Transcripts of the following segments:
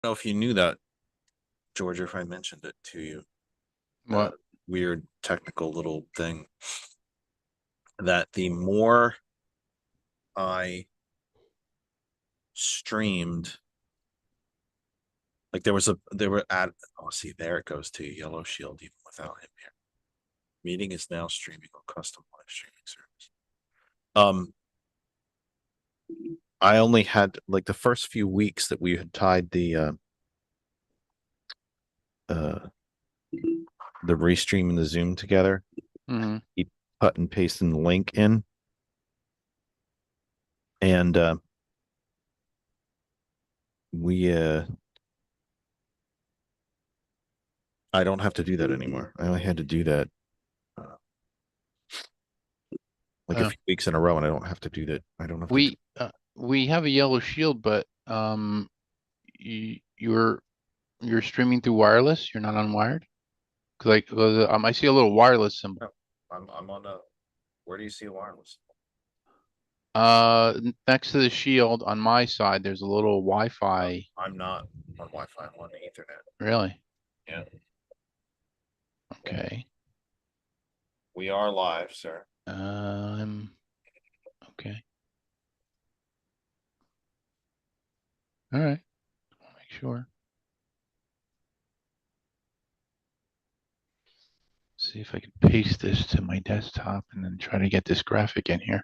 know if you knew that, George, or if I mentioned it to you. What? Weird technical little thing that the more I streamed, like there were at oh see there it goes to yellow shield even without him here. Meeting is now streaming on custom live streaming service. Um, I only had like the first few weeks that we had tied uh the restream and the Zoom together. Hmm. Keep cut and pasting the link in, and we I don't have to do that anymore. I only had to do that uh, like a Uh, few weeks in a row, and I don't have to do that. I don't have to do. we have a yellow shield, but you're streaming through wireless. You're not unwired. I see a little wireless symbol. No, I'm on a. Where do you see wireless? Next to the shield on my side, there's a little Wi-Fi. I'm not on Wi-Fi. I'm on the Ethernet. Really? Yeah, Okay. we are live, sir. Um. Okay. All right. I'll make sure. See if I can paste this to my desktop and then try to get this graphic in here.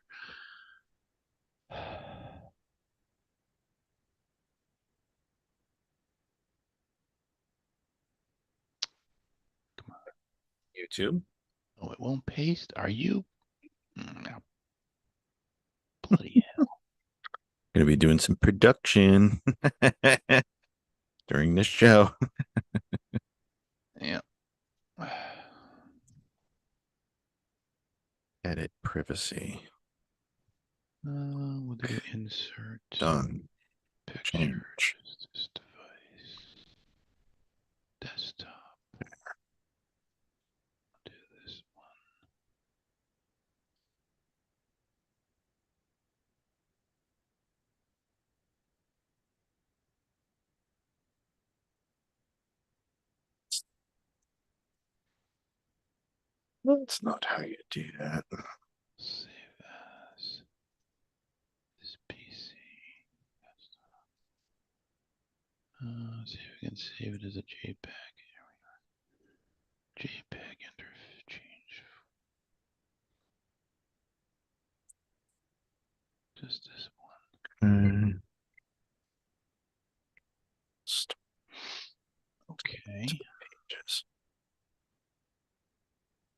YouTube. Oh, it won't paste. Are you? No, bloody Gonna be doing some production during this show. hell. Yeah. Edit privacy. We'll do insert Done. picture. Change. This device. Desktop. Do this one. That's not how you do that. Save as this PC. See if we can save it as a JPEG. Here we are. JPEG interchange. Just this Mm, one. Okay. pages.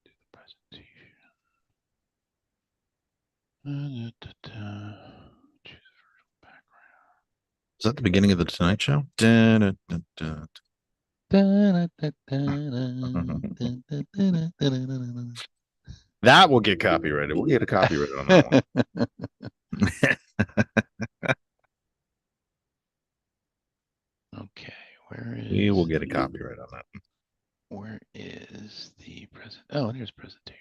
Do the presentation. Da, da, da. Choose virtual background. Is that the beginning of the Tonight Show? Da, da, da, da. Da, da, da, da, da, da, da, da, da, da, That will get copyrighted. We'll get a copyright on that one. da. Okay, We will get a copyright on that. where is the present? Oh, there's presentation.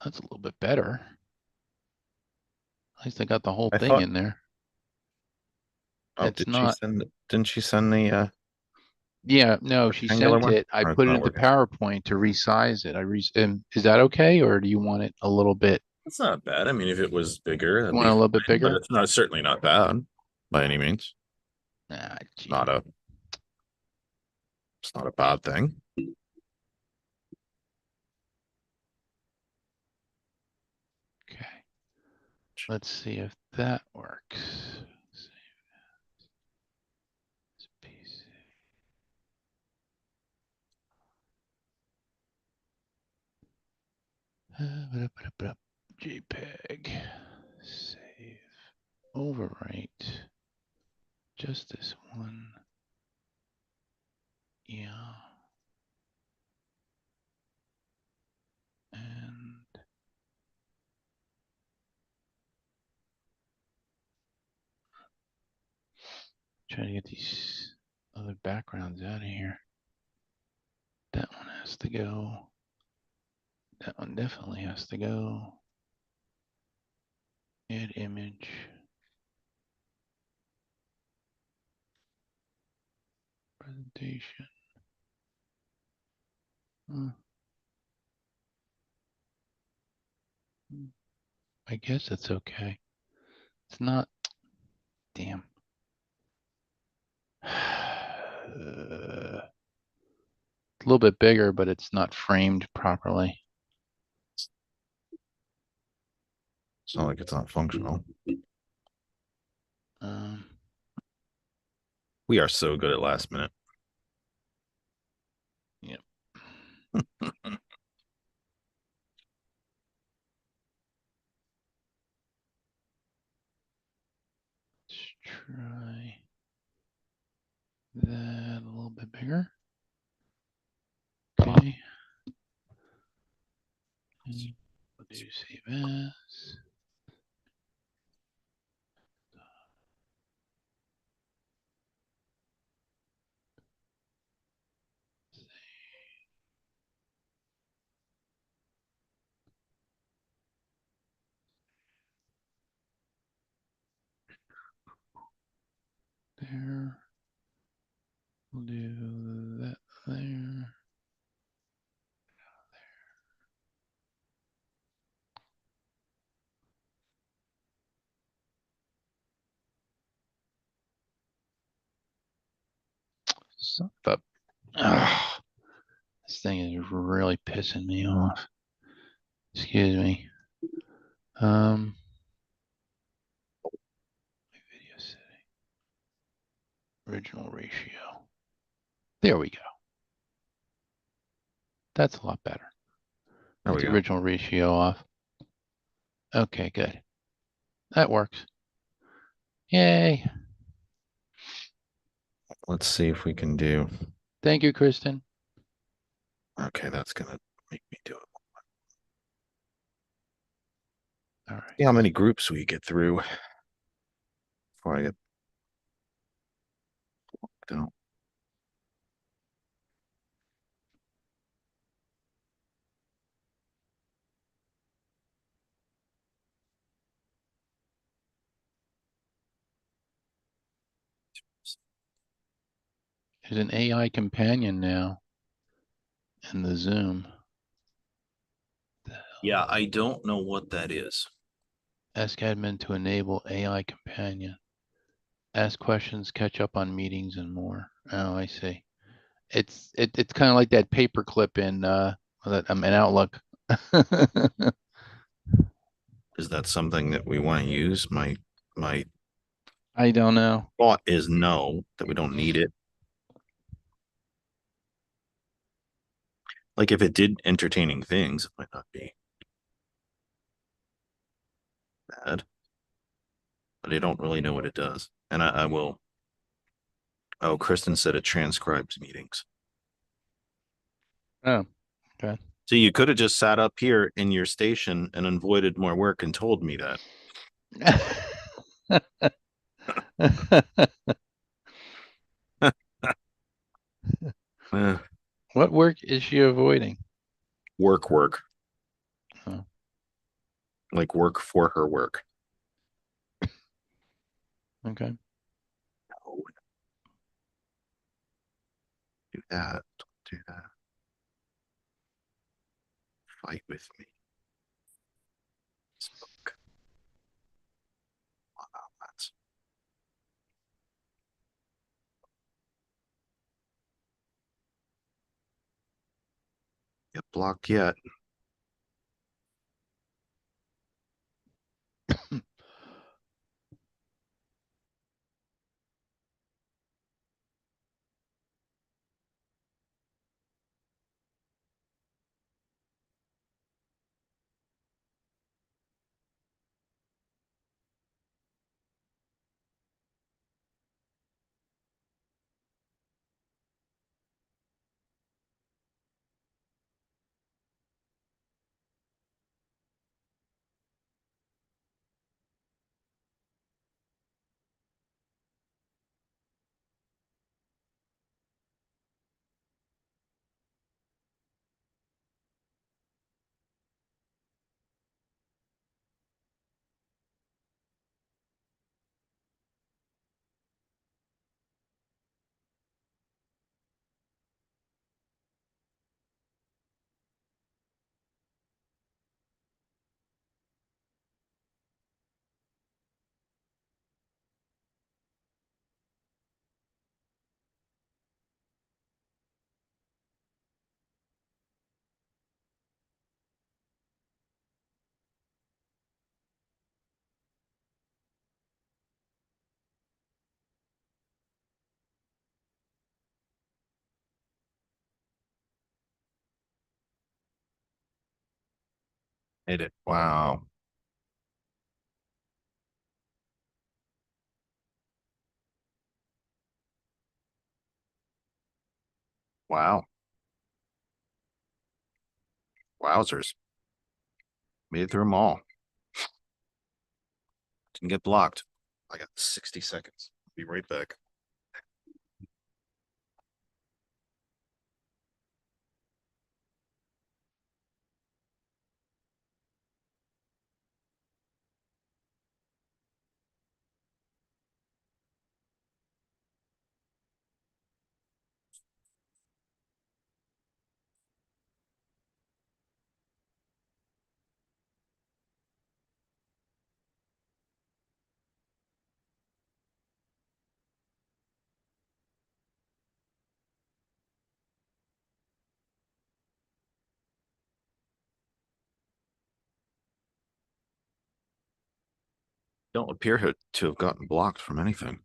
That's a little bit better. At least I got the whole I thing thought. in there. Oh, It's not. Didn't she send the Yeah, no, she rectangular sent one? it. I Or it's put it not into working? PowerPoint to resize it. Is that okay, or do you want it a little bit? It's not bad. I mean, if it was bigger, You that'd want be it a little bit fine. But bigger? it's not certainly not bad by any means. Ah, gee. Not a. It's not a bad thing. Okay. Let's see if that works. Save as PC. JPEG. Save. Overwrite. Just this one. Yeah. And try to get these other backgrounds out of here. That one has to go. That one definitely has to go. Add image. presentation. Hmm. I guess it's okay. It's not. Damn. A little bit bigger, but it's not framed properly. It's not like it's not functional. Um, We are so good at last minute. yep. Let's try that a little bit bigger. Okay. And we'll do save as. There. We'll do that there. Son of a. Ugh, this thing is really pissing me off. Excuse me. Video setting. Original ratio. There we go. That's a lot better. There Get we the go. original ratio off. Okay, good. That works. Yay. Let's see if we can do. Thank you, Kristen. Okay, that's gonna make me do it. All See right. how many groups we get through before I get down. There's an AI companion now in the Zoom. Yeah, I don't know what that is. Ask admin to enable AI companion. Ask questions, catch up on meetings, and more. Oh, I see. It's kind of like that paperclip in in Outlook. Is that something that we want to use? My I don't know. thought is no, that we don't need it. Like if it did entertaining things, it might not be bad. But I don't really know what it does. And I will. Oh, Kristen said it transcribes meetings. Oh, okay. So you could have just sat up here in your station and avoided more work and told me that. Eh, What work is she avoiding? work. Oh, Like work for her work. okay. No. Do that. Don't do that. Fight with me. Spoke. Outlets. Get blocked yet. Hit it. Wow. Wow. Wowzers. Made it through them all. Didn't get blocked. I got 60 seconds. Be right back. Don't appear to have gotten blocked from anything.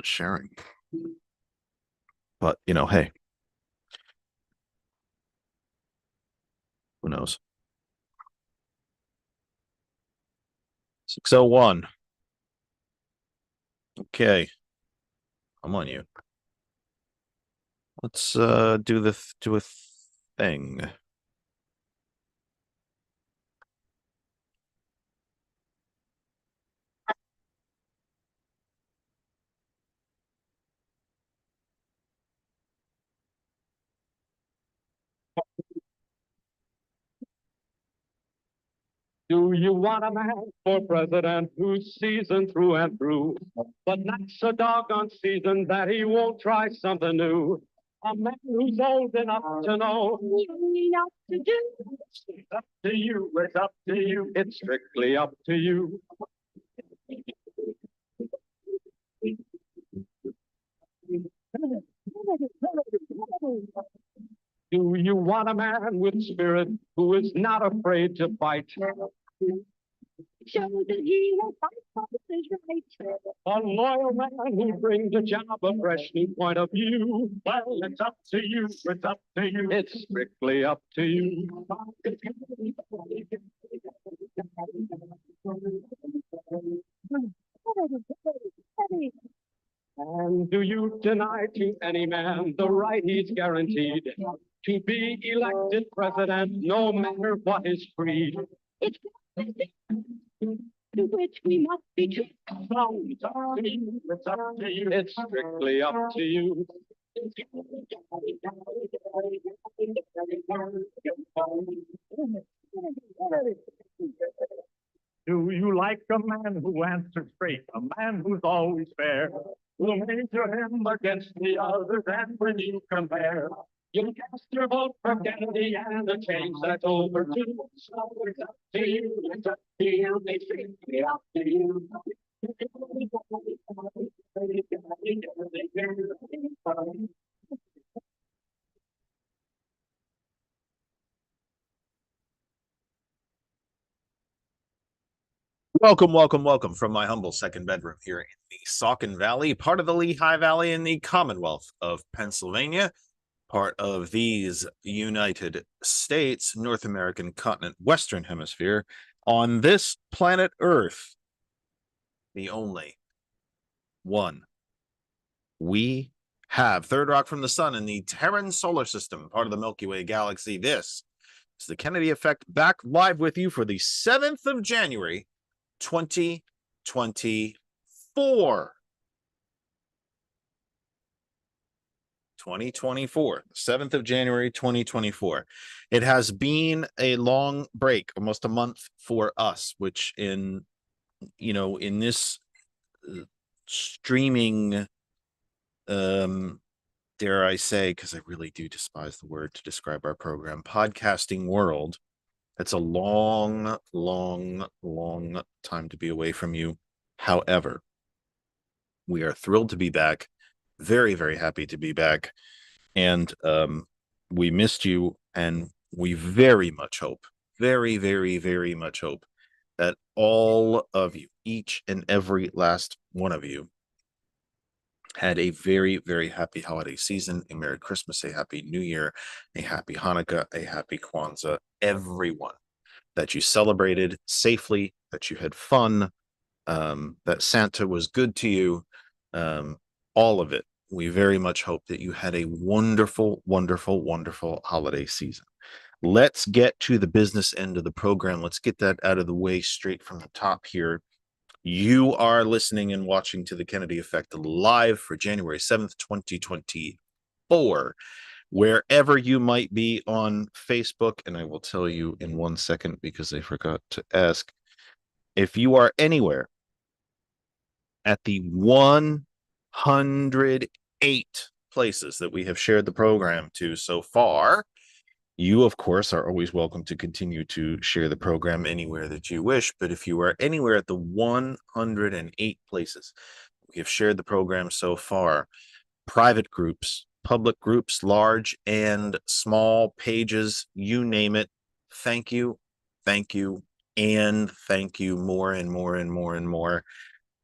Sharing. But, hey, who knows? 601. Okay. I'm on you. Let's do a thing. Do you want a man for president who's seasoned through and through, but not so doggone seasoned that he won't try something new? A man who's old enough to know enough to do. It's up to you. It's up to you. It's strictly up to you. Do you want a man with spirit who is not afraid to fight? So that he will fight for his right. A loyal man who brings a job a fresh new point of view. Well, it's up to you. It's up to you. It's strictly up to you. And do you deny to any man the right he's guaranteed to be elected president, no matter what his creed? It's to which we must be true. So it's up to you. It's up to you. It's strictly up to you. Do you like a man who answers straight, a man who's always fair? Who'll measure him against the others, and when you compare, you cast your vote for Kennedy and the change that's over too. So it's up to you, it's up to you, it's strictly up to you. Welcome from my humble second bedroom here in the Saucon Valley, part of the Lehigh Valley in the Commonwealth of Pennsylvania, part of these United States, North American continent, Western Hemisphere, on this planet Earth, the only one we have. Third rock from the sun in the Terran solar system, part of the Milky Way galaxy. This is the Kennedy Effect, back live with you for the 7th of January, 2024. 2024, 7th of January, 2024. It has been a long break, almost a month for us, which in this streaming, dare I say, because I really do despise the word to describe our program, podcasting world, it's a long time to be away from you. However, we are thrilled to be back. Very happy to be back. And we missed you, and we very much hope, very much hope that all of you, each and every last one of you, had a very, very happy holiday season, a Merry Christmas, a Happy New Year, a Happy Hanukkah, a Happy Kwanzaa. Everyone, that you celebrated safely, that you had fun, that Santa was good to you, all of it. We very much hope that you had a wonderful, wonderful, wonderful holiday season. Let's get to the business end of the program. Let's get that out of the way straight from the top here. You are listening and watching to the Kennedy Effect live for January 7th, 2024. Wherever you might be on Facebook, and I will tell you in 1 second because I forgot to ask. If you are anywhere at the 108 places that we have shared the program to so far, you, of course, are always welcome to continue to share the program anywhere that you wish. But if you are anywhere at the 108 places we have shared the program so far, private groups, public groups, large and small pages, you name it, thank you, and thank you more and more and more and more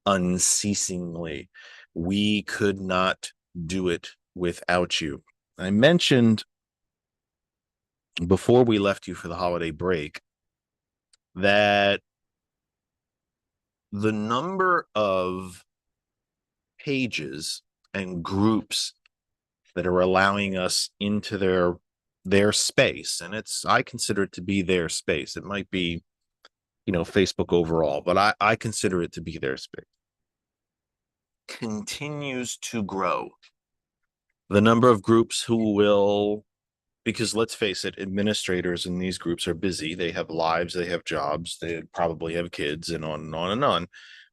unceasingly. We could not do it without you. I mentioned before we left you for the holiday break that the number of pages and groups that are allowing us into their space, and I consider it to be their space. It might be, Facebook overall, but I consider it to be their space, continues to grow. The number of groups who will, because let's face it, administrators in these groups are busy. They have lives, they have jobs, they probably have kids, and on and on and on,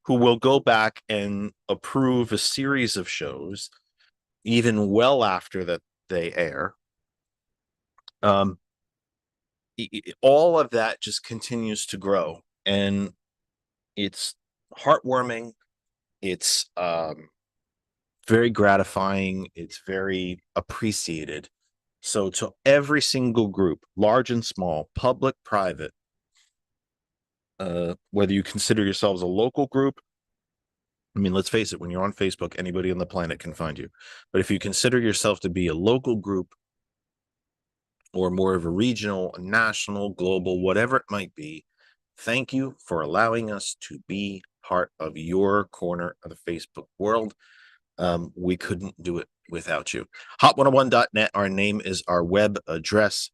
who will go back and approve a series of shows even well after that they air. All of that just continues to grow, and it's heartwarming. It's very gratifying. It's very appreciated. So to every single group, large and small, public, private, whether you consider yourselves a local group, I mean, let's face it, when you're on Facebook, anybody on the planet can find you. But if you consider yourself to be a local group or more of a regional, national, global, whatever it might be, thank you for allowing us to be part of your corner of the Facebook world. We couldn't do it without you. Hot101.net, our name is our web address.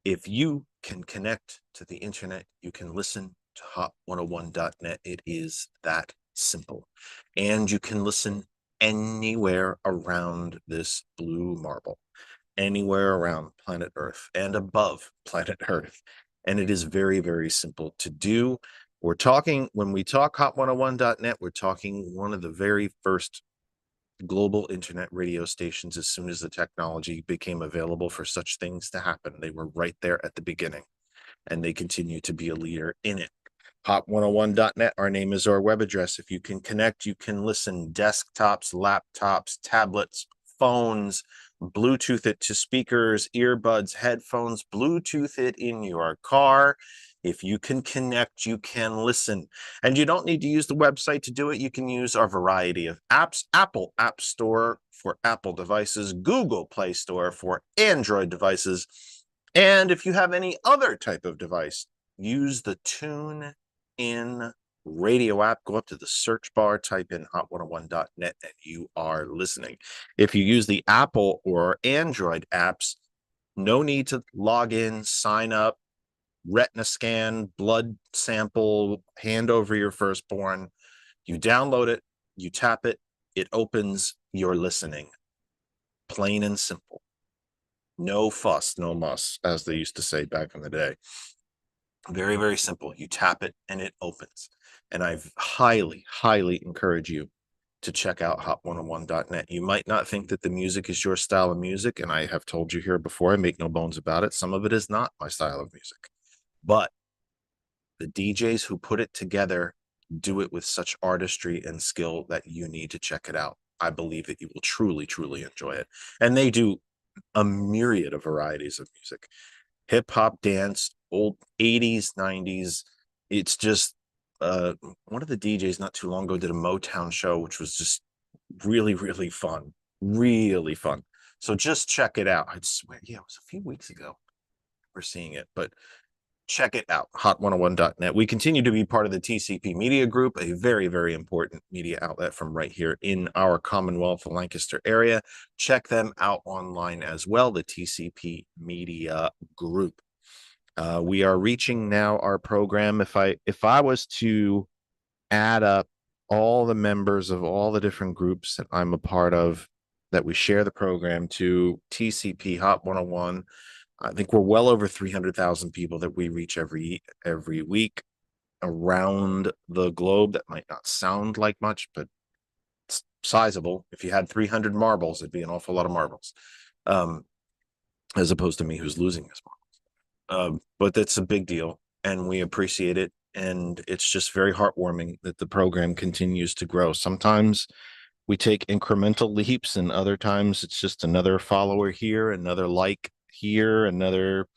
If you can connect to the internet, you can listen to hot101.net. It is that simple. And you can listen anywhere around this blue marble, anywhere around planet Earth and above planet Earth. And it is very, very simple to do. When we talk hot101.net, we're talking one of the very first global internet radio stations. As soon as the technology became available for such things to happen, they were right there at the beginning, and they continue to be a leader in it. Hot101.net, our name is our web address. If you can connect, you can listen desktops, laptops, tablets, phones, Bluetooth it to speakers, earbuds, headphones, Bluetooth it in your car. If you can connect, you can listen. And you don't need to use the website to do it. You can use our variety of apps: Apple App Store for Apple devices, Google Play Store for Android devices. And if you have any other type of device, use the Tune In radio app. Go up to the search bar, type in hot101.net, and you are listening. If you use the Apple or Android apps, no need to log in, sign up, retina scan, blood sample, hand over your firstborn. You download it, you tap it, it opens, you're listening. Plain and simple. No fuss, no muss, as they used to say back in the day. Very, very simple. You tap it and it opens. And I highly, highly encourage you to check out hot101.net. You might not think that the music is your style of music, and I have told you here before, I make no bones about it. Some of it is not my style of music. But the DJs who put it together do it with such artistry and skill that you need to check it out. I believe that you will truly, truly enjoy it. And they do a myriad of varieties of music. Hip hop, dance, old 80s, 90s. It's just one of the DJs not too long ago did a Motown show, which was just really, really fun. Really fun. So just check it out. I swear, yeah, it was a few weeks ago we're seeing it, but check it out, hot101.net. We continue to be part of the TCP Media Group, a very, very important media outlet from right here in our Commonwealth Lancaster area. Check them out online as well, the TCP Media Group. We are reaching now our program. If I was to add up all the members of all the different groups that I'm a part of, that we share the program to, TCP Hot 101, I think we're well over 300,000 people that we reach every week around the globe. That might not sound like much, but it's sizable. If you had 300 marbles, it'd be an awful lot of marbles, as opposed to me who's losing his marbles. But that's a big deal, and we appreciate it. And it's just very heartwarming that the program continues to grow. Sometimes we take incremental leaps, and other times it's just another follower here, another like here, another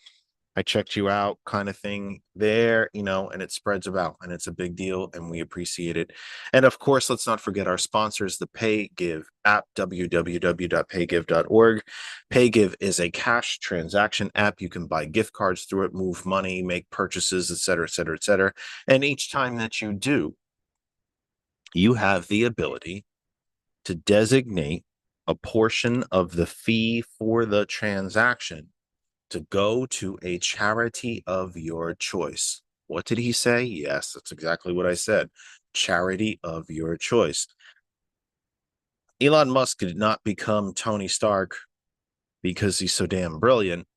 I checked you out kind of thing there, and it spreads about, and it's a big deal, and we appreciate it. And of course, let's not forget our sponsors, the PayGive app, www.paygive.org. PayGive is a cash transaction app. You can buy gift cards through it, move money, make purchases, et cetera, et cetera, et cetera. And each time that you do, you have the ability to designate a portion of the fee for the transaction to go to a charity of your choice. What did he say? Yes, that's exactly what I said. Charity of your choice. Elon Musk did not become Tony Stark because he's so damn brilliant.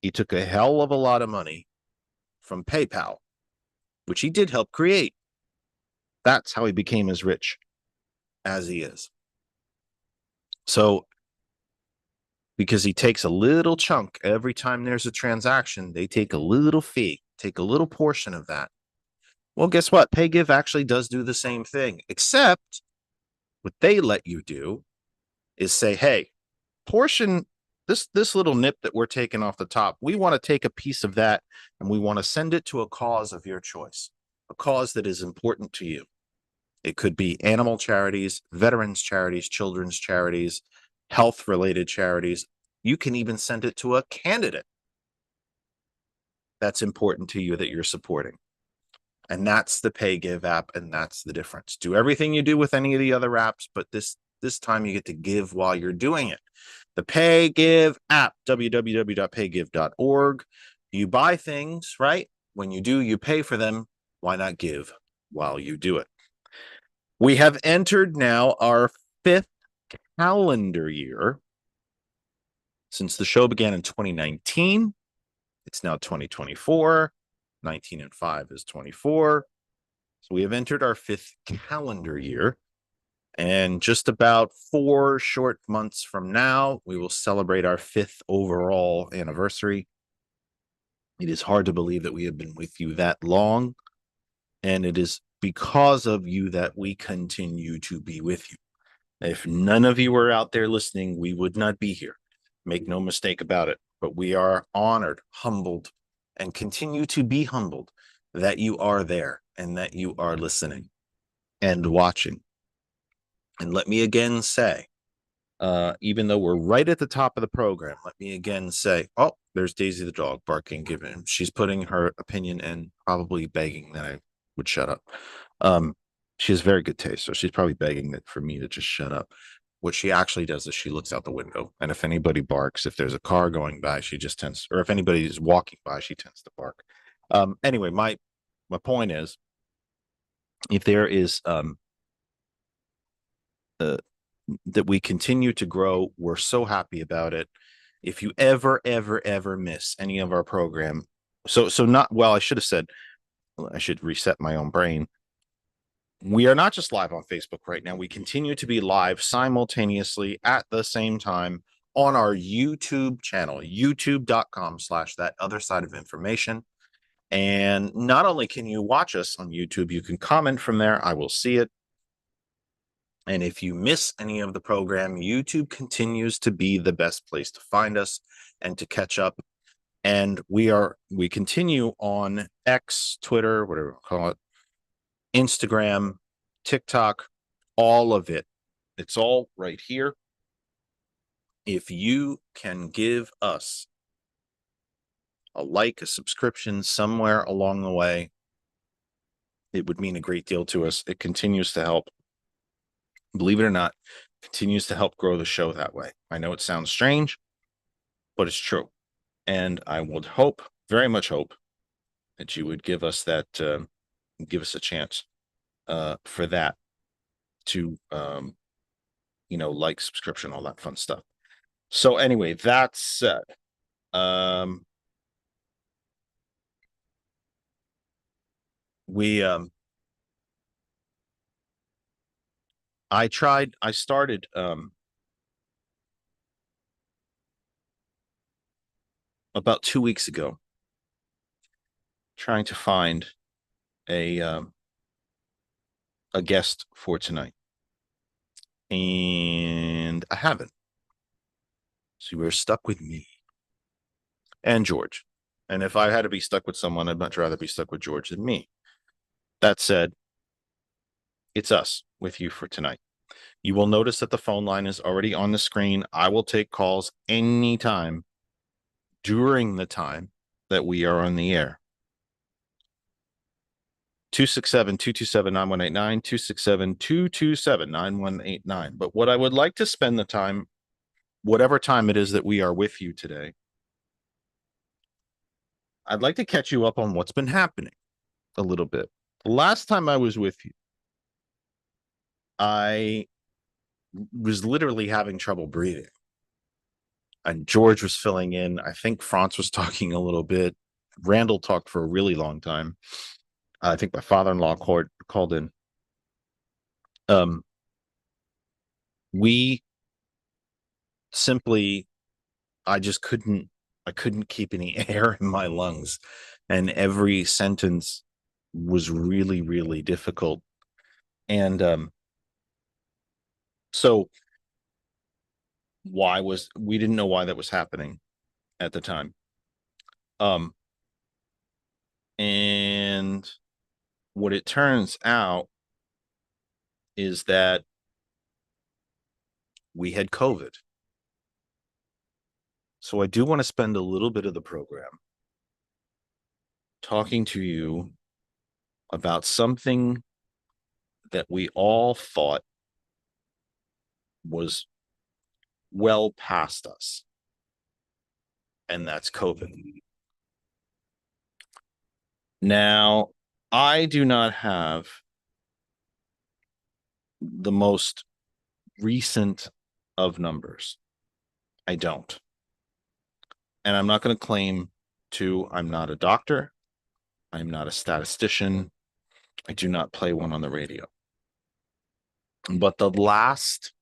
He took a hell of a lot of money from PayPal, which he did help create. That's how he became as rich as he is. So, because he takes a little chunk every time there's a transaction, they take a little fee, take a little portion of that. Well, guess what? PayGive actually does do the same thing, except what they let you do is say, hey, portion this little nip that we're taking off the top, we want to take a piece of that and we want to send it to a cause of your choice, a cause that is important to you. It could be animal charities, veterans charities, children's charities, health-related charities. You can even send it to a candidate that's important to you that you're supporting. And that's the PayGive app, and that's the difference. Do everything you do with any of the other apps, but this time you get to give while you're doing it. The PayGive app, www.paygive.org. You buy things, right? When you do, you pay for them. Why not give while you do it? We have entered now our 5th calendar year since the show began in 2019. It's now 2024. 19 and 5 is 24. So we have entered our 5th calendar year. And just about 4 short months from now, we will celebrate our 5th overall anniversary. It is hard to believe that we have been with you that long. And it is because of you that we continue to be with you. If none of you were out there listening, we would not be here. Make no mistake about it. But we are honored, humbled, and continue to be humbled that you are there and that you are listening and watching. And let me again say, even though we're right at the top of the program, let me again say, oh, there's Daisy the dog barking, giving. She's putting her opinion and probably begging that I would shut up. She has very good taste, so she's probably begging that for me to just shut up. What she actually does is she looks out the window, and if anybody barks, if there's a car going by, she just tends, or if anybody is walking by, she tends to bark. Anyway, my point is, if there is that we continue to grow, we're so happy about it. If you ever miss any of our program, so not, well, I should have said, I should reset my own brain. We are not just live on Facebook right now. We continue to be live simultaneously at the same time on our YouTube channel, youtube.com/thatothersideofinformation. And not only can you watch us on YouTube, you can comment from there. I will see it. And if you miss any of the program, YouTube continues to be the best place to find us and to catch up. And we continue on X, Twitter, whatever you call it, Instagram, TikTok, all of it It's all right here. If you can give us a like, a subscription somewhere along the way, it would mean a great deal to us. It continues to help. Believe it or not, continues to help grow the show that way. I know it sounds strange, but it's true. And I would hope, very much hope, that you would give us that, give us a chance for that to, like, subscription, all that fun stuff. So anyway, that said, I started, about 2 weeks ago, trying to find a guest for tonight. And I haven't. So we're stuck with me and George. And if I had to be stuck with someone, I'd much rather be stuck with George than me. That said, it's us with you for tonight. You will notice that the phone line is already on the screen. I will take calls anytime during the time that we are on the air. 267-227-9189, 267-227-9189. But what I would like to spend the time, whatever time it is that we are with you today, I'd like to catch you up on what's been happening a little bit. The last time I was with you, I was literally having trouble breathing. And George was filling in. I think Franz was talking a little bit. Randall talked for a really long time. I think my father-in-law called in. We simply, I couldn't keep any air in my lungs. And every sentence was really, really difficult. And so we didn't know why that was happening at the time. And what it turns out is that we had COVID. So I do want to spend a little bit of the program talking to you about something that we all thought was well past us, and that's COVID. Now, I do not have the most recent of numbers. I don't. And I'm not going to claim to. I'm not a doctor. I'm not a statistician. I do not play one on the radio. But the last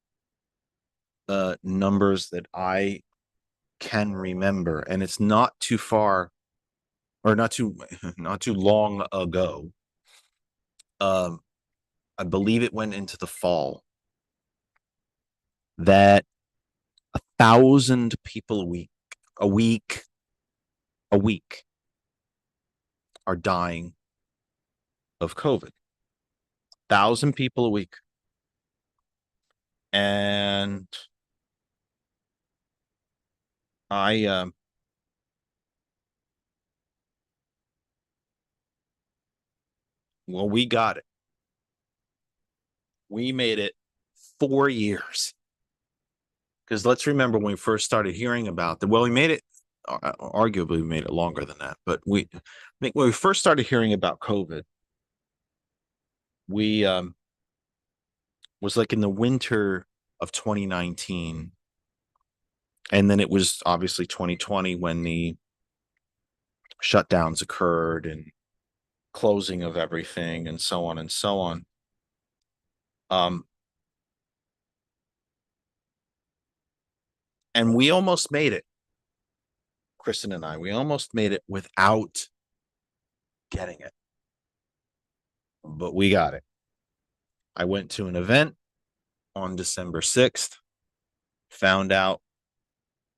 numbers that I can remember, and it's not too far, or not too long ago. I believe it went into the fall, that 1,000 people a week are dying of COVID. 1,000 people a week. And we got it. We made it 4 years. Because let's remember, when we first started hearing about we made it, arguably we made it longer than that. But I think when we first started hearing about COVID, we was like in the winter of 2019. And then it was obviously 2020 when the shutdowns occurred and closing of everything and so on and so on. And we almost made it. Kristen and we almost made it without getting it. But we got it. I went to an event on December 6th, found out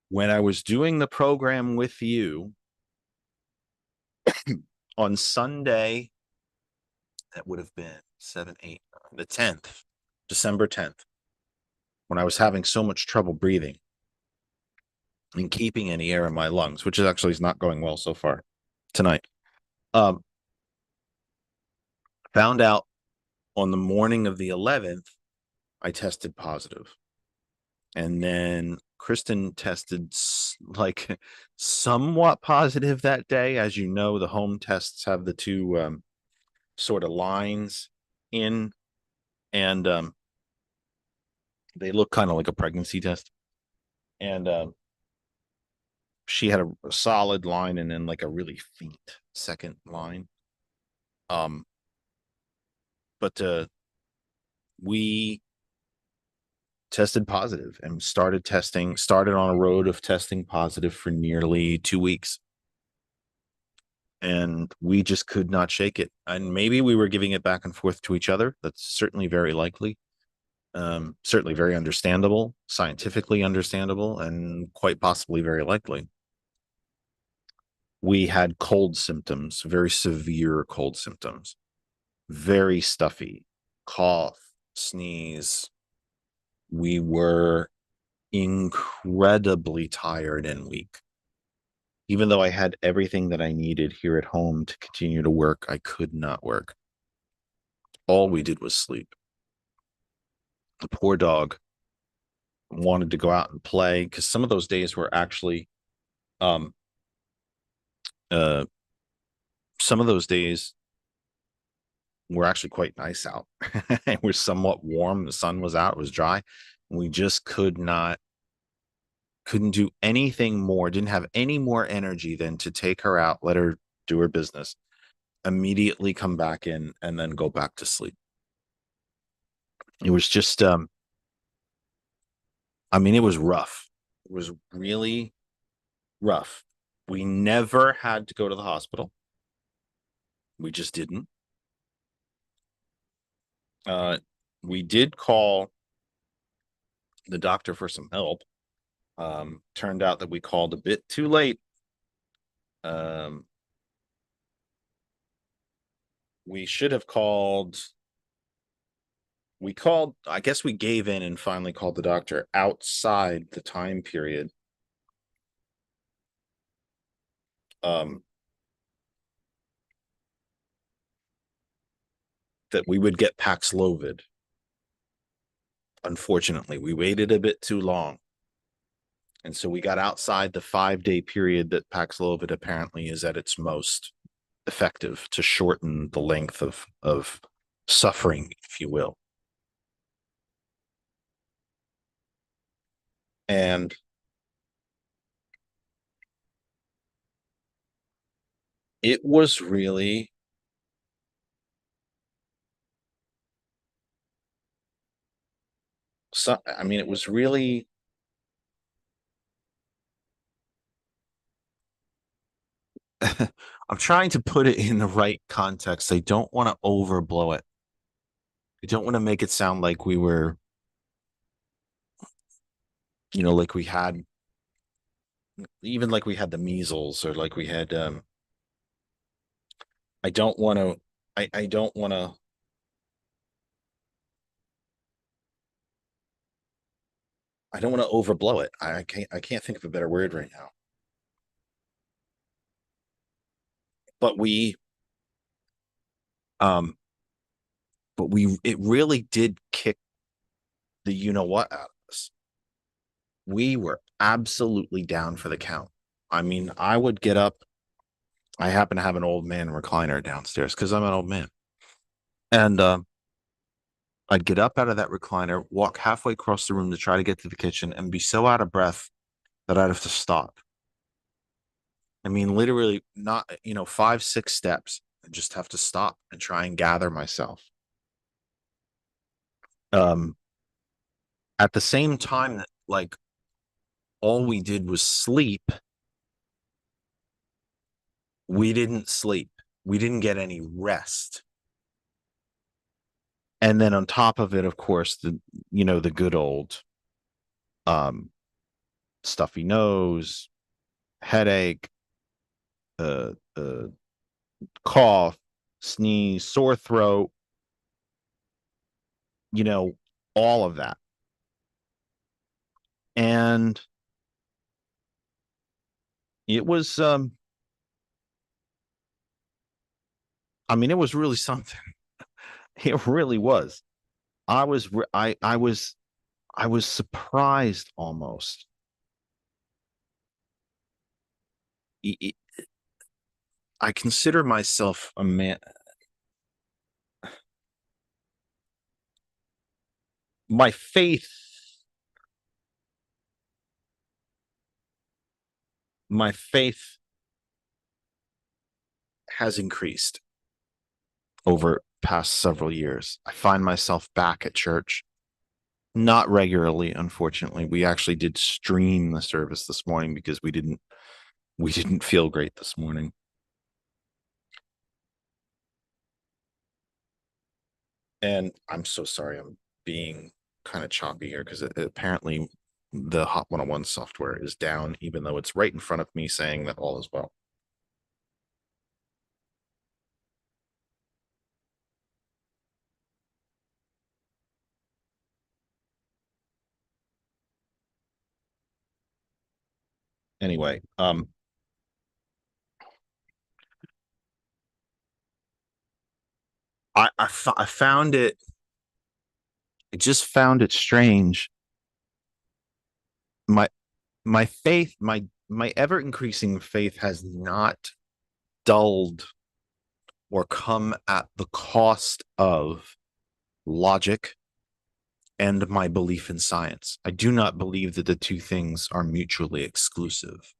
when I was doing the program with you on Sunday, that would have been the 10th, December 10th. when I was having so much trouble breathing and keeping any air in my lungs, which is actually is not going well so far tonight. Found out on the morning of the 11th, I tested positive. And then Kristen tested like somewhat positive that day. As you know, the home tests have the two sort of lines in, and they look kind of like a pregnancy test. And she had a solid line and then like a really faint second line. But we tested positive and started on a road of testing positive for nearly 2 weeks. And we just could not shake it. And maybe we were giving it back and forth to each other. That's certainly very likely. Certainly very understandable, scientifically understandable, and quite possibly very likely. We had cold symptoms, very severe cold symptoms, very stuffy, cough, sneeze. We were incredibly tired and weak. Even though I had everything that I needed here at home to continue to work, I could not work. All we did was sleep. The poor dog wanted to go out and play because some of those days were actually some of those days were actually quite nice out. It was somewhat warm. The sun was out. It was dry. We just couldn't do anything more, didn't have any more energy than to take her out, let her do her business, immediately come back in, and then go back to sleep. It was just, it was rough. It was really rough. We never had to go to the hospital. We just didn't. We did call the doctor for some help. Turned out that we called a bit too late. We should have called. I guess we gave in and finally called the doctor outside the time period. That we would get Paxlovid. Unfortunately, we waited a bit too long. And so we got outside the 5-day period that Paxlovid apparently is at its most effective to shorten the length of suffering, if you will. And it was really it was really I'm trying to put it in the right context. I don't want to overblow it. I don't want to make it sound like we were, like we had, even like we had the measles or like we had, I don't want to, I don't want to, I don't want to overblow it. I can't think of a better word right now. But it really did kick the what out of us. We were absolutely down for the count. I would get up. I happen to have an old man recliner downstairs because I'm an old man. And I'd get up out of that recliner, walk halfway across the room to try to get to the kitchen, and be so out of breath that I'd have to stop. Literally not, 5, 6 steps, and just have to stop and try and gather myself. At the same time that, like, all we did was sleep, we didn't sleep. We didn't get any rest. And then on top of it, of course, the good old stuffy nose, headache, cough, sneeze, sore throat, all of that. And it was, I mean, it was really something. It really was. I was, I was surprised almost. I consider myself a man. My faith, my faith has increased over past several years. I find myself back at church, not regularly, unfortunately. We actually did stream the service this morning because we didn't feel great this morning. And I'm so sorry I'm being kind of choppy here because apparently the Hot 101 software is down, even though it's right in front of me saying that all is well. Anyway, I found it. I just found it strange. My my faith, my ever increasing faith has not dulled or come at the cost of logic and my belief in science. I do not believe that the two things are mutually exclusive.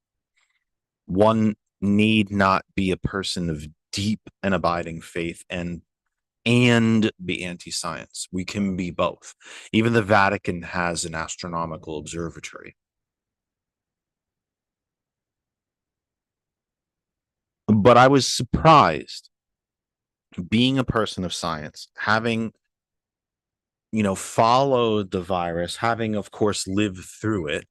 One need not be a person of deep and abiding faith and be anti-science. We can be both. Even the Vatican has an astronomical observatory. But I was surprised, being a person of science, having, followed the virus, having, of course, lived through it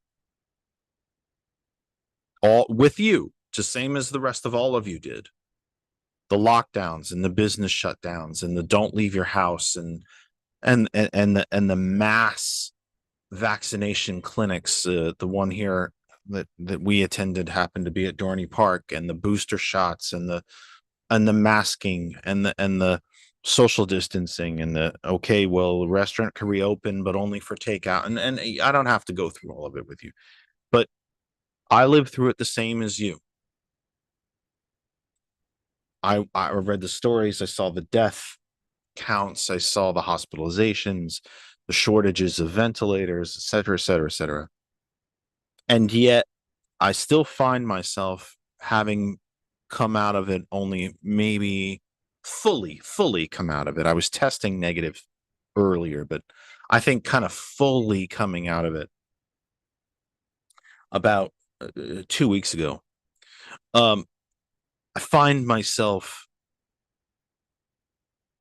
all with you, just same as the rest of all of you did. The lockdowns and the business shutdowns and the don't leave your house and the mass vaccination clinics. The one here that we attended happened to be at Dorney Park, and the booster shots and the masking and the social distancing and okay, well, the restaurant can reopen but only for takeout, and I don't have to go through all of it with you, but I lived through it the same as you. I read the stories, I saw the death counts, I saw the hospitalizations, the shortages of ventilators, et cetera, et cetera, et cetera. And yet I still find myself having come out of it only maybe fully come out of it. I was testing negative earlier, but I think kind of fully coming out of it about 2 weeks ago. I find myself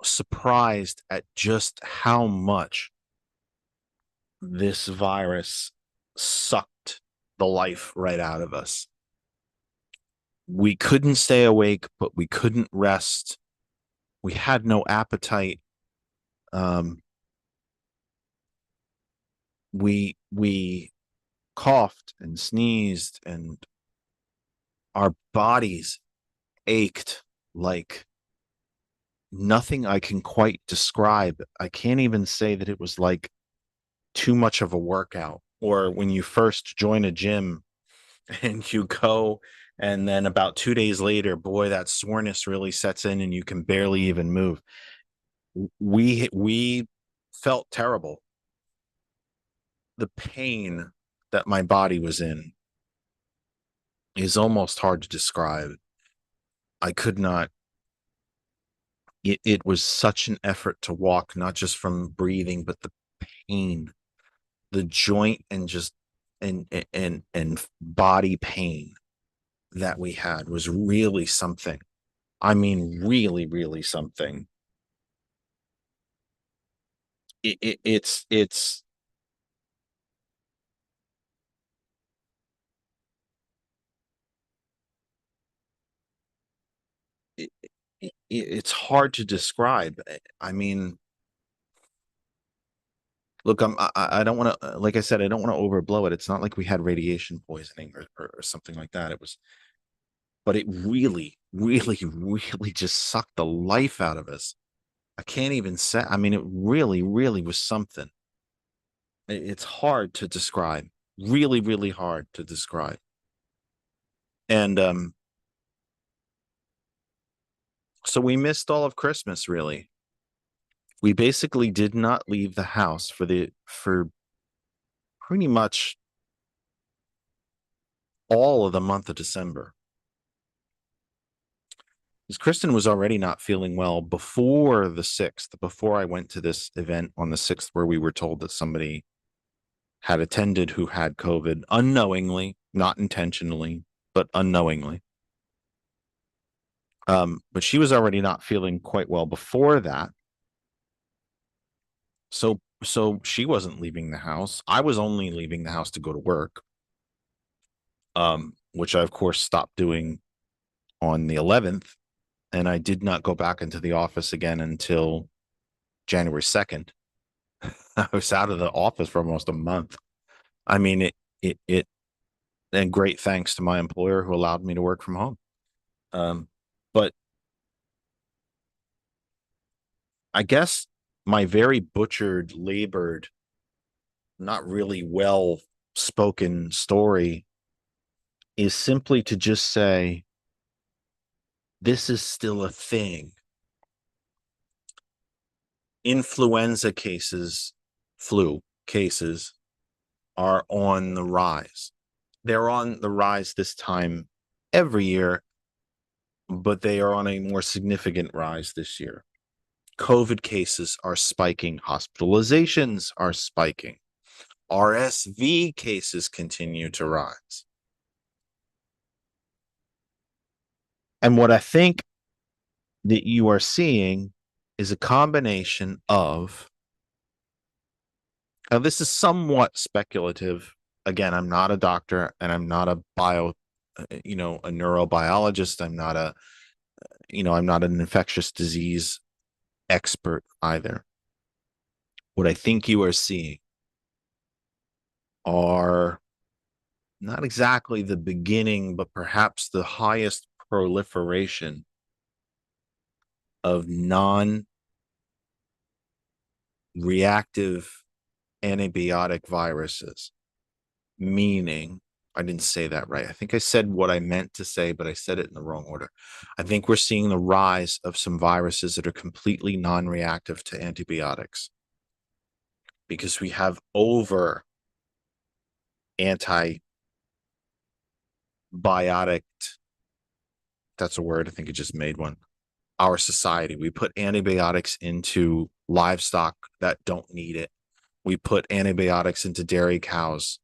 surprised at just how much this virus sucked the life right out of us. We couldn't stay awake, but we couldn't rest. We had no appetite. We coughed and sneezed, and our bodies ached like nothing I can quite describe. I can't even say that it was like too much of a workout, or when you first join a gym and you go, and then about 2 days later, boy, that soreness really sets in and you can barely even move. We felt terrible. The pain that my body was in is almost hard to describe. I could not. It was such an effort to walk, not just from breathing, but the pain, the joint and just and body pain that we had was really something. I mean, really, really something. It's it, it's hard to describe. I mean, Look, I don't want to, like I said, I don't want to overblow it. It's not like we had radiation poisoning or something like that. But it really, really, really just sucked the life out of us. I can't even say, I mean, it really, really was something. It's hard to describe, really, really hard to describe. And, so we missed all of Christmas, really. We basically did not leave the house for pretty much all of the month of December. Because Kristen was already not feeling well before the 6th, before I went to this event on the 6th, where we were told that somebody had attended who had COVID unknowingly, not intentionally, but unknowingly. But she was already not feeling quite well before that. So she wasn't leaving the house. I was only leaving the house to go to work. Which I of course stopped doing on the 11th, and I did not go back into the office again until January 2nd. I was out of the office for almost a month. I mean, it, and great thanks to my employer who allowed me to work from home. But I guess my very butchered, labored, not really well spoken story is simply to just say, this is still a thing. Influenza cases, flu cases are on the rise. They're on the rise this time every year, but they are on a more significant rise this year. COVID cases are spiking. Hospitalizations are spiking. RSV cases continue to rise. And what I think that you are seeing is a combination of, now this is somewhat speculative. Again, I'm not a doctor and I'm not a a neurobiologist. I'm not an infectious disease expert either. What I think you are seeing are not exactly the beginning, but perhaps the highest proliferation of non-reactive antibiotic viruses. Meaning, I didn't say that right. I think I said what I meant to say, but I said it in the wrong order. I think we're seeing the rise of some viruses that are completely non-reactive to antibiotics, because we have over antibiotic, that's a word, I think I just made one, our society. We put antibiotics into livestock that don't need it. We put antibiotics into dairy cows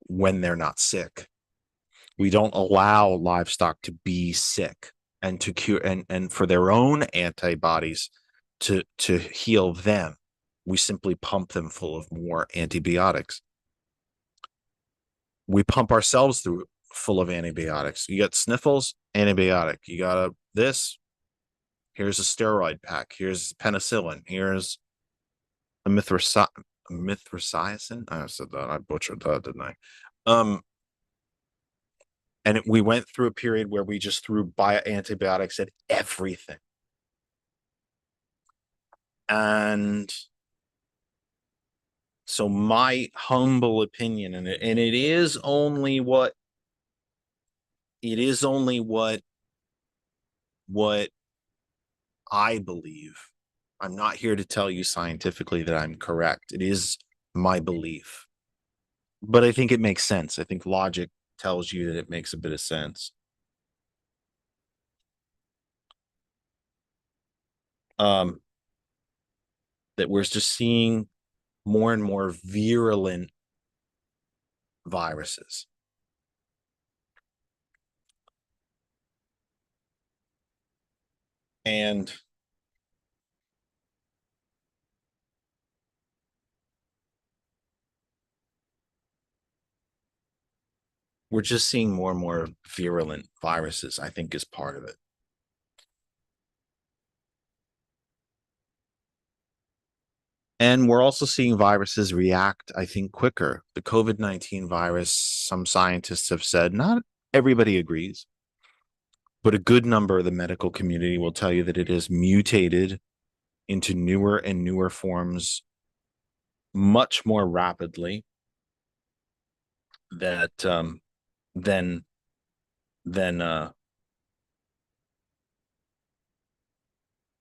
when they're not sick. We don't allow livestock to be sick and to cure and for their own antibodies to heal them. We simply pump them full of more antibiotics. We pump ourselves through full of antibiotics. You got sniffles, antibiotic. You got here's a steroid pack. Here's penicillin. Here's a mithracisin. I said that. I butchered that, didn't I? And we went through a period where we just threw antibiotics at everything. And so my humble opinion, and it is only what I believe. I'm not here to tell you scientifically that I'm correct. It is my belief. But I think it makes sense. I think logic tells you that it makes a bit of sense. That we're just seeing more and more virulent viruses. And we're just seeing more and more virulent viruses, I think, is part of it. And we're also seeing viruses react, I think, quicker. The COVID-19 virus, some scientists have said, not everybody agrees, but a good number of the medical community will tell you that it has mutated into newer and newer forms much more rapidly that than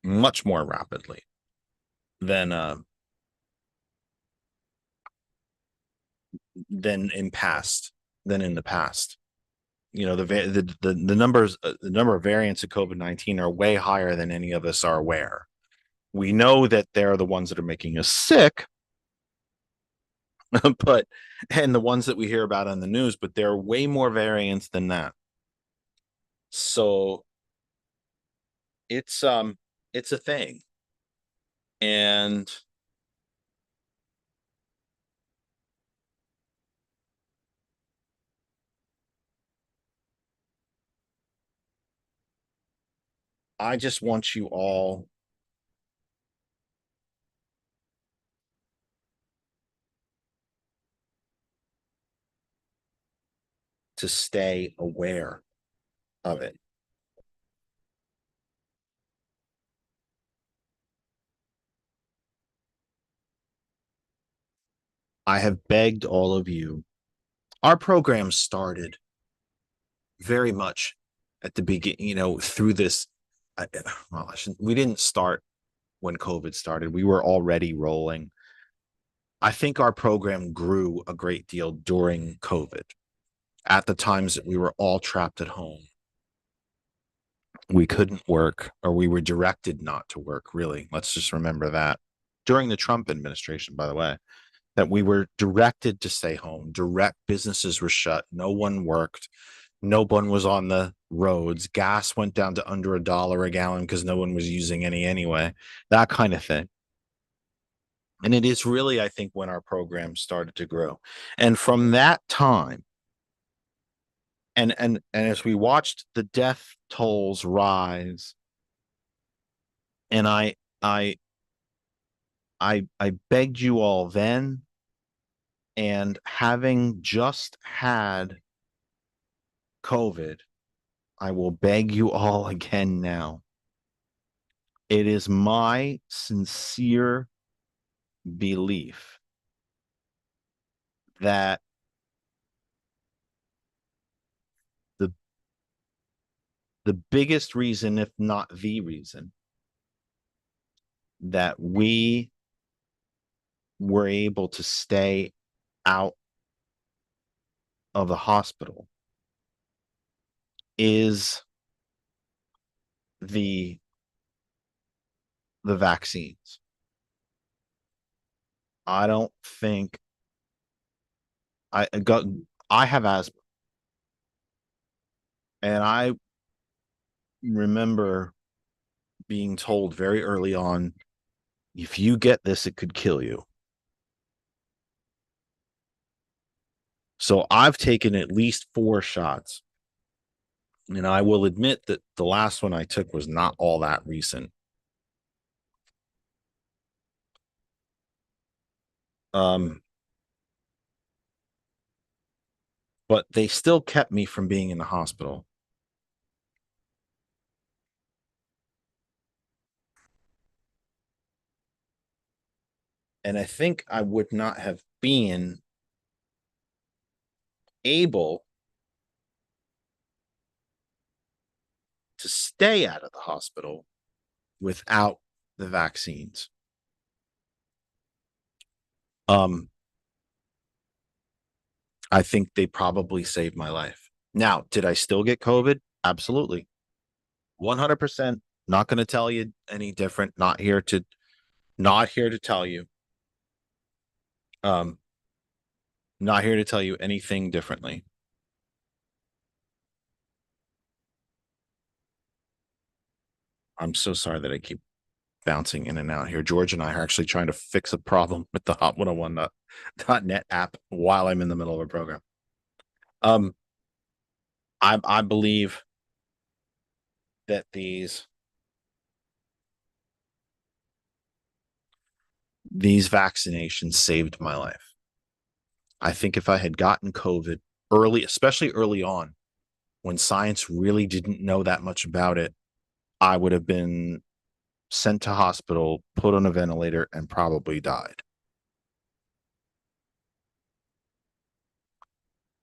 much more rapidly than than in past than in the past. You know, the numbers, the number of variants of COVID-19 are way higher than any of us are aware. We know that they're the ones that are making us sick, but and the ones that we hear about on the news, but there are way more variants than that. So it's a thing. And I just want you all to stay aware of it. I have begged all of you. Our program started very much at the beginning, you know, through this. Well, we didn't start when COVID started. We were already rolling. I think our program grew a great deal during COVID. At the times that we were all trapped at home, we couldn't work, or we were directed not to work, really. Let's just remember that. During the Trump administration, by the way, that we were directed to stay home. Direct businesses were shut. No one worked. No one was on the roads. Gas went down to under $1 a gallon because no one was using any anyway. That kind of thing. And it is really, I think, when our program started to grow. And from that time, and as we watched the death tolls rise, and I begged you all then, and having just had COVID, I will beg you all again now. It is my sincere belief that the biggest reason, if not the reason, that we were able to stay out of the hospital is the vaccines. I don't think I have asthma, and I remember being told very early on, if you get this, it could kill you. So I've taken at least 4 shots. And I will admit that the last one I took was not all that recent. But they still kept me from being in the hospital. And I think I would not have been able to stay out of the hospital without the vaccines. I think they probably saved my life. Now, did I still get COVID? Absolutely. 100%. Not going to tell you any different. Not here to tell you. Not here to tell you anything differently. I'm so sorry that I keep bouncing in and out here. George and I are actually trying to fix a problem with the Hot101.net app while I'm in the middle of a program. I believe that these these vaccinations saved my life. I think if I had gotten COVID early, especially early on, when science really didn't know that much about it, I would have been sent to hospital, put on a ventilator, and probably died.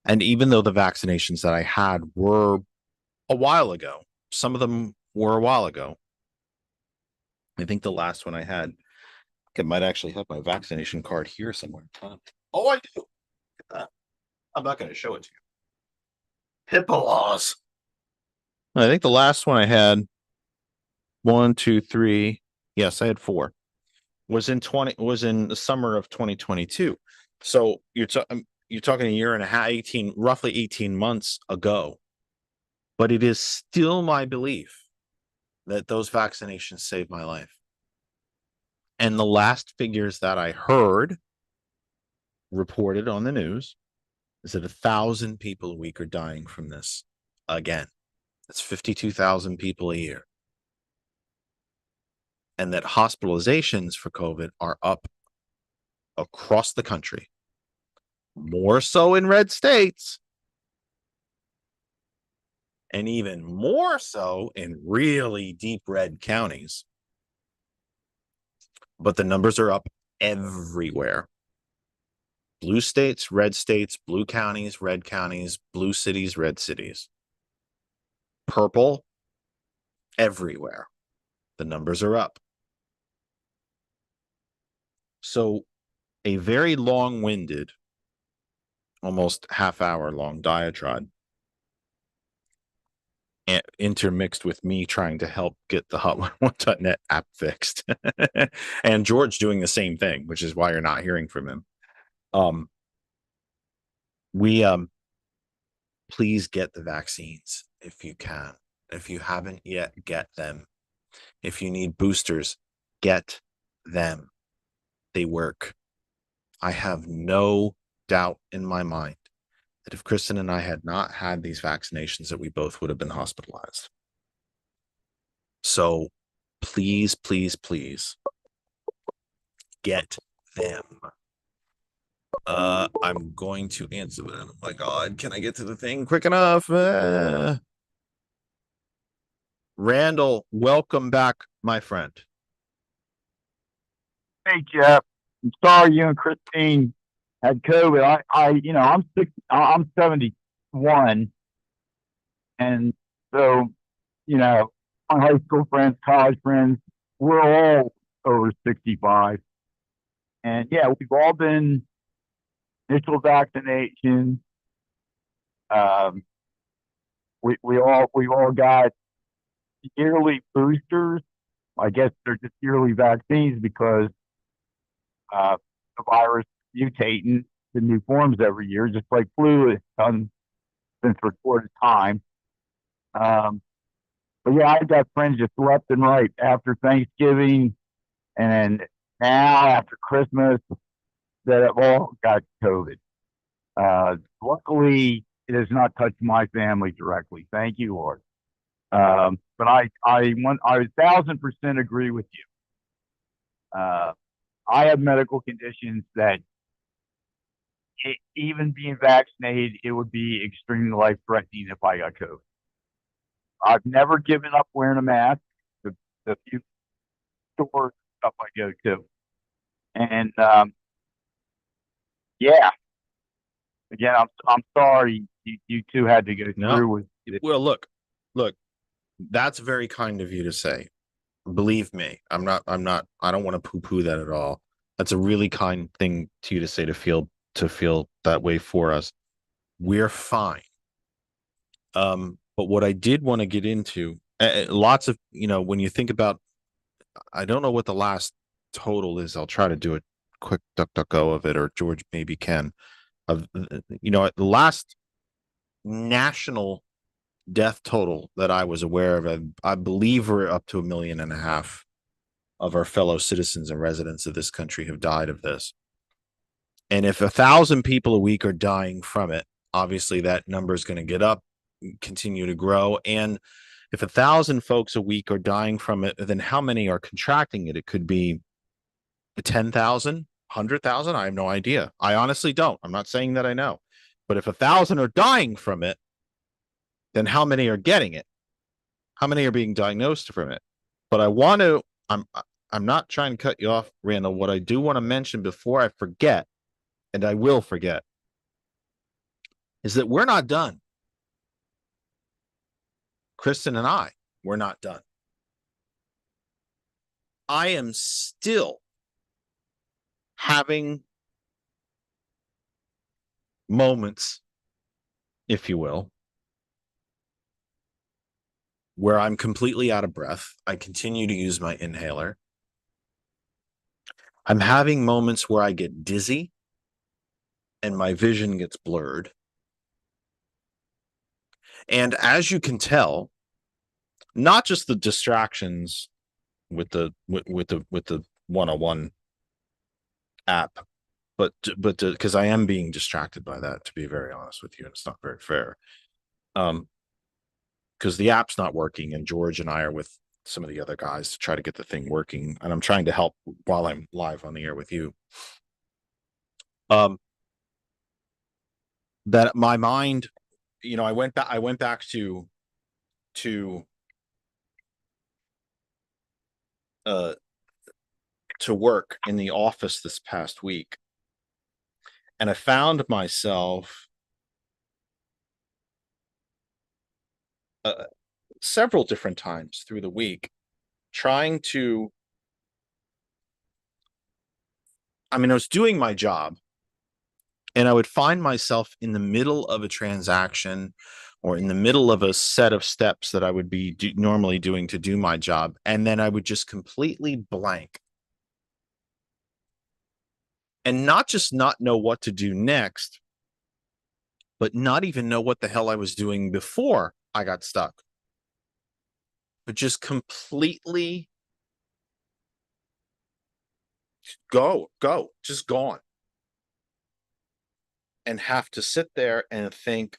And even though the vaccinations that I had were a while ago, some of them were a while ago. I think the last one I had, I might actually have my vaccination card here somewhere. Oh, I do. Look at that. I'm not going to show it to you. HIPAA laws. I think the last one I had, 1, 2, 3. Yes, I had 4. Was in the summer of 2022. So you're talking a year and a half, roughly 18 months ago. But it is still my belief that those vaccinations saved my life. And the last figures that I heard reported on the news is that 1,000 people a week are dying from this again. That's 52,000 people a year. And that hospitalizations for COVID are up across the country, more so in red states, and even more so in really deep red counties. But the numbers are up everywhere. Blue states, blue counties, red counties, blue cities, red cities. Purple, everywhere. The numbers are up. So a very long-winded, almost half-hour long diatribe intermixed with me trying to help get the hot11.net app fixed. And George doing the same thing, which is why you're not hearing from him. Please get the vaccines if you can. If you haven't yet, get them. If you need boosters, get them. They work. I have no doubt in my mind that if Kristen and I had not had these vaccinations, that we both would have been hospitalized. So please, please, please get them. I'm going to answer that. Oh my God, can I get to the thing quick enough? Randall, welcome back, my friend. Hey, Jeff. I'm sorry you and Christine had COVID. I'm 71, and so, my high school friends, college friends, we're all over 65, and yeah, we've all been initial vaccination. We all got yearly boosters. I guess they're just yearly vaccines because the virus mutating to new forms every year, just like flu has done since recorded time. But yeah, I've got friends just left and right after Thanksgiving and now after Christmas that have all got COVID. Luckily, it has not touched my family directly. Thank you, Lord. But I 1,000% agree with you. I have medical conditions that even being vaccinated, it would be extremely life-threatening if I got COVID. I've never given up wearing a mask. The few stores stuff I go to, and yeah. Again, I'm sorry you two had to go through with it. Well, look, that's very kind of you to say. Believe me, I don't want to poo-poo that at all. That's a really kind thing to you to say, to feel that way for us. We're fine. But what I did want to get into, lots of, when you think about, I don't know what the last total is. I'll try to do a quick DuckDuckGo of it, or George maybe can. The last national death total that I was aware of, I believe we're up to 1.5 million of our fellow citizens and residents of this country have died of this. And if 1,000 people a week are dying from it, obviously that number is going to get up, continue to grow. And if 1,000 folks a week are dying from it, then how many are contracting it? It could be 10,000, 100,000? I have no idea. I honestly don't. I'm not saying that I know. But if 1,000 are dying from it, then how many are getting it? How many are being diagnosed from it? But I'm not trying to cut you off, Randall. What I do want to mention before I forget, and I will forget, is that we're not done. Kristen and we're not done. I am still having moments, if you will, where I'm completely out of breath. I continue to use my inhaler. I'm having moments where I get dizzy and my vision gets blurred. And as you can tell, not just the distractions with the 101 app, but because I am being distracted by that, to be very honest with you, and it's not very fair. Because the app's not working, and George and I are with some of the other guys to try to get the thing working, and I'm trying to help while I'm live on the air with you. That my mind, I went back to work in the office this past week, and I found myself several different times through the week trying to, I was doing my job, and I would find myself in the middle of a transaction or in the middle of a set of steps that I would be normally doing to do my job, and then I would just completely blank. And not just not know what to do next, but not even know what the hell I was doing before I got stuck. But just completely just gone. And have to sit there and think,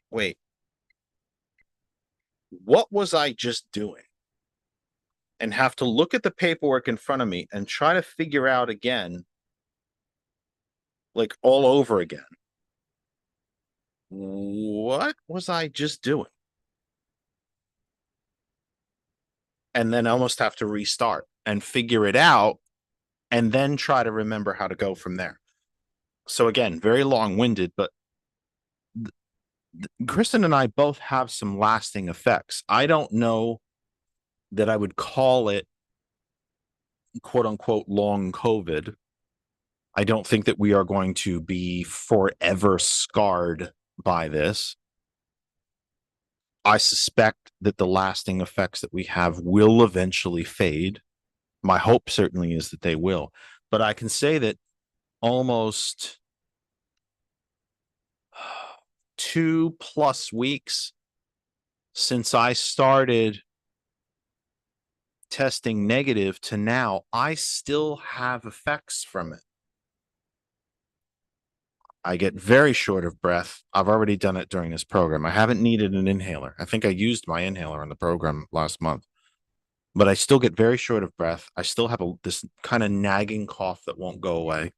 wait, what was I just doing? And have to look at the paperwork in front of me and try to figure out again, like all over again, what was I just doing? And then almost have to restart and figure it out and then try to remember how to go from there. So again, very long-winded, but Kristen and I both have some lasting effects. I don't know that I would call it quote unquote long COVID. I don't think that we are going to be forever scarred by this. I suspect that the lasting effects that we have will eventually fade. My hope certainly is that they will. But I can say that almost 2+ weeks since I started testing negative to now, I still have effects from it. I get very short of breath. I've already done it during this program. I haven't needed an inhaler. I think I used my inhaler on the program last month, but I still get very short of breath. I still have this kind of nagging cough that won't go away.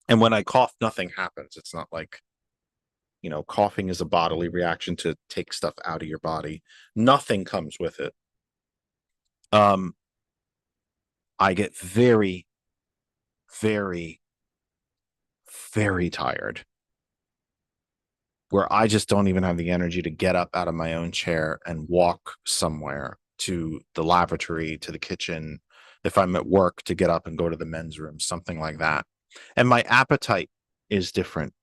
And when I cough, nothing happens. It's not like, coughing is a bodily reaction to take stuff out of your body. Nothing comes with it. I get very, very, very tired, where I just don't even have the energy to get up out of my own chair and walk somewhere to the lavatory, to the kitchen. If I'm at work, to get up and go to the men's room, something like that. And my appetite is different.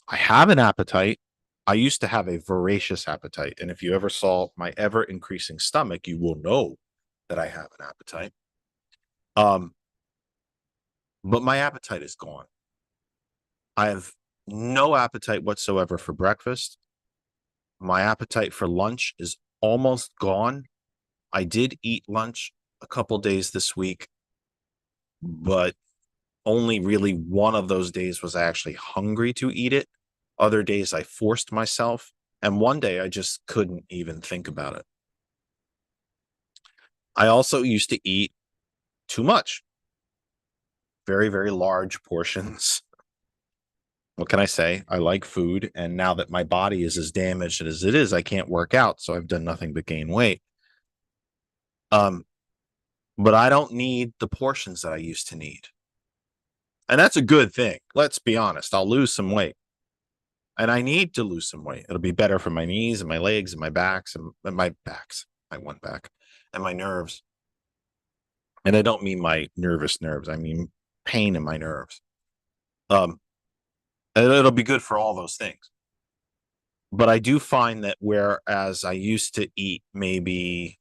I have an appetite. I used to have a voracious appetite. And if you ever saw my ever increasing stomach, you will know that I have an appetite. But my appetite is gone. I have no appetite whatsoever for breakfast. My appetite for lunch is almost gone. I did eat lunch a couple days this week, but only really one of those days was I actually hungry to eat it. Other days I forced myself, and one day I just couldn't even think about it. I also used to eat too much. Very, very large portions. What can I say? I like food, and now that my body is as damaged as it is, I can't work out, so I've done nothing but gain weight. But I don't need the portions that I used to need. And that's a good thing. Let's be honest. I'll lose some weight. And I need to lose some weight. It'll be better for my knees and my legs and my backs and my backs, my one back, and my nerves. And I don't mean my nervous nerves. I mean pain in my nerves. It'll be good for all those things. But I do find that whereas I used to eat maybe,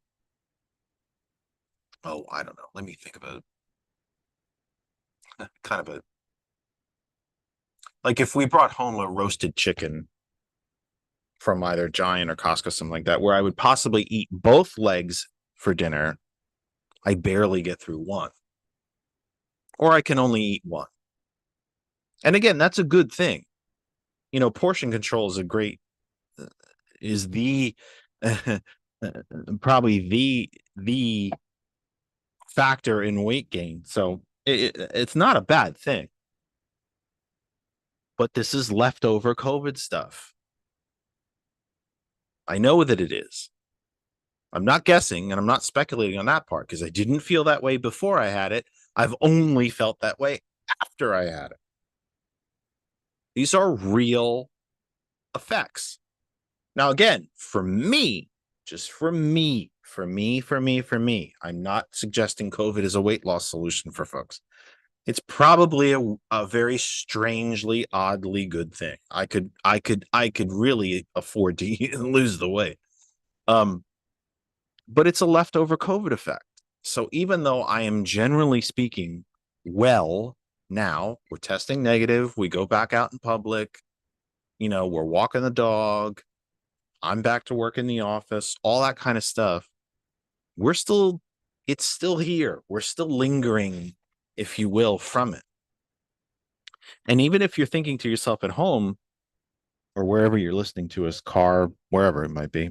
I don't know. Let me think about it. Kind of like if we brought home a roasted chicken from either Giant or Costco, something like that, where I would possibly eat both legs for dinner, I barely get through one. Or I can only eat one. And again, that's a good thing. You know, portion control is the probably the factor in weight gain. So it's not a bad thing. But this is leftover COVID stuff. I know that it is. I'm not guessing and I'm not speculating on that part because I didn't feel that way before I had it. I've only felt that way after I had it. These are real effects. Now, again, for me, just for me, I'm not suggesting COVID is a weight loss solution for folks. It's probably a very strangely, oddly good thing. I could really afford to lose the weight. But it's a leftover COVID effect. So even though I am generally speaking well now, we're testing negative, we go back out in public, you know, we're walking the dog, I'm back to work in the office, all that kind of stuff. It's still here. We're still lingering, if you will, from it. And even if you're thinking to yourself at home or wherever you're listening to us, car, wherever it might be,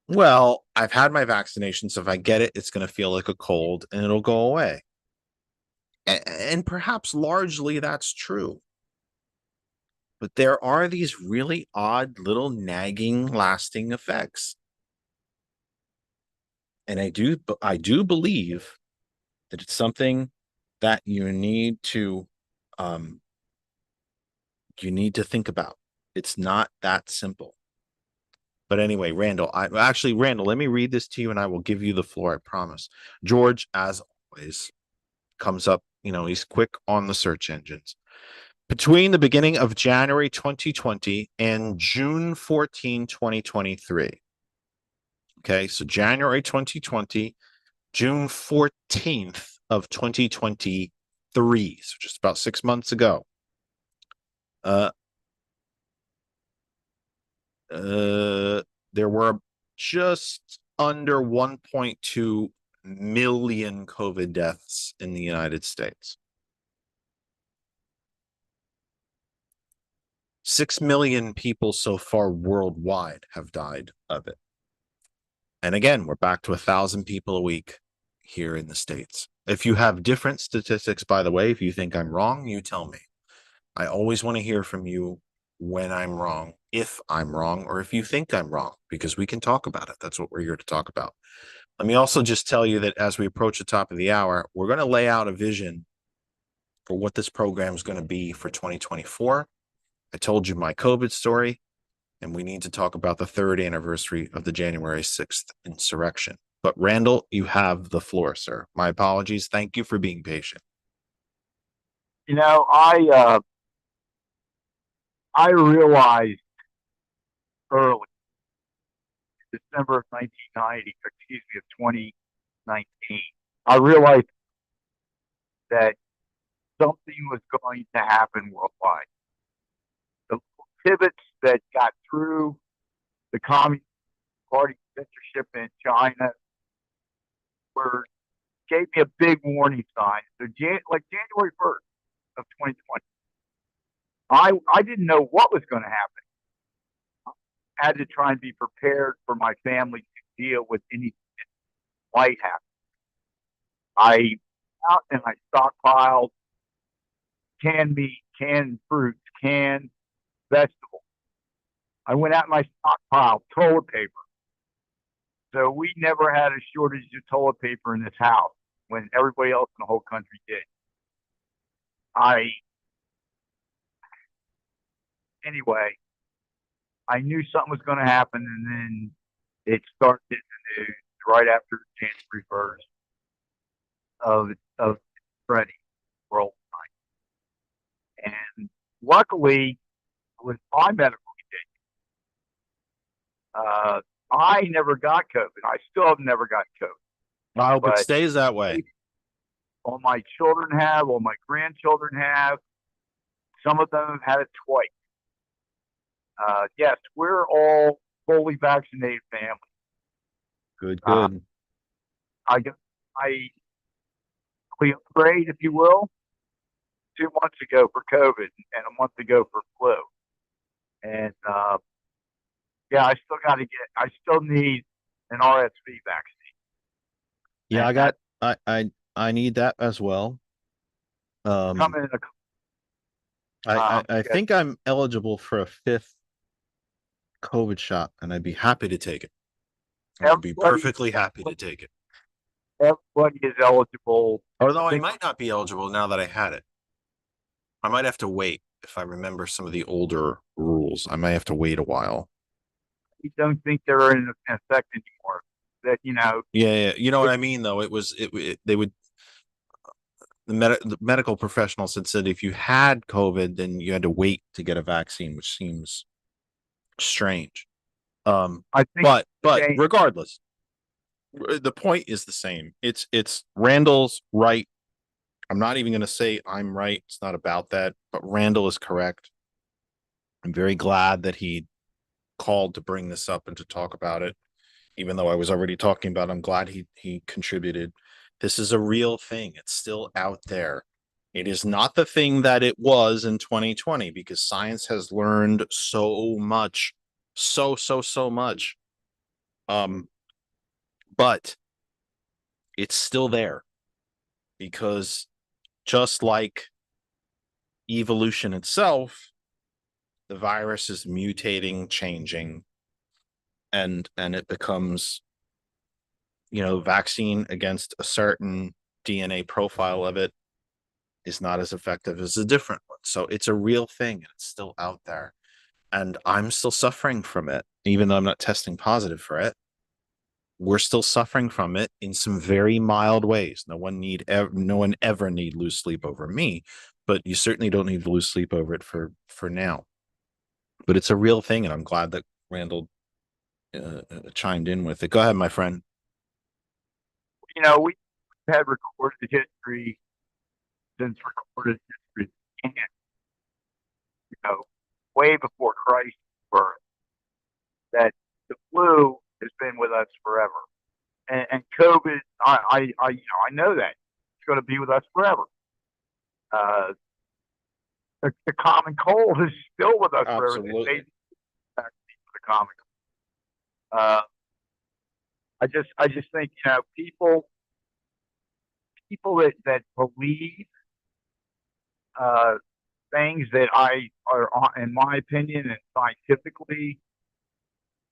well, I've had my vaccination, so if I get it, it's going to feel like a cold and it'll go away. And perhaps largely that's true. But there are these really odd little nagging lasting effects. And I do believe that it's something that you need to think about. It's not that simple. But anyway, Randall, Randall, let me read this to you and I will give you the floor, I promise. George, as always, comes up, you know, he's quick on the search engines. Between the beginning of January 2020 and June 14, 2023. Okay, so January 2020, June 14th of 2023, so just about 6 months ago. There were just under 1.2 million COVID deaths in the United States. 6 million people so far worldwide have died of it. And again, we're back to 1,000 people a week here in the States. If you have different statistics, by the way, if you think I'm wrong, you tell me. I always want to hear from you when I'm wrong, if I'm wrong, or if you think I'm wrong, because we can talk about it. That's what we're here to talk about. Let me also just tell you that as we approach the top of the hour, we're going to lay out a vision for what this program is going to be for 2024. I told you my COVID story, and we need to talk about the 3rd anniversary of the January 6th insurrection. But Randall, you have the floor, sir. My apologies. Thank you for being patient. You know, I realized early, December of 1990, excuse me, of 2019, I realized that something was going to happen worldwide. The pivots that got through the Communist Party censorship in China gave me a big warning sign. So like January 1st of 2020, I didn't know what was going to happen. I had to try and be prepared for my family to deal with any might happen. I out and I stockpiled canned meat, canned fruits, canned vegetables. I went out and I stockpiled toilet paper. So we never had a shortage of toilet paper in this house when everybody else in the whole country did. Anyway, I knew something was going to happen, and then it started in the news right after January 1st of Freddie worldwide. And luckily, with my medical condition, I never got COVID. I still have never got COVID. I hope it But stays that way. all my children have, all my grandchildren have. Some of them have had it twice. Yes, we're all fully vaccinated family. Good, Uh, good. I upgrade, if you will, 2 months ago for COVID and a month ago for flu. And yeah, I still need an RSV vaccine. Yeah, And I need that as well. come in I think I'm eligible for a 5th COVID shot, and I'd be happy to take it. I'd be perfectly happy to take it. Everybody is eligible. Although I might not be eligible now that I had it. I might have to wait if I remember some of the older rules. I might have to wait a while. You don't think they're in effect anymore. That Yeah. You know what I mean, though. They would. The medical professionals had said if you had COVID, then you had to wait to get a vaccine, which seems strange. I think, but regardless, the point is the same. It's Randall's right. I'm not even going to say I'm right. It's not about that, but Randall is correct. I'm very glad that he called to bring this up and to talk about it, even though I was already talking about it. I'm glad he contributed. This is a real thing. It's still out there. It is not the thing that it was in 2020 because science has learned so much, so much. But it's still there because just like evolution itself, the virus is mutating, changing, and it becomes, vaccine against a certain DNA profile of it is not as effective as a different one. So it's a real thing and it's still out there. And I'm still suffering from it, even though I'm not testing positive for it. We're still suffering from it in some very mild ways. No one ever need lose sleep over me, but you certainly don't need to lose sleep over it for now. But it's a real thing, and I'm glad that Randall chimed in with it. Go ahead, my friend. we've had recorded history since recorded history began. Way before Christ's birth, that the flu has been with us forever, and COVID. I know that it's going to be with us forever. The common cold is still with us forever. Absolutely. The common cold. I just think people that believe things that are in my opinion and scientifically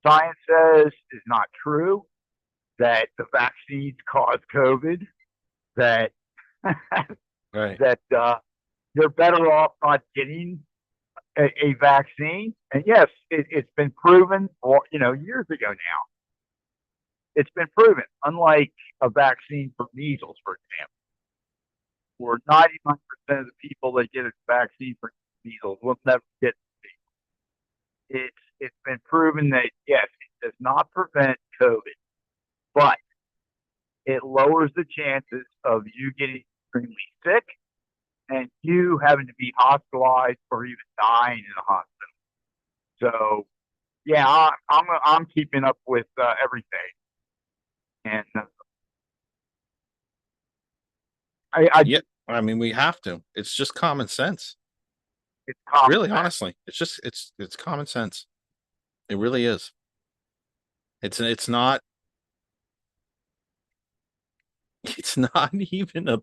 science says is not true, that the vaccines cause COVID, that Right. that you're better off not getting a vaccine. And yes, it's been proven, years ago now. It's been proven, unlike a vaccine for measles, for example, where 99% of the people that get a vaccine for measles will never get it. It's been proven that, yes, it does not prevent COVID, but it lowers the chances of you getting extremely sick and you having to be hospitalized or even dying in a hospital. So, yeah, I'm keeping up with everything, and I mean, we have to. It's just common sense. It's common really, sense. honestly, it's common sense. It really is. It's not. It's not even a,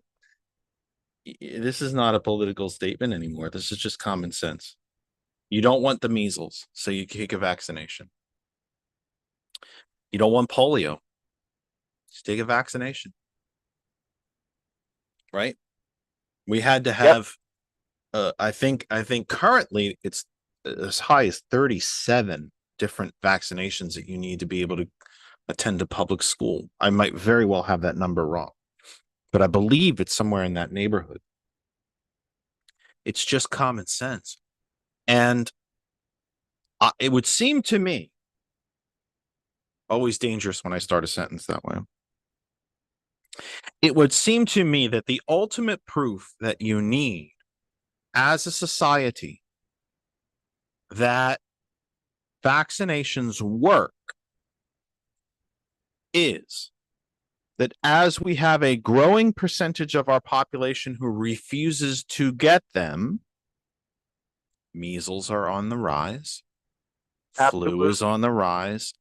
this is not a political statement anymore. This is just common sense. You don't want the measles, so you take a vaccination. You don't want polio, just take a vaccination. Right? We had to have, I think currently it's as high as 37 different vaccinations that you need to be able to attend a public school. I might very well have that number wrong, but I believe it's somewhere in that neighborhood. It's just common sense. And it would seem to me, always dangerous when I start a sentence that way. It would seem to me that the ultimate proof that you need as a society that vaccinations work is that as we have a growing percentage of our population who refuses to get them, measles are on the rise, flu is on the rise.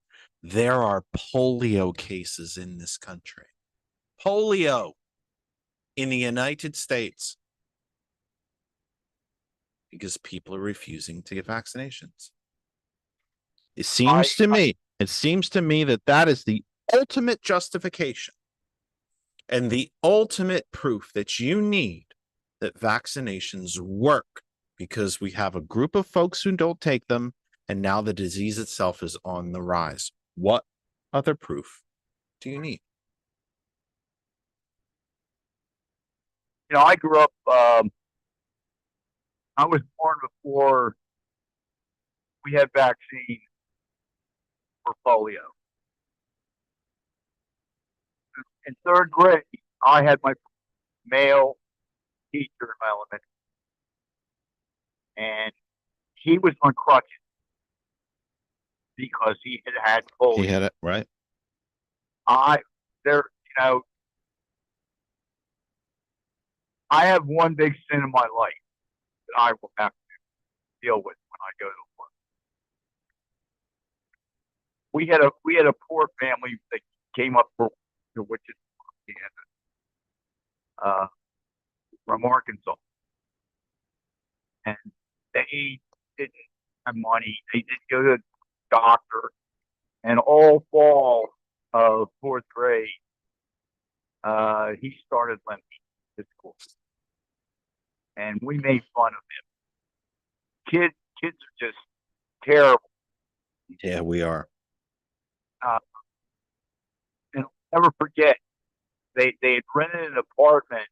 There are polio cases in this country. Polio in the United States because people are refusing to get vaccinations. It seems to me that that is the ultimate justification and the ultimate proof that you need that vaccinations work, because we have a group of folks who don't take them, and now the disease itself is on the rise. What other proof do you need? You know, I grew up, I was born before we had vaccine for polio. In third grade, I had my male teacher in my elementary, and he was on crutches because he had polio. He had it, right? You know, I have one big sin in my life that I will have to deal with when I go to work. We had a poor family that came up for Wichita, from Arkansas, and they didn't have money. They didn't go to the doctor, and all fall of fourth grade, he started limping to school, and we made fun of him. Kids are just terrible. Yeah, we are. And I'll never forget, they had rented an apartment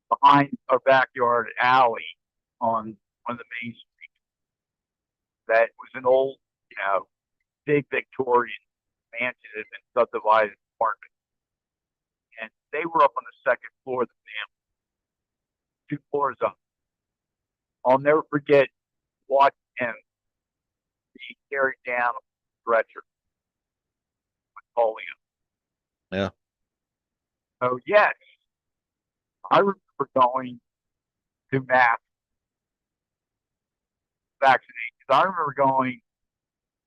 behind our backyard alley on one of the main streets. That was an old, you know, big Victorian mansion that had been subdivided apartment. And they were up on the second floor of the family, 2 floors up. I'll never forget watching him be carried down a stretcher with polio. Yeah. So yes, I remember going to mass vaccinations. I remember going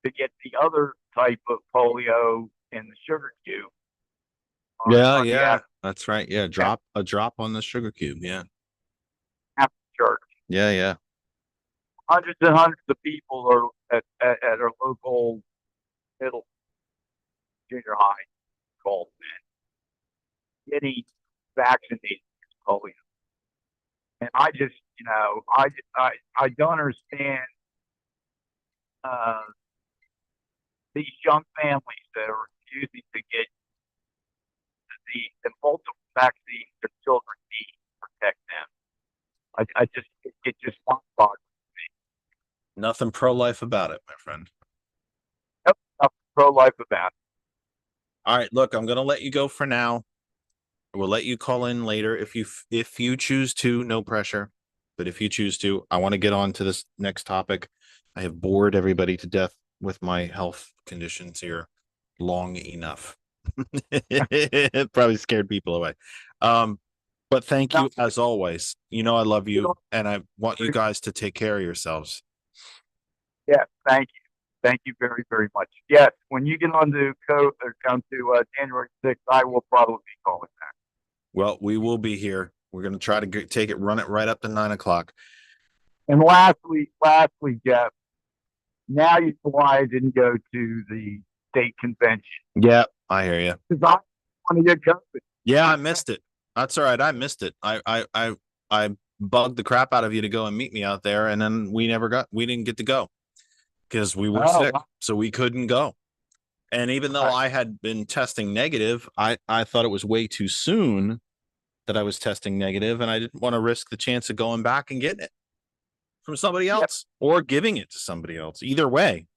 to get the other type of polio in the sugar cube. Yeah, that's right. Yeah, a drop on the sugar cube. Yeah, After church, yeah. hundreds and hundreds of people are at our local middle junior high called getting vaccinated against polio. And I just, you know, I don't understand these young families that are refusing to get the multiple vaccines their children need to protect them. It just mind-boggles me. Nothing pro-life about it, my friend. Nope, nothing pro-life about it. All right, look, I'm gonna let you go for now. We'll let you call in later if you choose to. No pressure, but if you choose to, I want to get on to this next topic. I have bored everybody to death with my health conditions here long enough. It probably scared people away. But thank you as always. You know I love you, and I want you guys to take care of yourselves. Yeah, thank you. Thank you very, very much. Yes, when you get on to come to January 6th, I will probably be calling back. Well, we will be here. We're going to try to take it, run it right up to 9 o'clock. And lastly, Jeff, now you know why I didn't go to the state convention. Yeah, I hear you. Because I want to get COVID. Yeah, I missed it. That's all right. I missed it. I bugged the crap out of you to go and meet me out there, and then we didn't get to go because we were sick, so we couldn't go. And even though I had been testing negative, I thought it was way too soon that I was testing negative, and I didn't want to risk the chance of going back and getting it from somebody else or giving it to somebody else. Either way,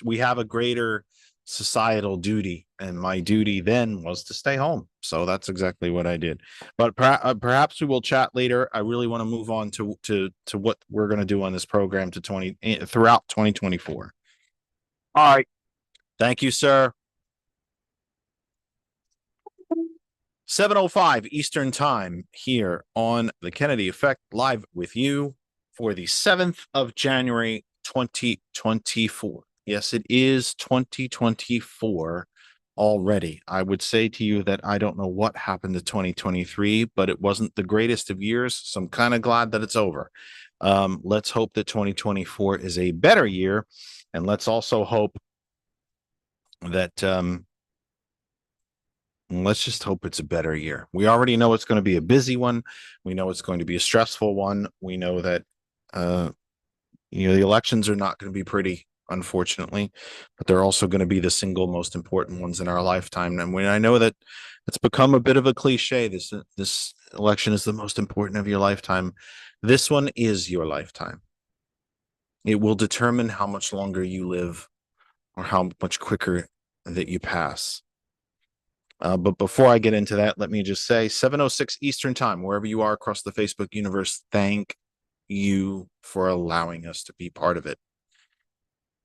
we have a greater societal duty, and my duty then was to stay home. So that's exactly what I did. But perhaps we will chat later. I really want to move on to what we're going to do on this program throughout 2024. All right. Thank you, sir. 7:05 Eastern Time here on the Kennedy Effect, live with you for the 7th of January, 2024. Yes, it is 2024 already. I would say to you that I don't know what happened to 2023, but it wasn't the greatest of years, so I'm kind of glad that it's over. Let's hope that 2024 is a better year, and let's also hope that let's just hope it's a better year. We already know it's going to be a busy one. We know it's going to be a stressful one. We know that the elections are not going to be pretty, unfortunately, but they're also going to be the single most important ones in our lifetime. And when I know that it's become a bit of a cliche, this election is the most important of your lifetime. This one is your lifetime. It will determine how much longer you live or how much quicker that you pass. But before I get into that, let me just say 7:06 Eastern Time, wherever you are across the Facebook universe, thank you for allowing us to be part of it.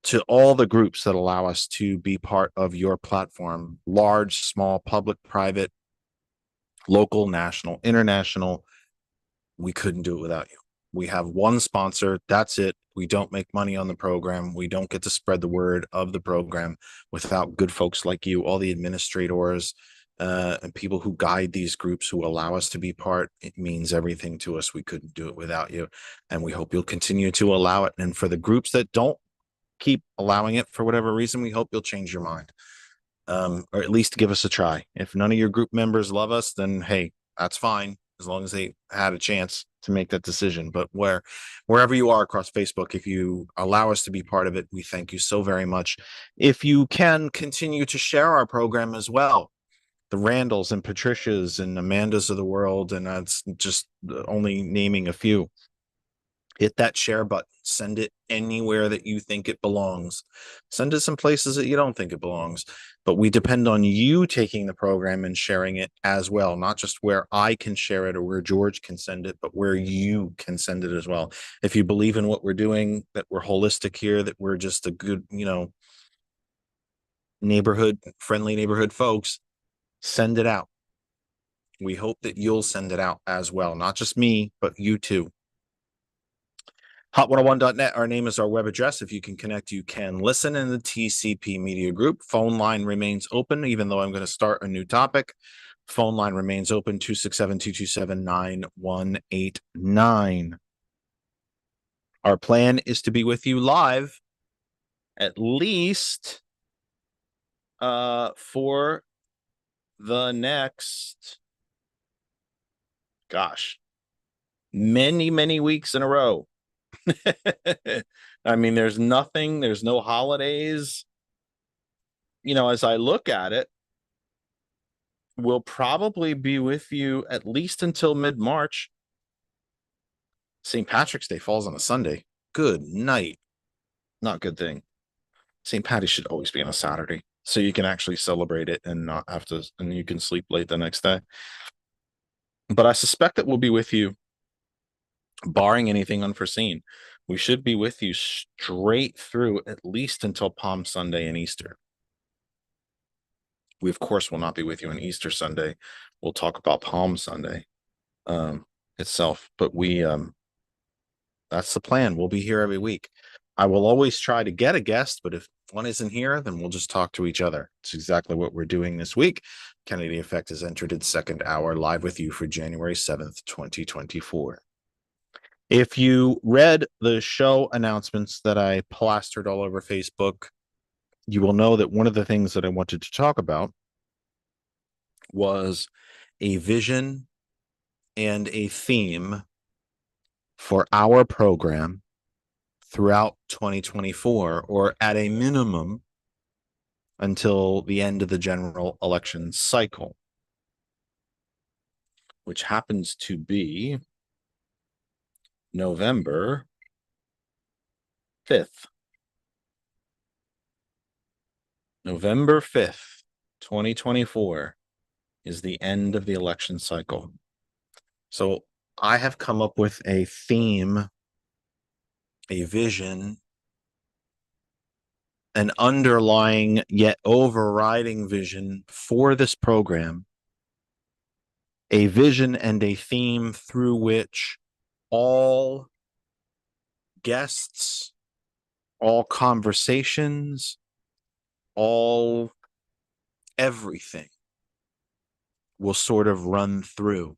To all the groups that allow us to be part of your platform, large, small, public, private, local, national, international, we couldn't do it without you. We have one sponsor. That's it. We don't make money on the program. We don't get to spread the word of the program without good folks like you, all the administrators, and people who guide these groups, who allow us to be part. It means everything to us. We couldn't do it without you. And we hope you'll continue to allow it. And for the groups that don't keep allowing it for whatever reason, we hope you'll change your mind, or at least give us a try. If none of your group members love us, then hey, that's fine, as long as they had a chance to make that decision. But wherever you are across Facebook, if you allow us to be part of it, we thank you so very much. If you can continue to share our program as well, the Randalls and Patricias and Amandas of the world, and that's just only naming a few. Hit that share button. Send it anywhere that you think it belongs. Send it some places that you don't think it belongs. But we depend on you taking the program and sharing it as well. Not just where I can share it or where George can send it, but where you can send it as well. If you believe in what we're doing, that we're holistic here, that we're just a good, friendly neighborhood folks, send it out. We hope that you'll send it out as well. Not just me, but you too. Hot101.net, our name is our web address. If you can connect, you can listen in the TCP Media Group. Phone line remains open, even though I'm going to start a new topic. Phone line remains open, 267-227-9189. Our plan is to be with you live at least for the next, many, many weeks in a row. I mean, there's no holidays. As I look at it, we'll probably be with you at least until mid-March. St. Patrick's Day falls on a Sunday. Good night. Not good thing. St. Patty's should always be on a Saturday, so you can actually celebrate it and not have to, and you can sleep late the next day. But I suspect that we'll be with you, barring anything unforeseen. We should be with you straight through at least until Palm Sunday and Easter. We, of course, will not be with you on Easter Sunday. We'll talk about Palm Sunday itself. But that's the plan. We'll be here every week. I will always try to get a guest, but if one isn't here, then we'll just talk to each other. It's exactly what we're doing this week. Kennedy Effect has entered its second hour live with you for January 7th, 2024. If you read the show announcements that I plastered all over Facebook, you will know that one of the things that I wanted to talk about was a vision and a theme for our program throughout 2024, or at a minimum until the end of the general election cycle, which happens to be November 5th. November 5th, 2024 is the end of the election cycle. So I have come up with a theme, a vision, an underlying yet overriding vision for this program, a vision and a theme through which all guests, all conversations, all everything will sort of run through.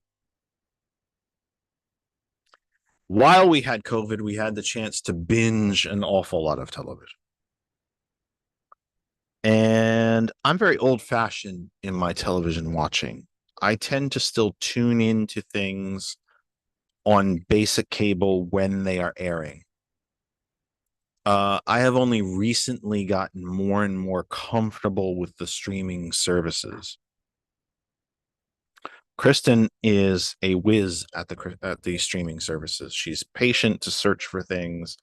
While we had COVID, we had the chance to binge an awful lot of television. And I'm very old-fashioned in my television watching. I tend to still tune into things on basic cable when they are airing. I have only recently gotten more and more comfortable with the streaming services. Kristen is a whiz at the streaming services. She's patient to search for things,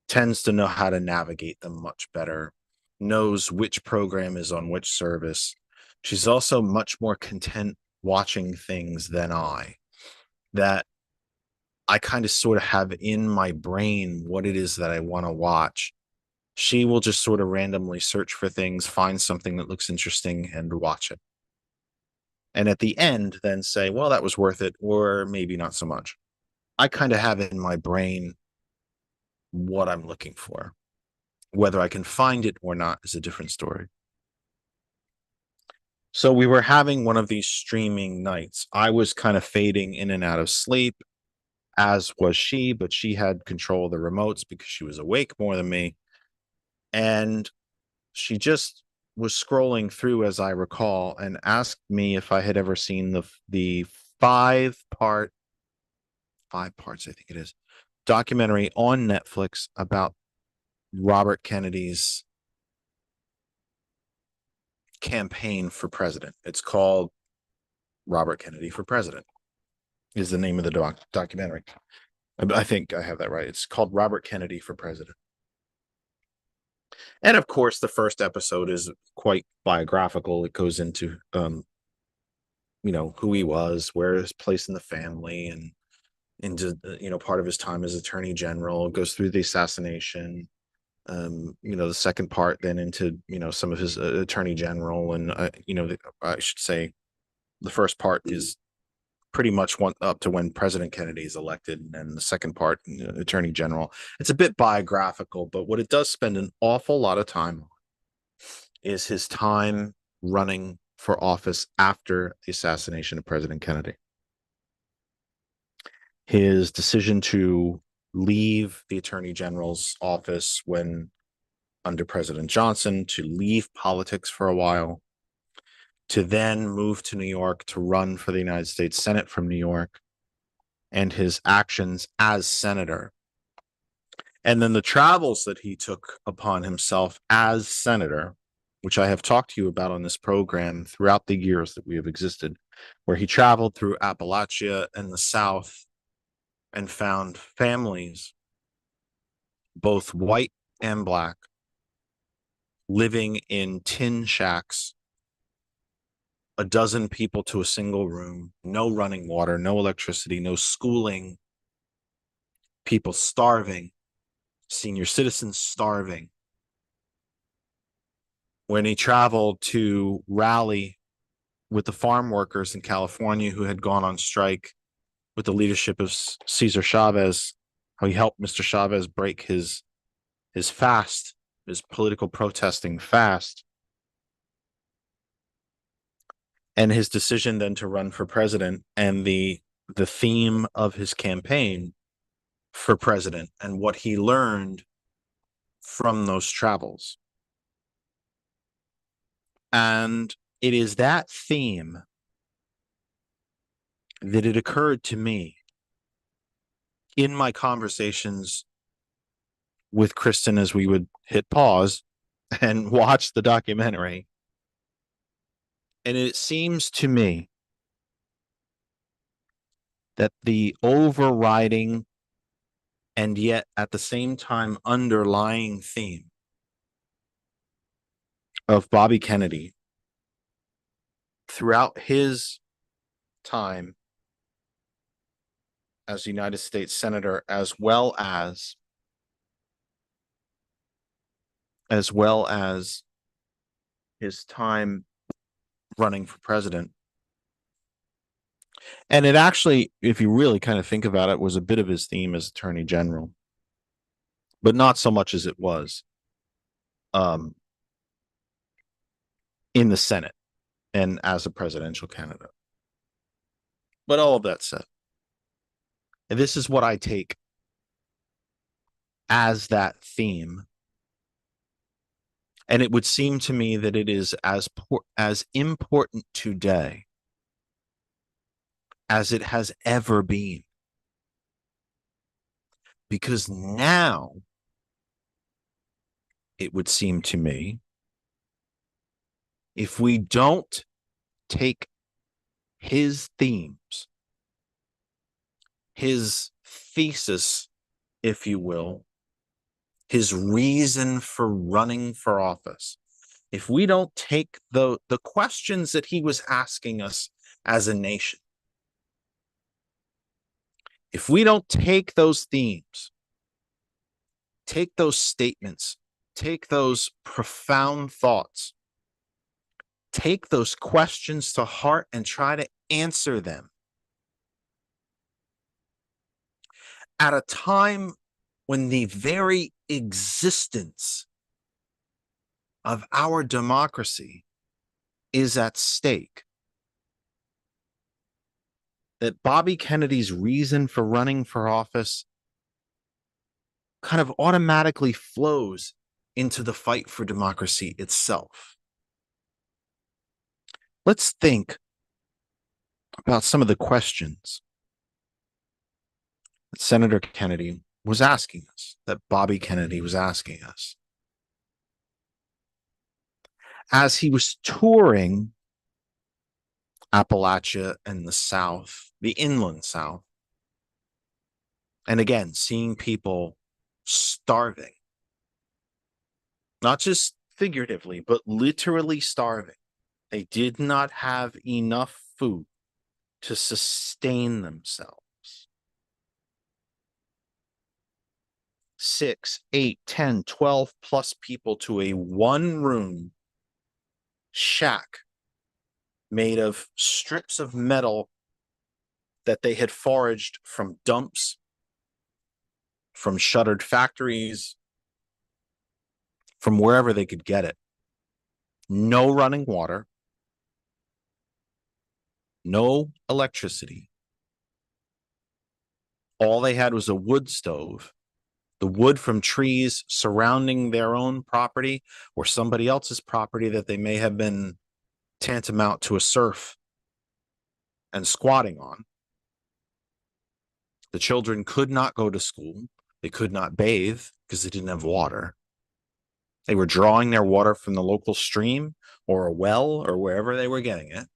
tends to know how to navigate them much better, knows which program is on which service. She's also much more content watching things than that I kind of sort of have in my brain what it is that I want to watch. She will just sort of randomly search for things, find something that looks interesting, and watch it. And at the end, then say, well, that was worth it, or maybe not so much. I kind of have in my brain what I'm looking for. Whether I can find it or not is a different story. So we were having one of these streaming nights. I was kind of fading in and out of sleep, as was she, but she had control of the remotes because she was awake more than me. And she just was scrolling through, as I recall, and asked me if I had ever seen the five parts, I think it is, documentary on Netflix about Robert Kennedy's campaign for president. It's called Robert Kennedy for President, is the name of the documentary. I think I have that right. It's called Robert Kennedy for President. And of course, the first episode is quite biographical. It goes into, who he was, where his place in the family, and into, part of his time as Attorney General. It goes through the assassination. The second part then into, some of his Attorney General, and, I should say the first part is pretty much up to when President Kennedy is elected, and the second part, Attorney General. It's a bit biographical, but what it does spend an awful lot of time on is his time running for office after the assassination of President Kennedy. His decision to leave the Attorney General's office when under President Johnson, to leave politics for a while, to then move to New York to run for the United States Senate from New York, and his actions as senator. And then the travels that he took upon himself as senator, which I have talked to you about on this program throughout the years that we have existed, where he traveled through Appalachia and the South and found families, both white and black, living in tin shacks, a dozen people to a single room, no running water, no electricity, no schooling, people starving, senior citizens starving. When he traveled to rally with the farm workers in California who had gone on strike with the leadership of Cesar Chavez, how he helped Mr. Chavez break his his fast, his political protesting fast, and his decision then to run for president, and the theme of his campaign for president and what he learned from those travels. And it is that theme that it occurred to me in my conversations with Kristen as we would hit pause and watch the documentary. And it seems to me that the overriding and yet at the same time underlying theme of Bobby Kennedy throughout his time as United States Senator, as well as his time running for president. And it actually, if you really kind of think about it, was a bit of his theme as Attorney General, but not so much as it was in the Senate and as a presidential candidate. But all of that said, and this is what I take as that theme. And it would seem to me that it is as important today as it has ever been. Because now, it would seem to me, if we don't take his themes, his thesis, if you will, his reason for running for office, if we don't take the questions that he was asking us as a nation, if we don't take those themes, take those statements, take those profound thoughts, take those questions to heart and try to answer them at a time when the very existence of our democracy is at stake, that Bobby Kennedy's reason for running for office kind of automatically flows into the fight for democracy itself. Let's think about some of the questions that Senator Kennedy was asking us, that Bobby Kennedy was asking us. As he was touring Appalachia and the South, the inland South, and again, seeing people starving, not just figuratively, but literally starving. They did not have enough food to sustain themselves. 6, 8, 10, 12 plus people to a one-room shack made of strips of metal that they had foraged from dumps, from shuttered factories, from wherever they could get it. No running water, no electricity. All they had was a wood stove, the wood from trees surrounding their own property or somebody else's property that they may have been tantamount to a serf and squatting on. The children could not go to school. They could not bathe because they didn't have water. They were drawing their water from the local stream or a well or wherever they were getting it.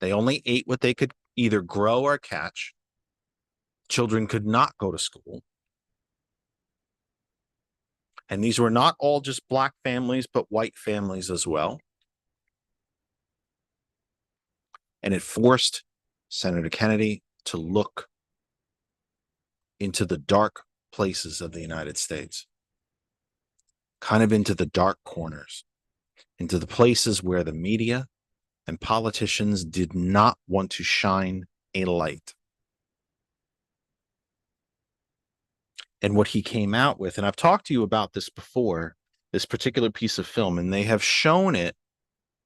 They only ate what they could either grow or catch. Children could not go to school. And these were not all just black families, but white families as well. And it forced Senator Kennedy to look into the dark places of the United States, kind of into the dark corners, into the places where the media and politicians did not want to shine a light. and what he came out with. And I've talked to you about this before, this particular piece of film, and they have shown it.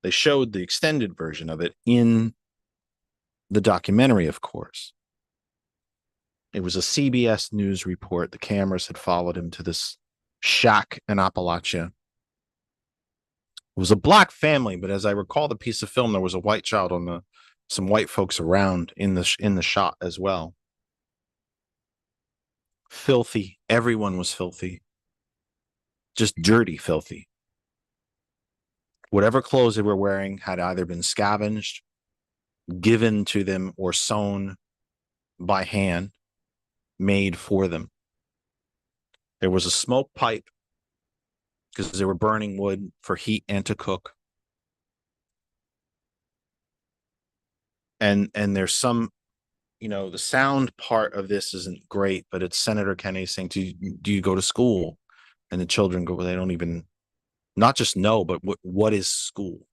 They showed the extended version of it in the documentary, of course. It was a CBS News report. The cameras had followed him to this shack in Appalachia. It was a black family, but as I recall the piece of film, there was a white child on some white folks around in the shot as well. Filthy. Everyone was filthy. Just dirty, filthy. Whatever clothes they were wearing had either been scavenged, given to them, or sewn by hand, made for them. There was a smoke pipe because they were burning wood for heat and to cook. And there's some, the sound part of this isn't great, but it's Senator Kennedy saying, do you go to school? And the children go, well, they don't even, not just know, but what is school?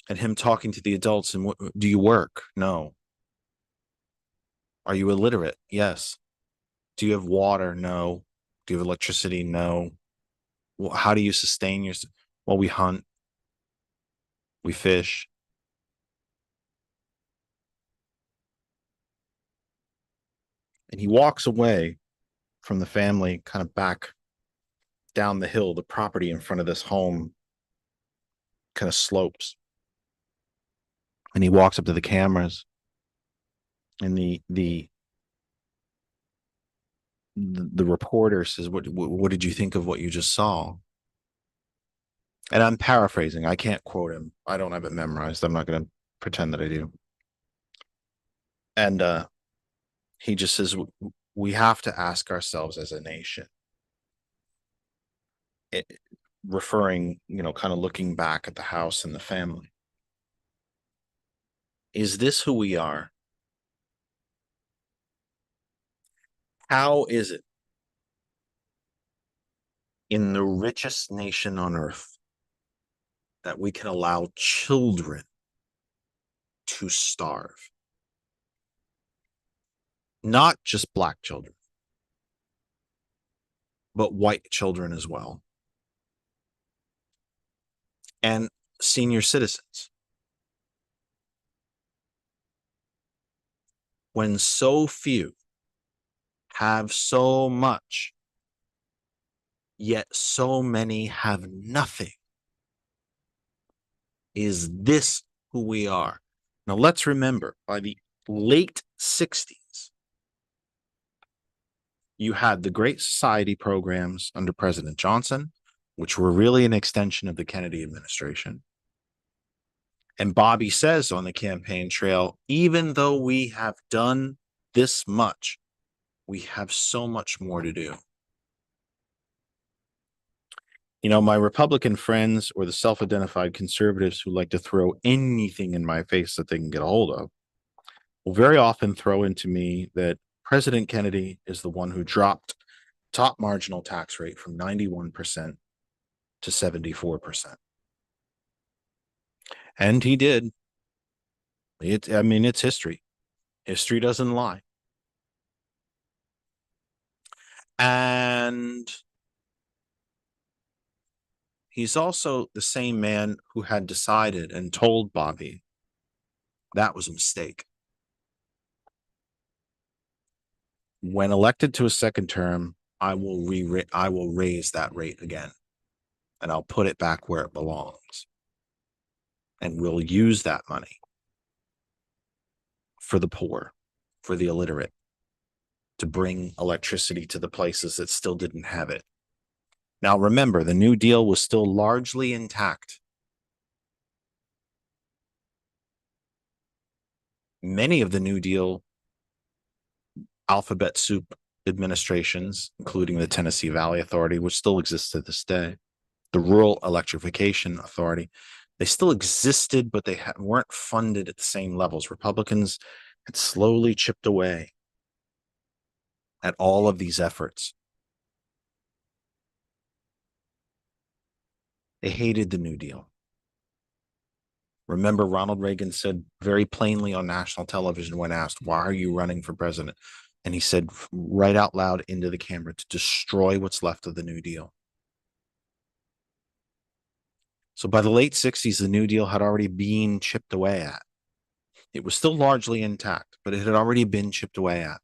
And him talking to the adults, and do you work? No. Are you illiterate? Yes. Do you have water? No. Do you have electricity? No. Well, how do you sustain yourself? Well, we hunt. We fish. And he walks away from the family, kind of back down the hill. The property in front of this home kind of slopes. And he walks up to the cameras. And the reporter says, what did you think of what you just saw? And I'm paraphrasing. I can't quote him. I don't have it memorized. I'm not going to pretend that I do. And he just says, we have to ask ourselves as a nation, referring, kind of looking back at the house and the family. Is this who we are? How is it in the richest nation on earth that we can allow children to starve? Not just black children, but white children as well. And senior citizens. When so few have so much, yet so many have nothing. Is this who we are? Now let's remember, by the late 60s, you had the Great Society programs under President Johnson, which were really an extension of the Kennedy administration. And Bobby says on the campaign trail, even though we have done this much, we have so much more to do. My Republican friends, or the self-identified conservatives who like to throw anything in my face that they can get a hold of, will very often throw into me that President Kennedy is the one who dropped top marginal tax rate from 91% to 74%. And he did. It's history. History doesn't lie. And he's also the same man who had decided and told Bobby that was a mistake. When elected to a second term, I will raise that rate again, and I'll put it back where it belongs. And we'll use that money for the poor, for the illiterate, to bring electricity to the places that still didn't have it. Now, remember, the New Deal was still largely intact. Many of the New Deal alphabet soup administrations, including the Tennessee Valley Authority, which still exists to this day, the Rural Electrification Authority, they still existed, but they weren't funded at the same levels. Republicans had slowly chipped away at all of these efforts. They hated the New Deal. Remember, Ronald Reagan said very plainly on national television when asked, why are you running for president? And he said right out loud into the camera to destroy what's left of the New Deal. So by the late 60s, the New Deal had already been chipped away at. It was still largely intact, but it had already been chipped away at.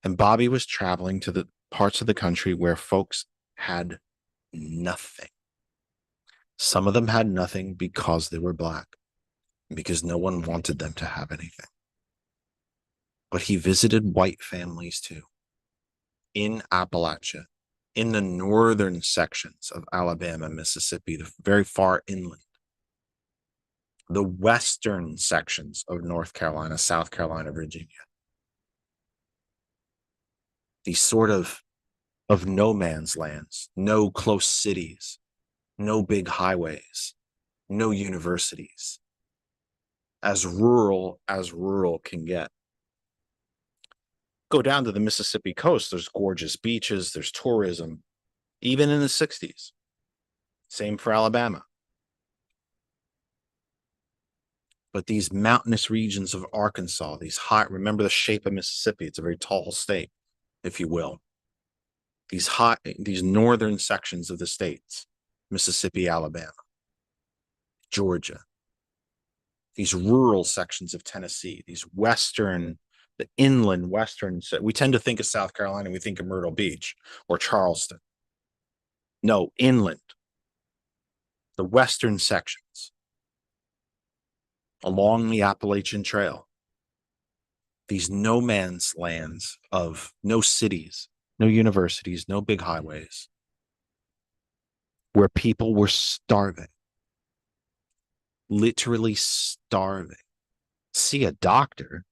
And Bobby was traveling to the parts of the country where folks had nothing. Some of them had nothing because they were Black, because no one wanted them to have anything. But he visited white families too, in Appalachia, in the northern sections of Alabama, Mississippi, the very far inland, the western sections of North Carolina, South Carolina, Virginia. These sort of no man's lands, no close cities, no big highways, no universities. As rural can get. Go down to the Mississippi coast, there's gorgeous beaches, there's tourism, even in the 60s. Same for Alabama. But these mountainous regions of Arkansas, these high, remember the shape of Mississippi, it's a very tall state, if you will. These northern sections of the states, Mississippi, Alabama, Georgia, these rural sections of Tennessee, these western, the inland western, we tend to think of South Carolina, we think of Myrtle Beach or Charleston. No, inland, the western sections along the Appalachian Trail, these no man's lands of no cities, no universities, no big highways, where people were starving, literally starving. See a doctor,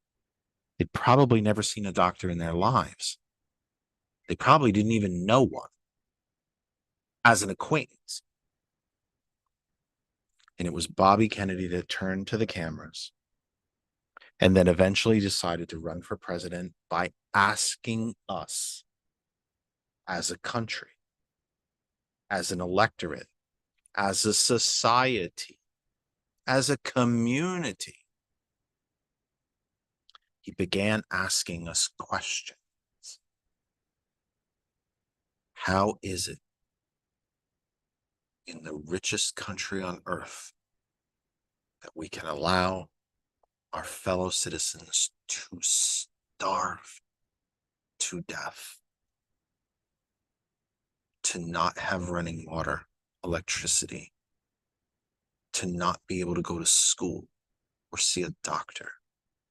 they'd probably never seen a doctor in their lives. They probably didn't even know one as an acquaintance. And it was Bobby Kennedy that turned to the cameras and then eventually decided to run for president by asking us as a country, as an electorate, as a society, as a community. He began asking us questions. How is it in the richest country on earth that we can allow our fellow citizens to starve to death, to not have running water, electricity, to not be able to go to school or see a doctor?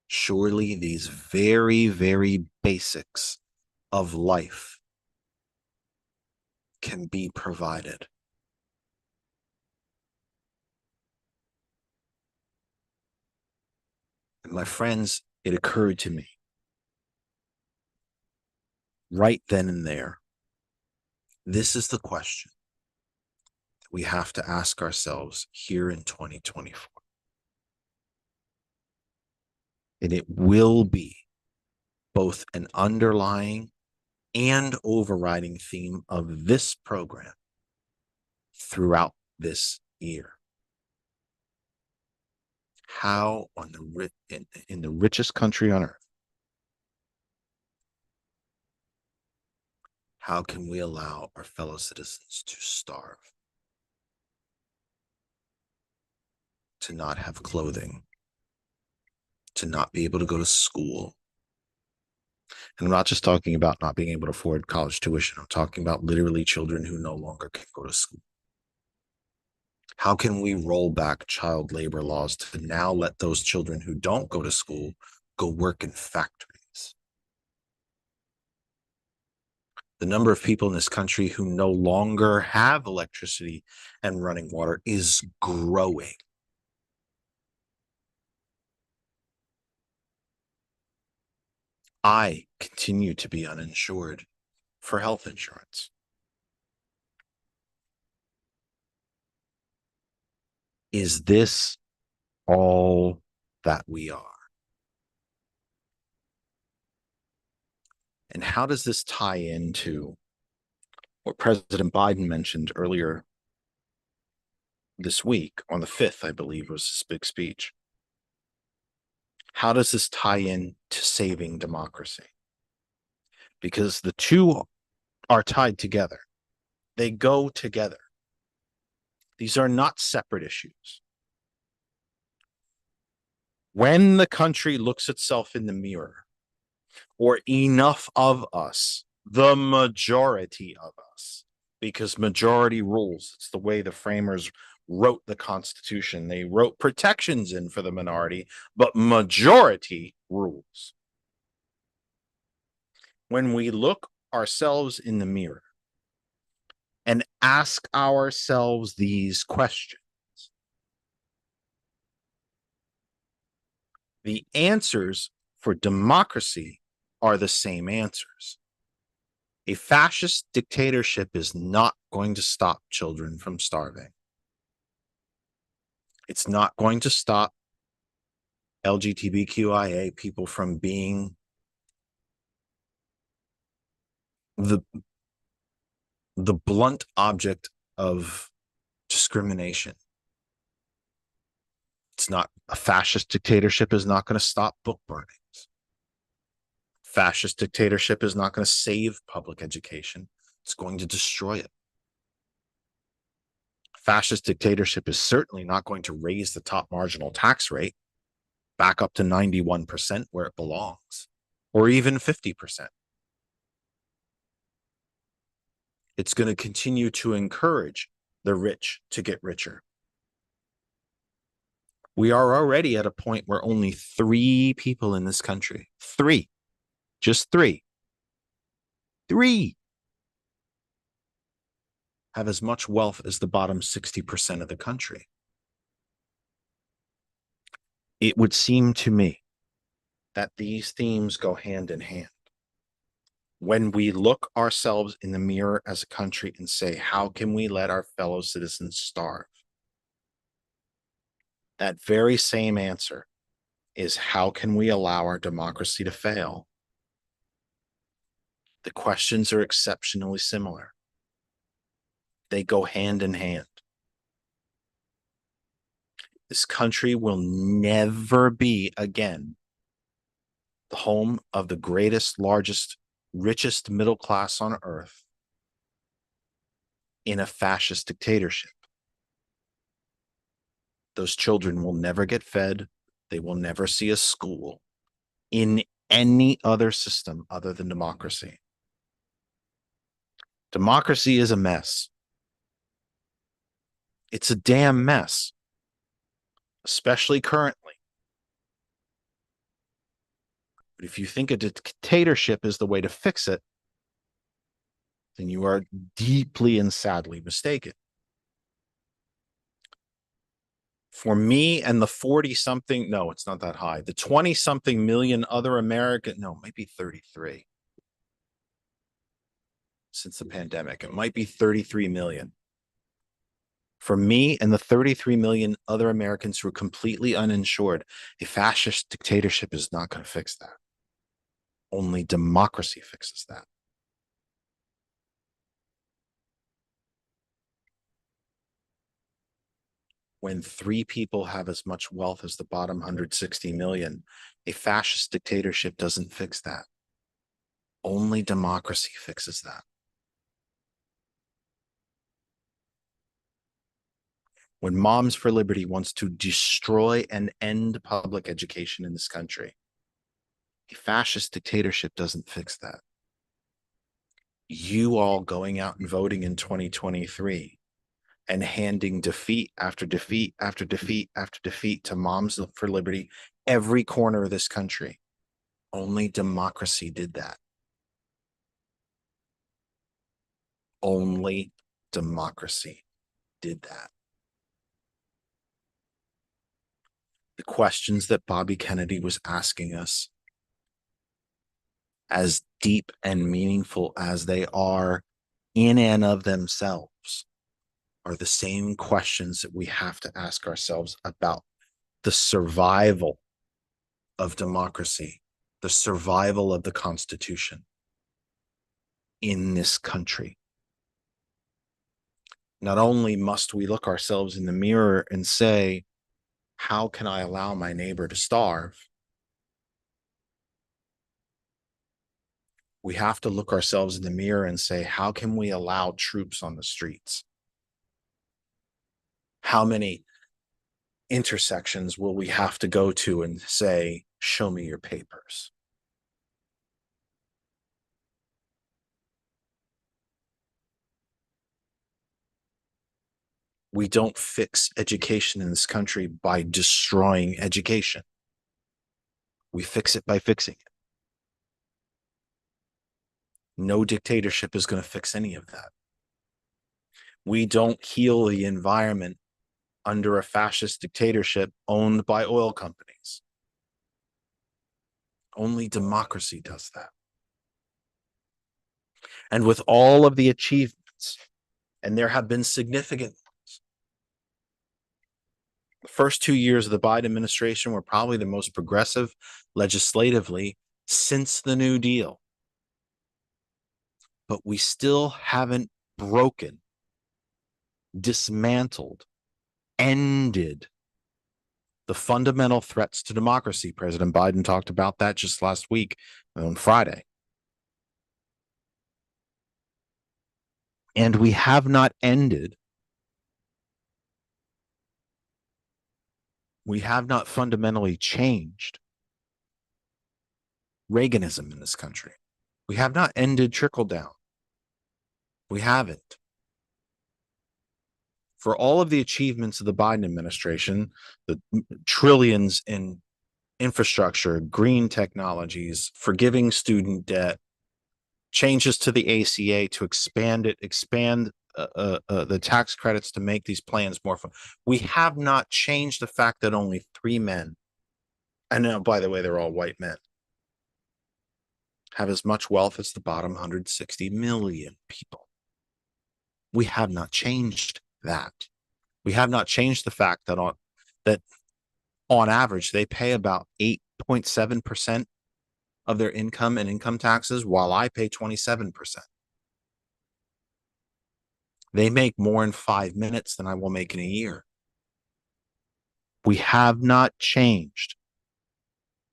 Surely these very, very basics of life can be provided. And my friends, it occurred to me right then and there, this is the question that we have to ask ourselves here in 2024. And it will be both an underlying and overriding theme of this program throughout this year. How in the richest country on earth, how can we allow our fellow citizens to starve, to not have clothing, to not be able to go to school? And I'm not just talking about not being able to afford college tuition. I'm talking about literally children who no longer can go to school. How can we roll back child labor laws to now let those children who don't go to school go work in factories? The number of people in this country who no longer have electricity and running water is growing. I continue to be uninsured for health insurance. Is this all that we are? And how does this tie into what President Biden mentioned earlier this week on the 5th, I believe, was his big speech? How does this tie in to to saving democracy. Because the two are tied together. They go together. These are not separate issues. When the country looks itself in the mirror, or enough of us, the majority of us, because majority rules, it's the way the framers wrote the Constitution. They wrote protections in for the minority, but majority rules. When we look ourselves in the mirror and ask ourselves these questions, the answers for democracy are the same answers. A fascist dictatorship is not going to stop children from starving. It's not going to stop LGBTQIA people from being the blunt object of discrimination. It's not, a fascist dictatorship is not going to stop book burnings. Fascist dictatorship is not going to save public education. It's going to destroy it. Fascist dictatorship is certainly not going to raise the top marginal tax rate back up to 91% where it belongs, or even 50%. It's going to continue to encourage the rich to get richer. We are already at a point where only 3 people in this country, 3, just 3, have as much wealth as the bottom 60% of the country. It would seem to me that these themes go hand in hand. When we look ourselves in the mirror as a country and say, how can we let our fellow citizens starve? That very same answer is, how can we allow our democracy to fail? The questions are exceptionally similar. They go hand in hand. This country will never be again the home of the greatest, largest, richest middle class on earth in a fascist dictatorship. Those children will never get fed. They will never see a school in any other system other than democracy. Democracy is a mess. It's a damn mess, especially currently. But if you think a dictatorship is the way to fix it, then you are deeply and sadly mistaken. For me and the 40-something, no, it's not that high, the 20-something million other American, no, it might be 33 since the pandemic. It might be 33 million. For me and the 33 million other Americans who are completely uninsured, a fascist dictatorship is not going to fix that. Only democracy fixes that. When 3 people have as much wealth as the bottom 160 million, a fascist dictatorship doesn't fix that. Only democracy fixes that. When Moms for Liberty wants to destroy and end public education in this country, a fascist dictatorship doesn't fix that. You all going out and voting in 2023 and handing defeat after defeat after defeat after defeat to Moms for Liberty every corner of this country. Only democracy did that. Only democracy did that. The questions that Bobby Kennedy was asking us, as deep and meaningful as they are in and of themselves, are the same questions that we have to ask ourselves about the survival of democracy, the survival of the Constitution in this country. Not only must we look ourselves in the mirror and say, how can I allow my neighbor to starve? We have to look ourselves in the mirror and say, how can we allow troops on the streets? How many intersections will we have to go to and say, show me your papers? We don't fix education in this country by destroying education. We fix it by fixing it. No dictatorship is going to fix any of that. We don't heal the environment under a fascist dictatorship owned by oil companies. Only democracy does that. And with all of the achievements, and there have been significant ones, the first 2 years of the Biden administration were probably the most progressive legislatively since the New Deal. But we still haven't broken, dismantled, ended the fundamental threats to democracy. President Biden talked about that just last week on Friday. And we have not ended, we have not fundamentally changed Reaganism in this country. We have not ended trickle down. We haven't. For all of the achievements of the Biden administration, the trillions in infrastructure, green technologies, forgiving student debt, changes to the ACA to expand the tax credits to make these plans more fun. We have not changed the fact that only 3 men, and now, by the way, they're all white men, have as much wealth as the bottom 160 million people. We have not changed that. We have not changed the fact that on average, they pay about 8.7% of their income in income taxes, while I pay 27%. They make more in 5 minutes than I will make in a year. We have not changed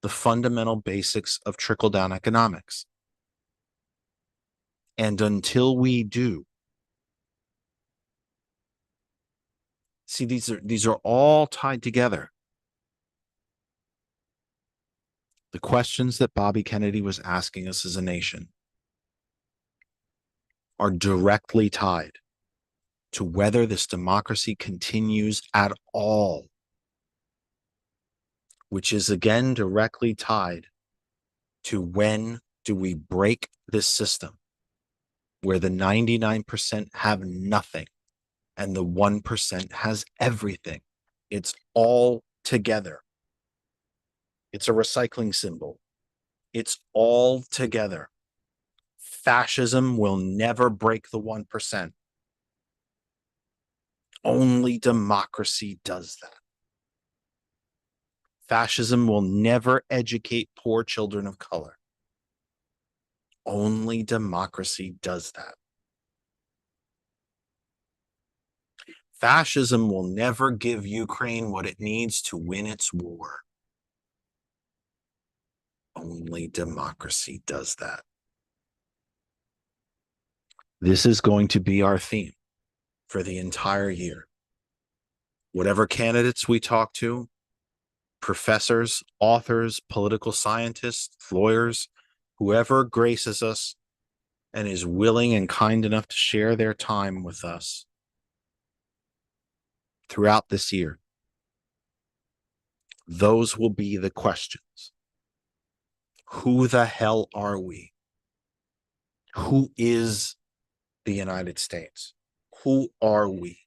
the fundamental basics of trickle-down economics. And until we do, see, these are all tied together. The questions that Bobby Kennedy was asking us as a nation are directly tied to whether this democracy continues at all, which is again directly tied to when do we break this system where the 99% have nothing and the 1% has everything. It's all together. It's a recycling symbol. It's all together. Fascism will never break the 1%. Only democracy does that. Fascism will never educate poor children of color. Only democracy does that. Fascism will never give Ukraine what it needs to win its war. Only democracy does that. This is going to be our theme for the entire year. Whatever candidates we talk to, professors, authors, political scientists, lawyers, whoever graces us and is willing and kind enough to share their time with us throughout this year, those will be the questions. Who the hell are we? Who is the United States? Who are we?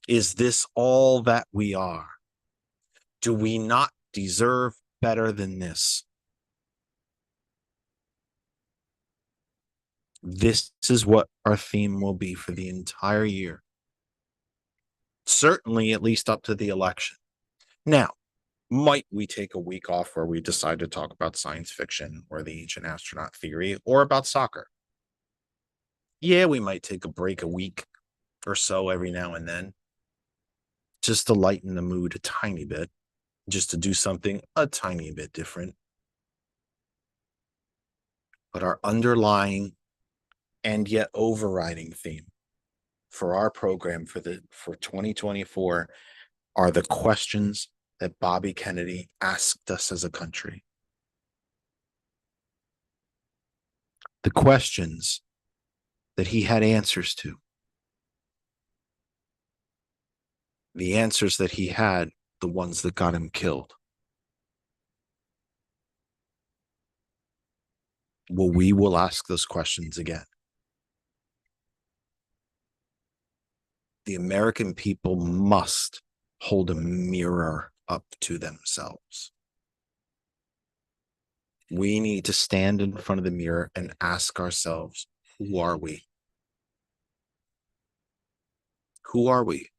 Is this all that we are? Do we not deserve better than this? This is what our theme will be for the entire year. Certainly, at least up to the election. Now, might we take a week off where we decide to talk about science fiction or the ancient astronaut theory or about soccer? Yeah, we might take a break a week or so every now and then, just to lighten the mood a tiny bit, just to do something a tiny bit different. But our underlying and yet overriding theme for our program for 2024 are the questions that Bobby Kennedy asked us as a country. The questions that he had answers to. The answers that he had, the ones that got him killed. Well, we will ask those questions again. The American people must hold a mirror up to themselves. We need to stand in front of the mirror and ask ourselves, who are we? Who are we?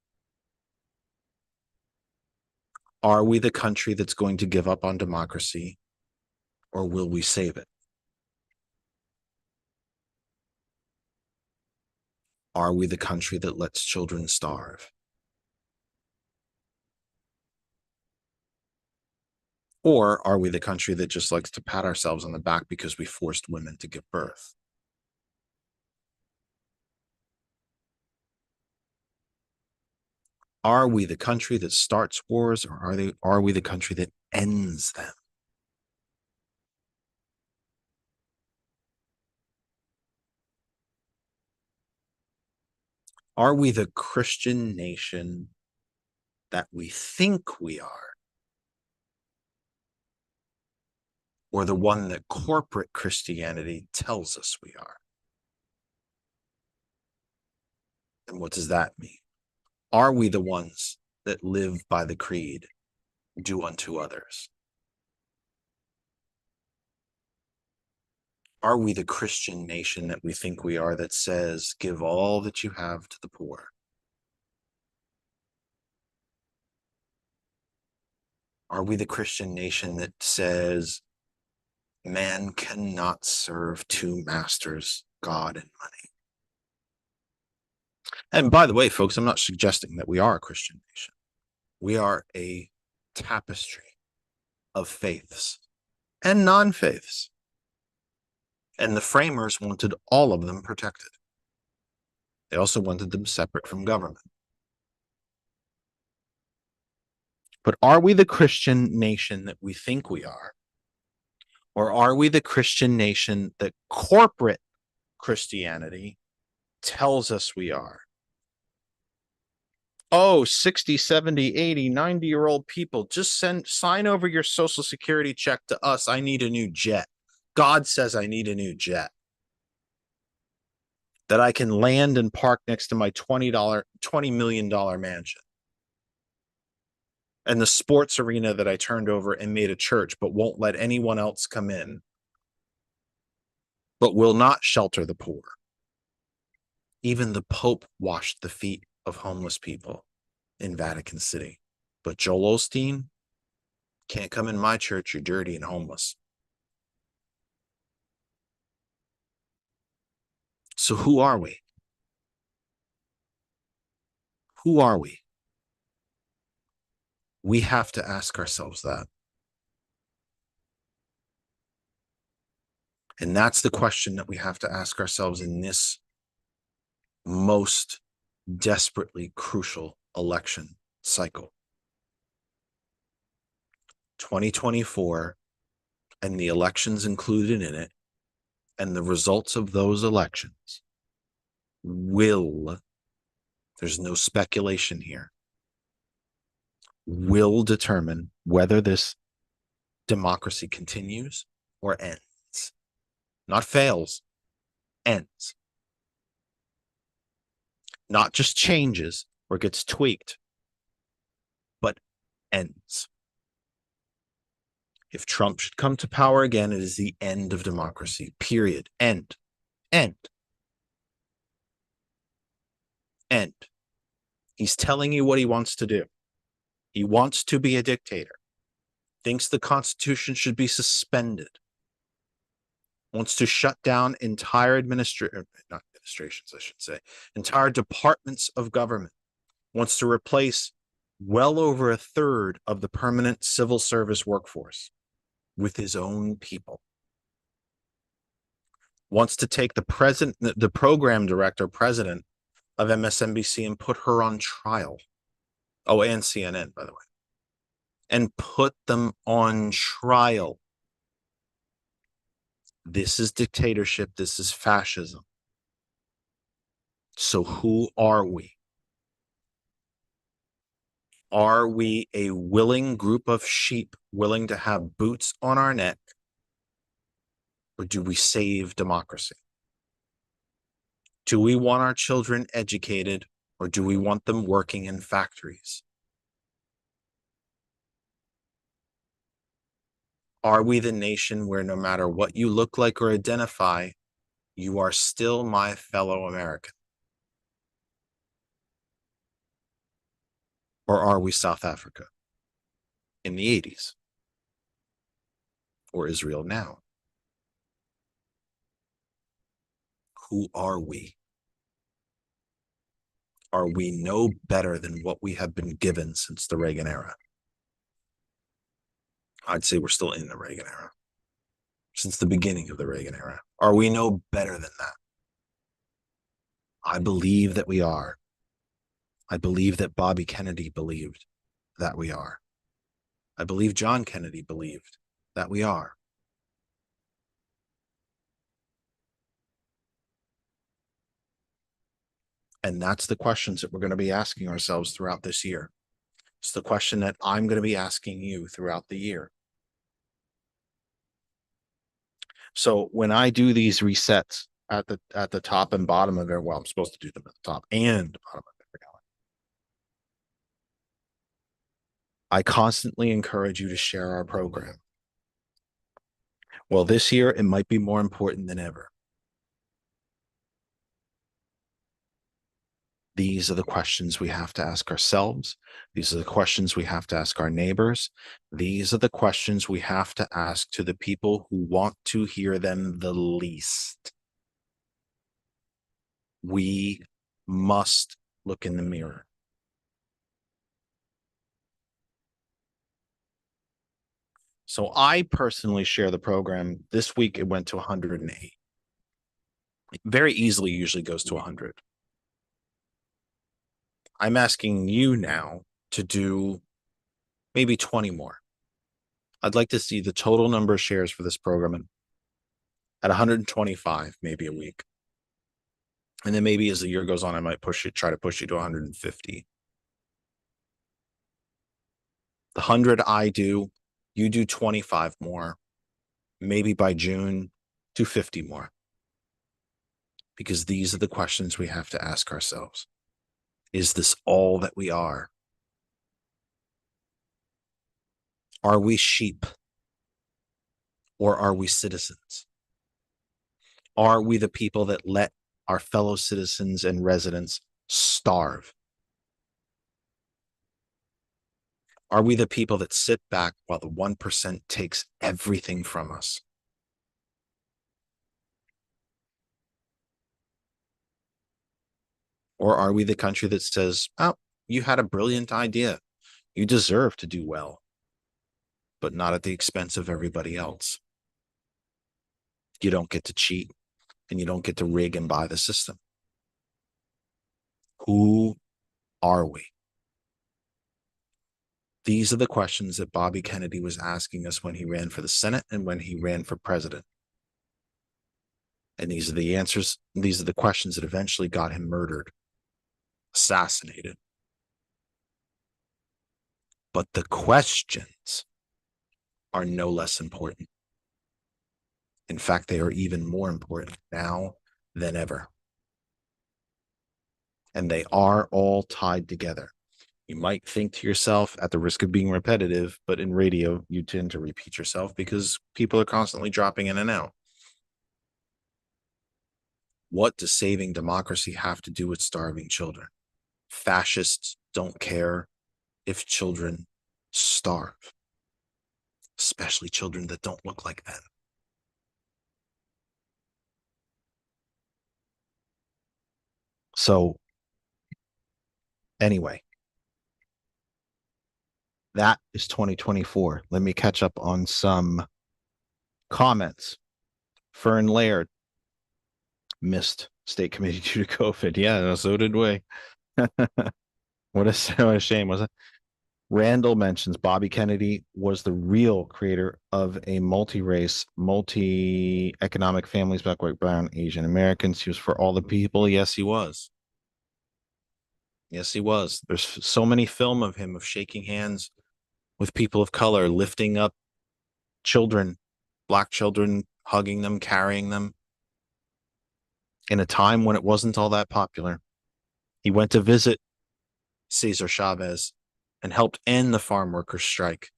Are we the country that's going to give up on democracy, or will we save it? Are we the country that lets children starve? Or are we the country that just likes to pat ourselves on the back because we forced women to give birth? Are we the country that starts wars, or are we the country that ends them? Are we the Christian nation that we think we are? Or the one that corporate Christianity tells us we are? And what does that mean? Are we the ones that live by the creed, do unto others? Are we the Christian nation that we think we are that says, give all that you have to the poor? Are we the Christian nation that says, man cannot serve two masters, God and money? And by the way, folks, I'm not suggesting that we are a Christian nation. We are a tapestry of faiths and non-faiths. And the framers wanted all of them protected. They also wanted them separate from government. But are we the Christian nation that we think we are? Or are we the Christian nation that corporate Christianity tells us we are? Oh, 60, 70, 80, 90-year-old people, just sign over your Social Security check to us. I need a new jet. God says I need a new jet that I can land and park next to my $20 million mansion. And the sports arena that I turned over and made a church, but won't let anyone else come in, but will not shelter the poor. Even the Pope washed the feet of homeless people in Vatican City. But Joel Osteen can't come in my church. You're dirty and homeless. So who are we? Who are we? We have to ask ourselves that. And that's the question that we have to ask ourselves in this most desperately crucial election cycle. 2024 and the elections included in it and the results of those elections will, there's no speculation here, will determine whether this democracy continues or ends. Not fails, ends. Not just changes or gets tweaked, but ends. If Trump should come to power again, it is the end of democracy, period. End. End. End. He's telling you what he wants to do. He wants to be a dictator. Thinks the Constitution should be suspended. Wants to shut down entire entire departments of government. Wants to replace well over a third of the permanent civil service workforce with his own people. wants to take the the program director, president of MSNBC, and put her on trial. Oh, and CNN, by the way. And put them on trial. This is dictatorship. This is fascism. So who are we? Are we a willing group of sheep willing to have boots on our neck? Or do we save democracy? Do we want our children educated, or do we want them working in factories? Are we the nation where no matter what you look like or identify, you are still my fellow American? Or are we South Africa in the 80s? Or Israel now? Who are we? Are we no better than what we have been given since the Reagan era? I'd say we're still in the Reagan era. Since the beginning of the Reagan era. Are we no better than that? I believe that we are. I believe that Bobby Kennedy believed that we are. I believe John Kennedy believed that we are. And that's the questions that we're going to be asking ourselves throughout this year. It's the question that I'm going to be asking you throughout the year. So when I do these resets at the top and bottom of it, well, I'm supposed to do them at the top and bottom of every hour. I constantly encourage you to share our program. Well, this year, it might be more important than ever. These are the questions we have to ask ourselves. These are the questions we have to ask our neighbors. These are the questions we have to ask to the people who want to hear them the least. We must look in the mirror. So I personally share the program. This week, it went to 108. It very easily usually goes to 100. I'm asking you now to do maybe 20 more. I'd like to see the total number of shares for this program at 125, maybe a week. And then maybe as the year goes on, I might try to push you to 150. The 100 I do, you do 25 more. Maybe by June, do 50 more. Because these are the questions we have to ask ourselves. Is this all that we are? Are we sheep? Or are we citizens? Are we the people that let our fellow citizens and residents starve? Are we the people that sit back while the 1% takes everything from us? Or are we the country that says, oh, you had a brilliant idea. You deserve to do well, but not at the expense of everybody else. You don't get to cheat, and you don't get to rig and buy the system. Who are we? These are the questions that Bobby Kennedy was asking us when he ran for the Senate and when he ran for president. And these are the answers. These are the questions that eventually got him murdered, assassinated. But the questions are no less important. In fact, they are even more important now than ever. And they are all tied together. You might think to yourself, at the risk of being repetitive, but in radio, you tend to repeat yourself because people are constantly dropping in and out. What does saving democracy have to do with starving children? Fascists don't care if children starve, especially children that don't look like them. So, anyway, that is 2024. Let me catch up on some comments. Fern Laird, missed state committee due to COVID. Yeah, so did we. What a shame, was it? Randall mentions Bobby Kennedy was the real creator of a multi-race, multi-economic families, black, white, brown, Asian Americans. He was for all the people. Yes, he was. Yes, he was. There's so many film of him of shaking hands with people of color, lifting up children, black children, hugging them, carrying them in a time when it wasn't all that popular. He went to visit Cesar Chavez and helped end the farm workers' strike.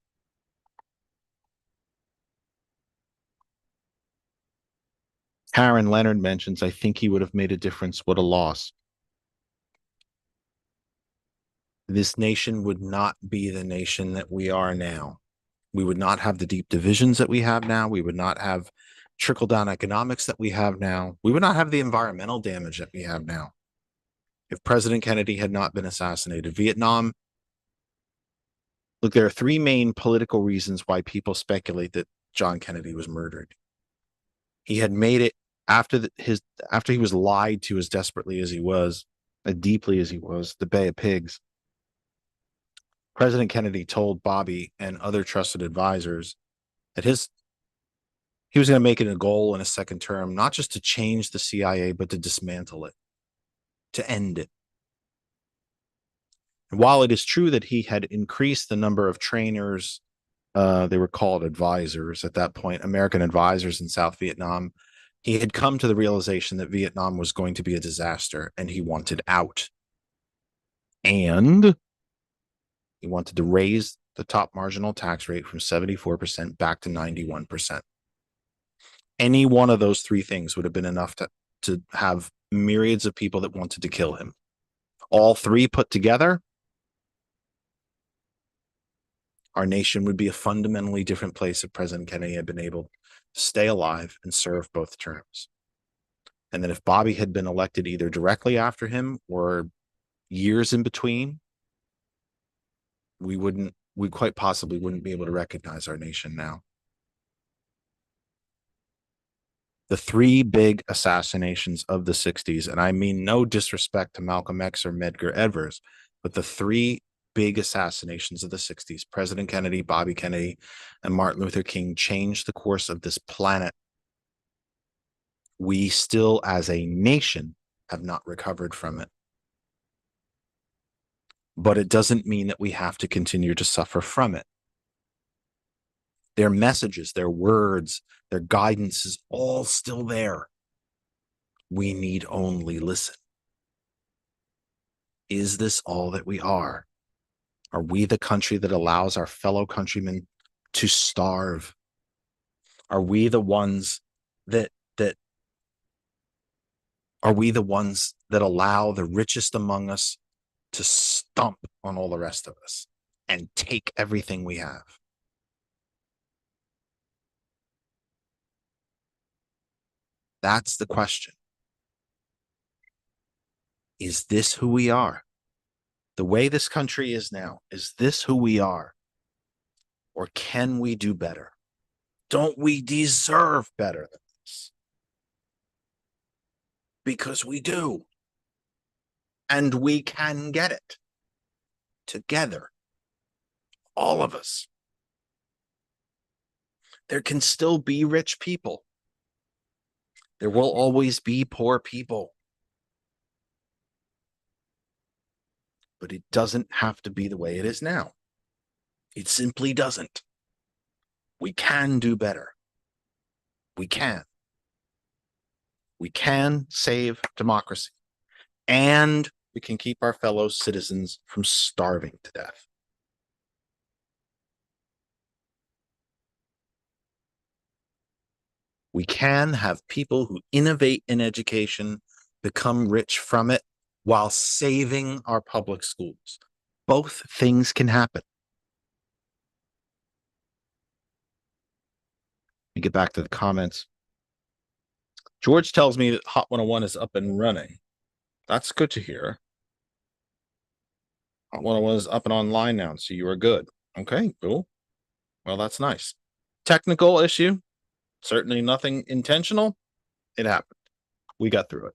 Karen Leonard mentions, I think he would have made a difference. What a loss. This nation would not be the nation that we are now. We would not have the deep divisions that we have now. We would not have trickle-down economics that we have now. We would not have the environmental damage that we have now if President Kennedy had not been assassinated. Vietnam, look, there are three main political reasons why people speculate that John Kennedy was murdered. He had made it after he was lied to as desperately as he was, as deeply as he was, the Bay of Pigs. President Kennedy told Bobby and other trusted advisors that he was going to make it a goal in a second term, not just to change the CIA, but to dismantle it, to end it. And while it is true that he had increased the number of trainers, they were called advisors at that point, American advisors in South Vietnam, he had come to the realization that Vietnam was going to be a disaster and he wanted out. And he wanted to raise the top marginal tax rate from 74% back to 91%. Any one of those three things would have been enough to have myriads of people that wanted to kill him. All three put together, our nation would be a fundamentally different place if President Kennedy had been able to stay alive and serve both terms. And then if Bobby had been elected either directly after him or years in between, we quite possibly wouldn't be able to recognize our nation now. The three big assassinations of the 60s, and I mean no disrespect to Malcolm X or Medgar Evers, but the three big assassinations of the 60s, President Kennedy, Bobby Kennedy, and Martin Luther King, changed the course of this planet. We still, as a nation, have not recovered from it. But it doesn't mean that we have to continue to suffer from it. Their messages, their words, their guidance is all still there. We need only listen. Is this all that we are? Are we the country that allows our fellow countrymen to starve? Are we the ones that allow the richest among us to stomp on all the rest of us and take everything we have? That's the question. Is this who we are? The way this country is now, is this who we are? Or can we do better? Don't we deserve better than this? Because we do. And we can get it. Together. All of us. There can still be rich people. There will always be poor people. But it doesn't have to be the way it is now. It simply doesn't. We can do better. We can. We can save democracy. And we can keep our fellow citizens from starving to death. We can have people who innovate in education become rich from it while saving our public schools. Both things can happen. Let me get back to the comments. George tells me that Hot 101 is up and running. That's good to hear. Hot 101 is up and online now, so you are good. Okay, cool. Well, that's nice. Technical issue. Certainly nothing intentional. It happened. we got through it.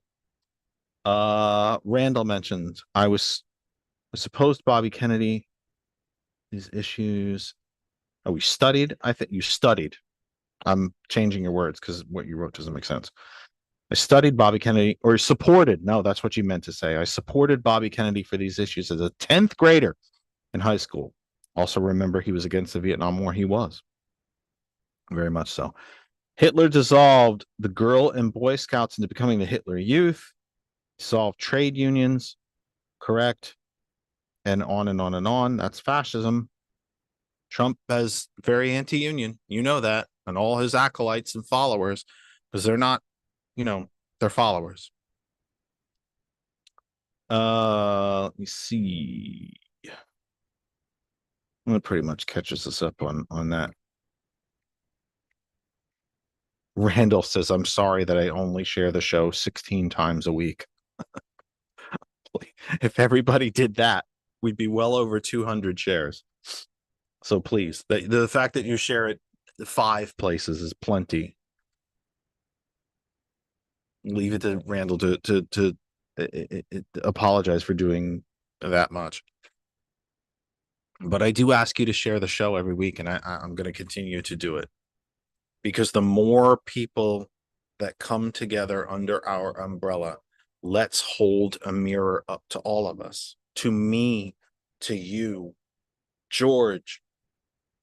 Randall mentioned I was supposed Bobby Kennedy, his issues. Oh, we studied. I think you studied. I'm changing your words because what you wrote doesn't make sense. I studied Bobby Kennedy, or supported. No, that's what you meant to say. I supported Bobby Kennedy for these issues as a 10th grader in high school. Also, remember he was against the Vietnam War. He was very much so. Hitler dissolved the Girl and Boy Scouts into becoming the Hitler Youth. Dissolved trade unions, correct, and on and on and on. That's fascism. Trump is very anti-union. You know that, and all his acolytes and followers, because they're not, they're followers. Let me see. That pretty much catches us up on that. Randall says, I'm sorry that I only share the show 16 times a week. If everybody did that, we'd be well over 200 shares. So please, the fact that you share it 5 places is plenty. Leave it to Randall to apologize for doing that much. But I do ask you to share the show every week, and I'm going to continue to do it. Because the more people that come together under our umbrella, let's hold a mirror up to all of us, to me, to you, George,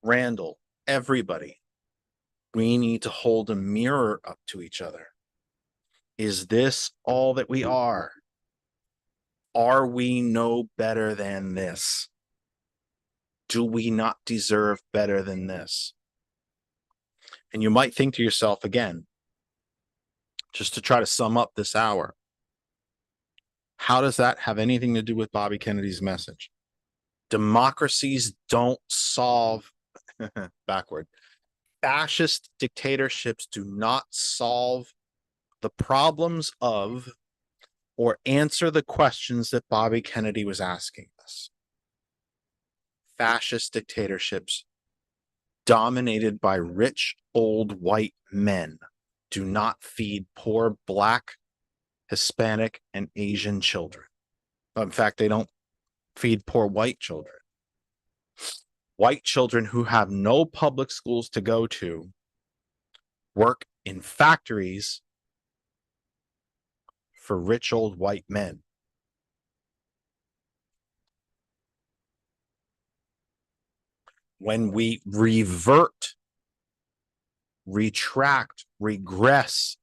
Randall, everybody. We need to hold a mirror up to each other. Is this all that we are? Are we no better than this? Do we not deserve better than this? And you might think to yourself again, just to try to sum up this hour, how does that have anything to do with Bobby Kennedy's message? Democracies don't solve backward. Fascist dictatorships do not solve the problems of or answer the questions that Bobby Kennedy was asking us. Fascist dictatorships dominated by rich old white men do not feed poor Black, Hispanic, and Asian children. In fact, they don't feed poor white children. White children who have no public schools to go to work in factories for rich old white men. When we revert, retract, regress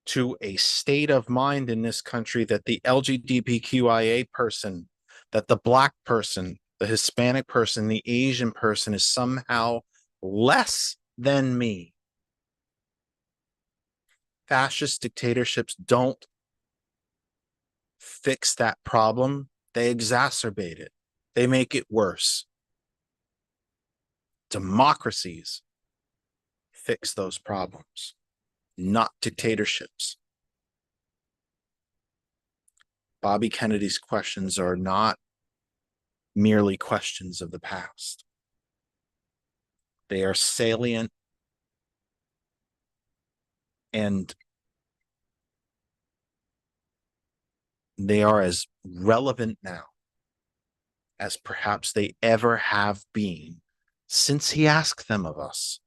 to a state of mind in this country that the LGBTQIA person, that the Black person, the Hispanic person, the Asian person is somehow less than me. Fascist dictatorships don't fix that problem. They exacerbate it. They make it worse. Democracies fix those problems, not dictatorships. Bobby Kennedy's questions are not merely questions of the past. They are salient and they are as relevant now as perhaps they ever have been since he asked them of us.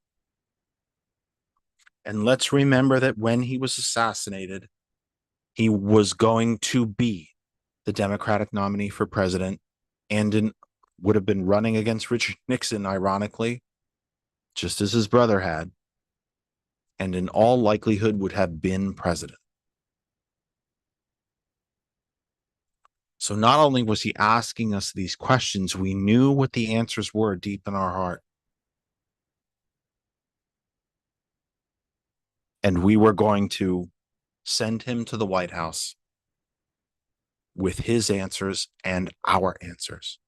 And let's remember that when he was assassinated, he was going to be the Democratic nominee for president and would have been running against Richard Nixon, ironically, just as his brother had, and in all likelihood would have been president. So not only was he asking us these questions, we knew what the answers were deep in our heart. And we were going to send him to the White House with his answers and our answers.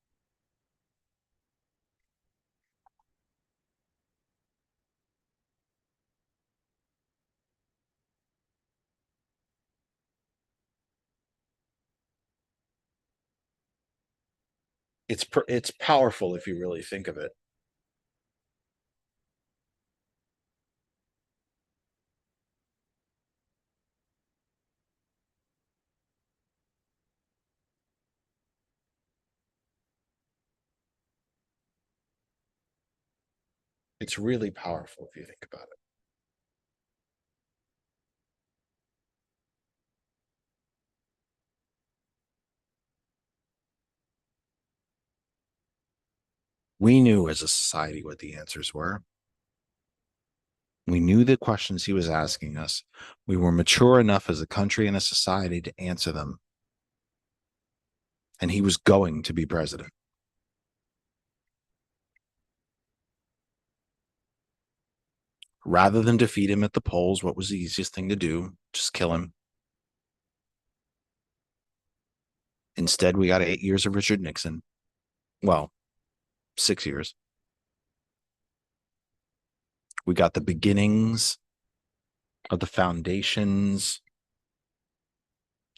It's powerful if you really think of it. It's really powerful if you think about it. We knew as a society what the answers were. We knew the questions he was asking us. We were mature enough as a country and a society to answer them. And he was going to be president. Rather than defeat him at the polls, what was the easiest thing to do? Just kill him. Instead, we got 8 years of Richard Nixon. Well, 6 years. We got the beginnings of the foundations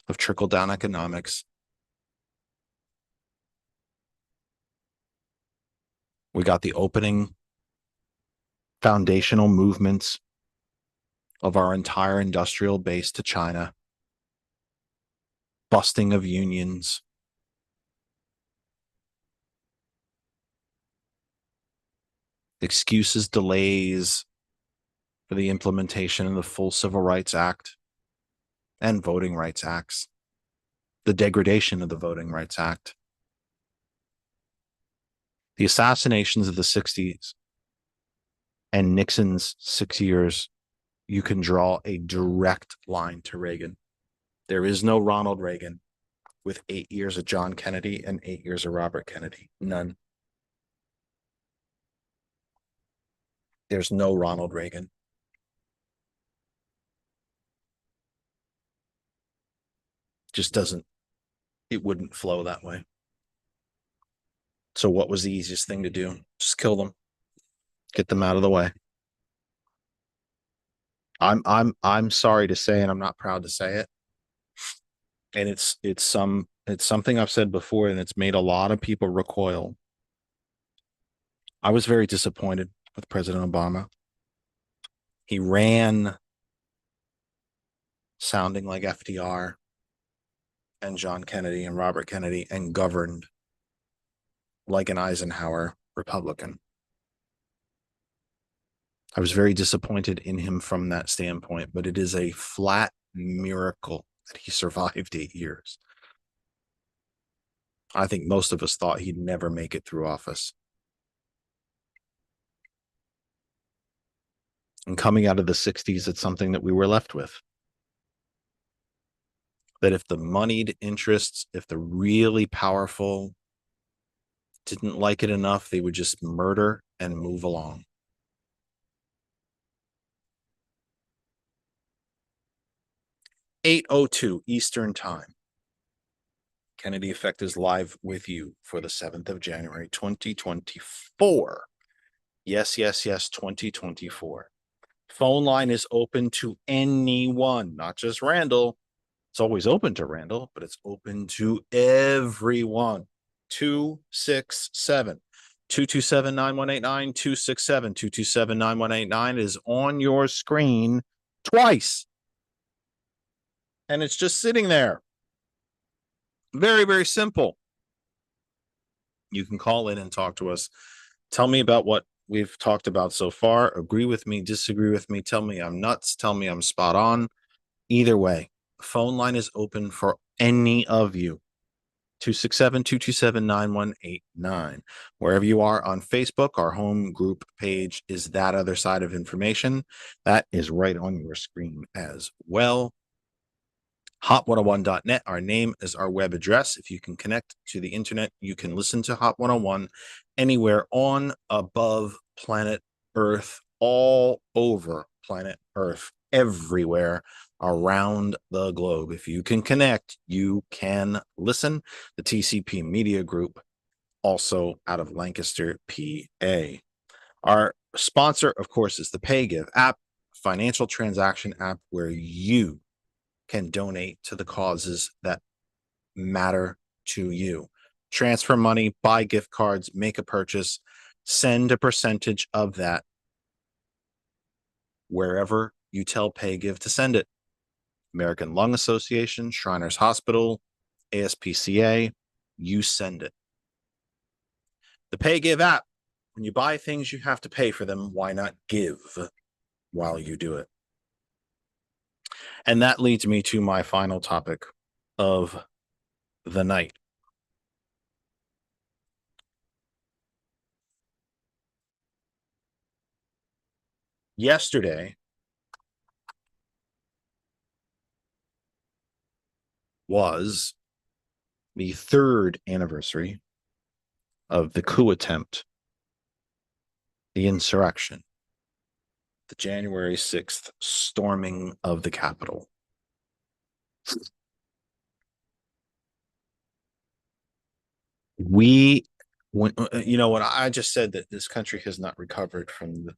of trickle-down economics. We got the opening foundational movements of our entire industrial base to China, busting of unions, excuses, delays for the implementation of the full Civil Rights Act and Voting Rights Acts, the degradation of the Voting Rights Act, the assassinations of the 60s, and Nixon's 6 years. You can draw a direct line to Reagan. There is no Ronald Reagan with 8 years of John Kennedy and 8 years of Robert Kennedy. None. There's no Ronald Reagan. Just doesn't, it wouldn't flow that way. So what was the easiest thing to do? Just kill them. Get them out of the way. I'm sorry to say, and I'm not proud to say it. And it's something I've said before, and it's made a lot of people recoil. I was very disappointed with President Obama. He ran sounding like FDR and John Kennedy and Robert Kennedy and governed like an Eisenhower Republican. I was very disappointed in him from that standpoint, but it is a flat miracle that he survived 8 years. I think most of us thought he'd never make it through office. And coming out of the 60s, it's something that we were left with. That if the moneyed interests, if the really powerful didn't like it enough, they would just murder and move along. (8:02) Eastern Time. Kennedy Effect is live with you for the 7th of January, 2024. Yes, 2024. Phone line is open to anyone, not just Randall. It's always open to Randall, but it's open to everyone. 267 227-9189, 267-227-9189 is on your screen twice. And it's just sitting there. Very, very simple. You can call in and talk to us. Tell me about what we've talked about so far. Agree with me, disagree with me. Tell me I'm nuts. Tell me I'm spot on. Either way, the phone line is open for any of you. 267-227-9189. Wherever you are on Facebook, our home group page is That Other Side of Information. That is right on your screen as well. Hot101.net, our name is our web address. If you can connect to the internet, you can listen to Hot 101 anywhere on, above planet Earth, all over planet Earth, everywhere around the globe. If you can connect, you can listen. The TCP Media Group, also out of Lancaster, PA. Our sponsor, of course, is the PayGive app, financial transaction app where you can donate to the causes that matter to you. Transfer money, buy gift cards, make a purchase, send a percentage of that wherever you tell PayGive to send it. American Lung Association, Shriners Hospital, ASPCA, you send it. The PayGive app when you buy things, you have to pay for them. Why not give while you do it? And that leads me to my final topic of the night. Yesterday was the third anniversary of the coup attempt, the insurrection, the January 6th storming of the Capitol. When I just said that this country has not recovered from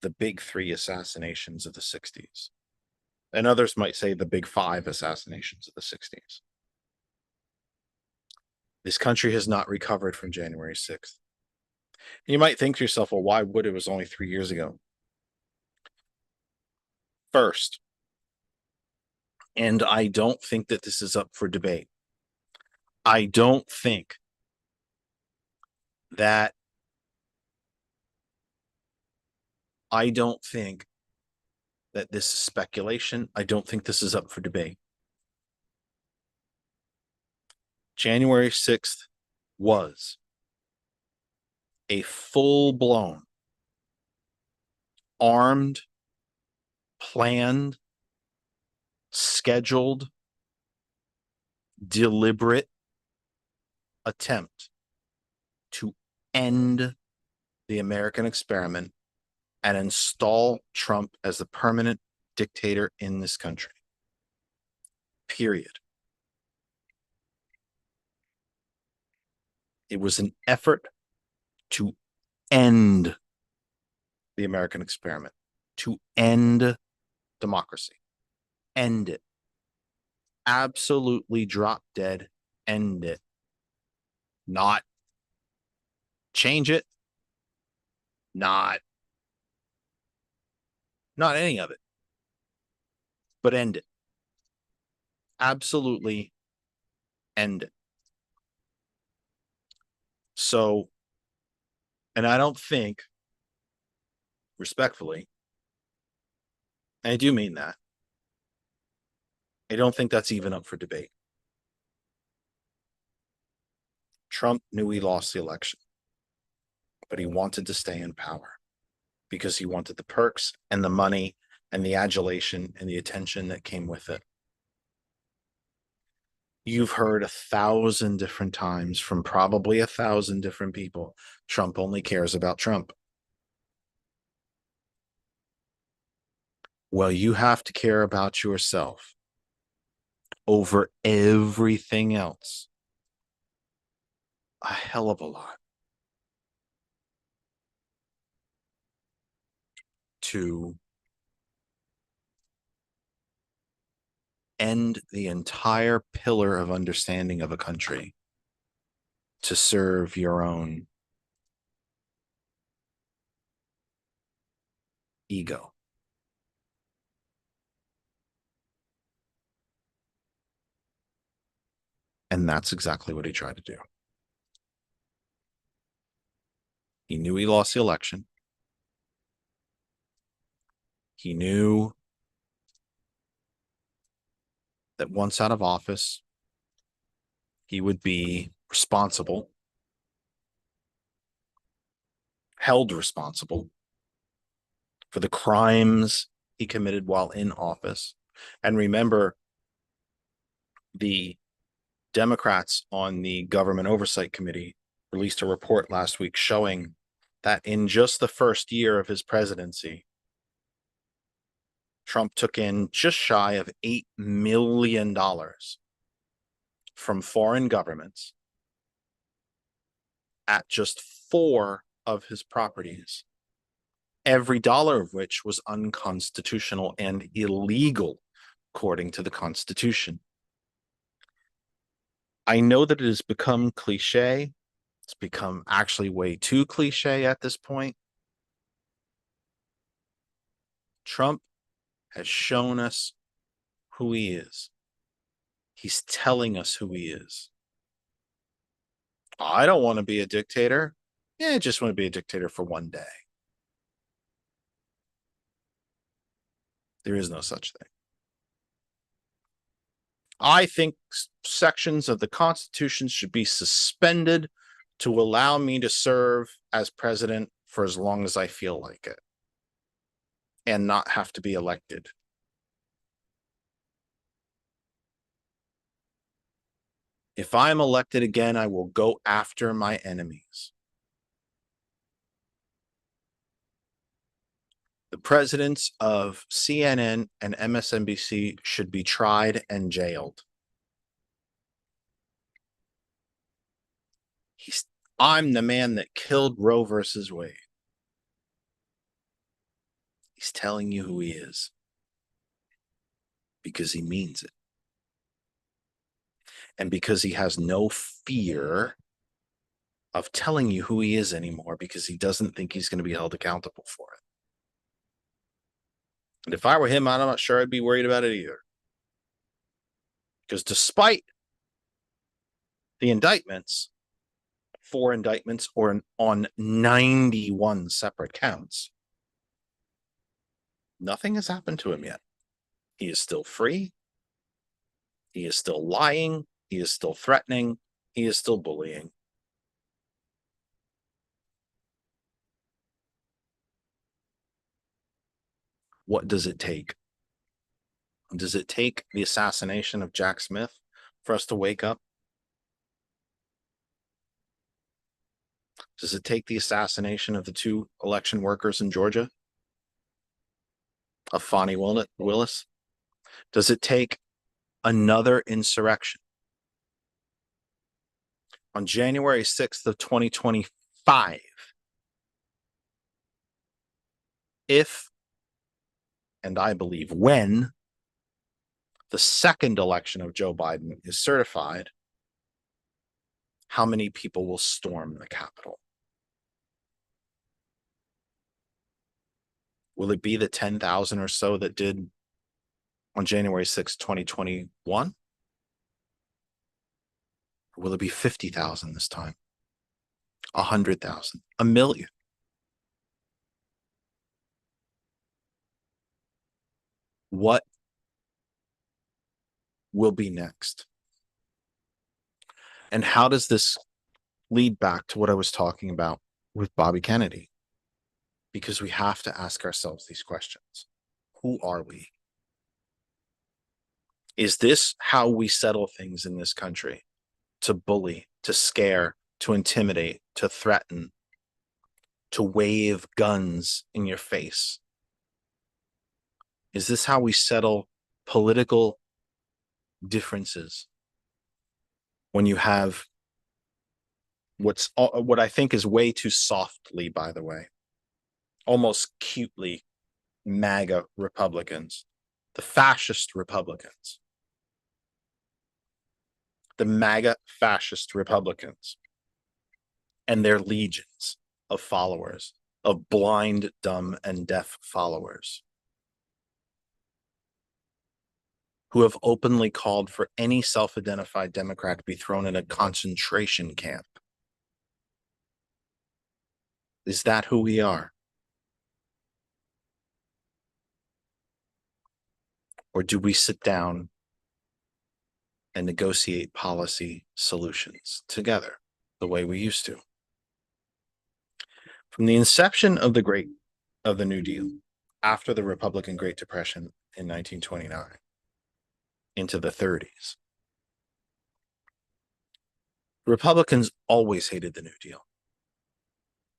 the big three assassinations of the 60s. And others might say the big five assassinations of the 60s. This country has not recovered from January 6th. You might think to yourself, well, why would it? It was only 3 years ago. First, and I don't think that this is up for debate, I don't think that this is speculation. I don't think this is up for debate. January 6th was a full-blown, armed, planned, scheduled, deliberate attempt to end the American experiment and install Trump as the permanent dictator in this country. Period. It was an effort to end the American experiment, to end democracy, end it. Absolutely drop dead, end it. Not change it, not any of it, but end it. Absolutely end it. So, and I don't think, respectfully, and I do mean that, I don't think that's even up for debate. Trump knew he lost the election, but he wanted to stay in power because he wanted the perks and the money and the adulation and the attention that came with it. You've heard 1,000 different times from probably 1,000 different people, Trump only cares about Trump. Well, you have to care about yourself over everything else a hell of a lot to end the entire pillar of understanding of a country to serve your own ego. And that's exactly what he tried to do. He knew he lost the election. He knew that once out of office, he would be responsible, held responsible for the crimes he committed while in office. And remember, the Democrats on the Government Oversight Committee released a report last week showing that in just the first year of his presidency, Trump took in just shy of $8 million from foreign governments at just 4 of his properties, every dollar of which was unconstitutional and illegal according to the Constitution. I know that it has become cliche. It's become actually way too cliche at this point. Trump has shown us who he is. He's telling us who he is. I don't want to be a dictator. I just want to be a dictator for one day. There is no such thing. I think sections of the Constitution should be suspended to allow me to serve as president for as long as I feel like it and not have to be elected. If I'm elected again, I will go after my enemies. The presidents of CNN and MSNBC should be tried and jailed. I'm the man that killed Roe versus Wade. He's telling you who he is because he means it. And because he has no fear of telling you who he is anymore because he doesn't think he's going to be held accountable for it. And if I were him, I'm not sure I'd be worried about it either. Because despite the indictments, 4 indictments or on 91 separate counts, nothing has happened to him yet. He is still free. He is still lying. He is still threatening. He is still bullying. What does it take? Does it take the assassination of Jack Smith for us to wake up? Does it take the assassination of the 2 election workers in Georgia? Of Fonnie Willis? Does it take another insurrection? On January 6th of 2025, if, and I believe when, the second election of Joe Biden is certified, how many people will storm the Capitol? Will it be the 10,000 or so that did on January 6, 2021? Or will it be 50,000 this time? 100,000? 1 million? What will be next? And how does this lead back to what I was talking about with Bobby Kennedy? Because we have to ask ourselves these questions. Who are we? Is this how we settle things in this country? To bully, to scare, to intimidate, to threaten, to wave guns in your face? Is this how we settle political differences? When you have what I think is way too softly, by the way, almost cutely, MAGA Republicans, the fascist Republicans, the MAGA fascist Republicans, and their legions of followers, of blind, dumb, and deaf followers, who have openly called for any self-identified Democrat to be thrown in a concentration camp. Is that who we are? Or do we sit down and negotiate policy solutions together the way we used to? From the inception of the New Deal, after the Republican Great Depression in 1929 into the 30s, Republicans always hated the New Deal.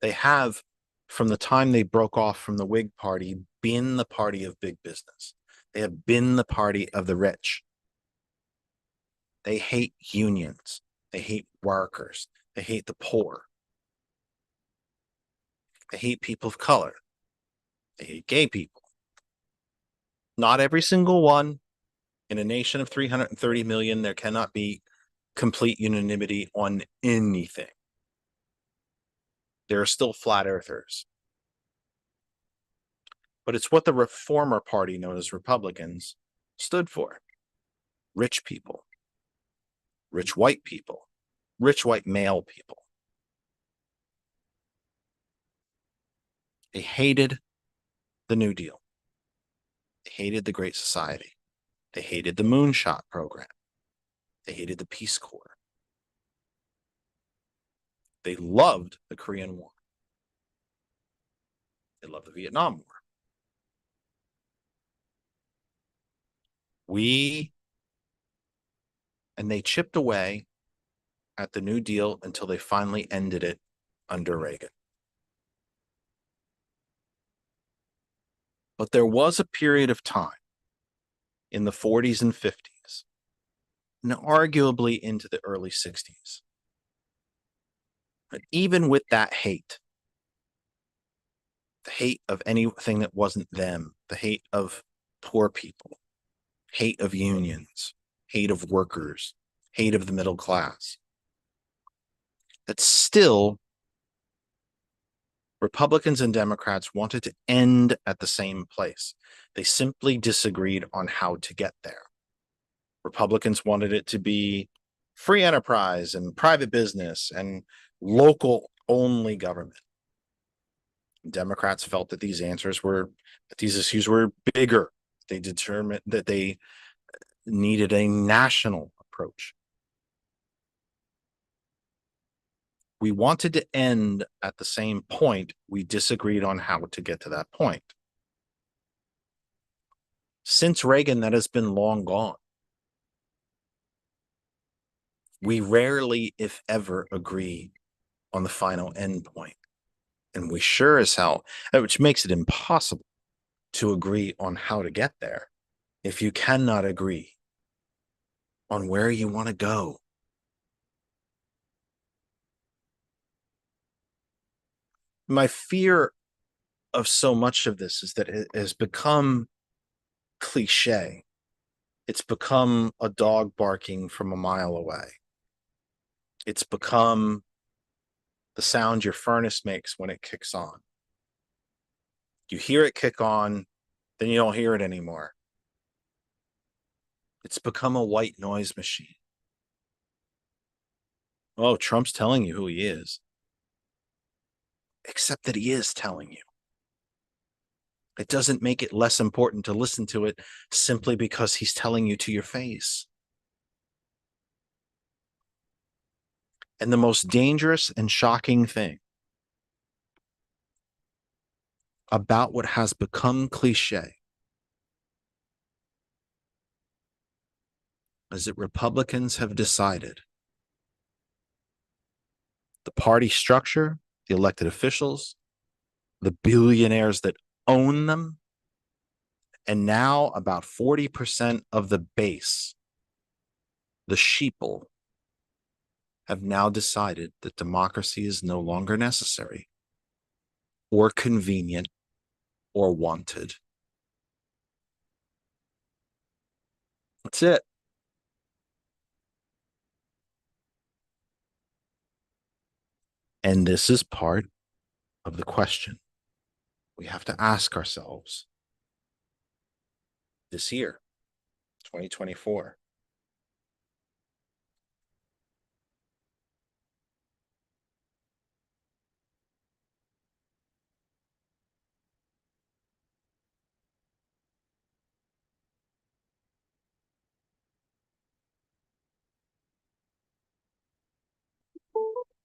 They have, from the time they broke off from the Whig Party, been the party of big business. They have been the party of the rich. They hate unions. They hate workers. They hate the poor. They hate people of color. They hate gay people. Not every single one. In a nation of 330 million, there cannot be complete unanimity on anything. There are still flat earthers. But it's what the reformer party, known as Republicans, stood for. Rich people. Rich white people. Rich white male people. They hated the New Deal. They hated the Great Society. They hated the Moonshot program. They hated the Peace Corps. They loved the Korean War. They loved the Vietnam War. And they chipped away at the New Deal until they finally ended it under Reagan. But there was a period of time in the 40s and 50s, and arguably into the early 60s. But even with that hate, the hate of anything that wasn't them, the hate of poor people, hate of unions, hate of workers, hate of the middle class, that still Republicans and Democrats wanted to end at the same place. They simply disagreed on how to get there. Republicans wanted it to be free enterprise and private business and local only government. Democrats felt that these issues were bigger. They determined that they needed a national approach. We wanted to end at the same point. We disagreed on how to get to that point. Since Reagan, that has been long gone. We rarely, if ever, agree on the final end point. And we sure as hell, which makes it impossible to agree on how to get there if you cannot agree on where you want to go. My fear of so much of this is that it has become cliche. It's become a dog barking from a mile away. It's become the sound your furnace makes when it kicks on. You hear it kick on, then you don't hear it anymore. It's become a white noise machine. Oh, Trump's telling you who he is. Except that he is telling you. It doesn't make it less important to listen to it simply because he's telling you to your face. And the most dangerous and shocking thing about what has become cliche is that Republicans have decided the party structure, the elected officials, the billionaires that own them, and now about 40% of the base, the sheeple, have now decided that democracy is no longer necessary or convenient or wanted. That's it. And this is part of the question we have to ask ourselves this year, 2024.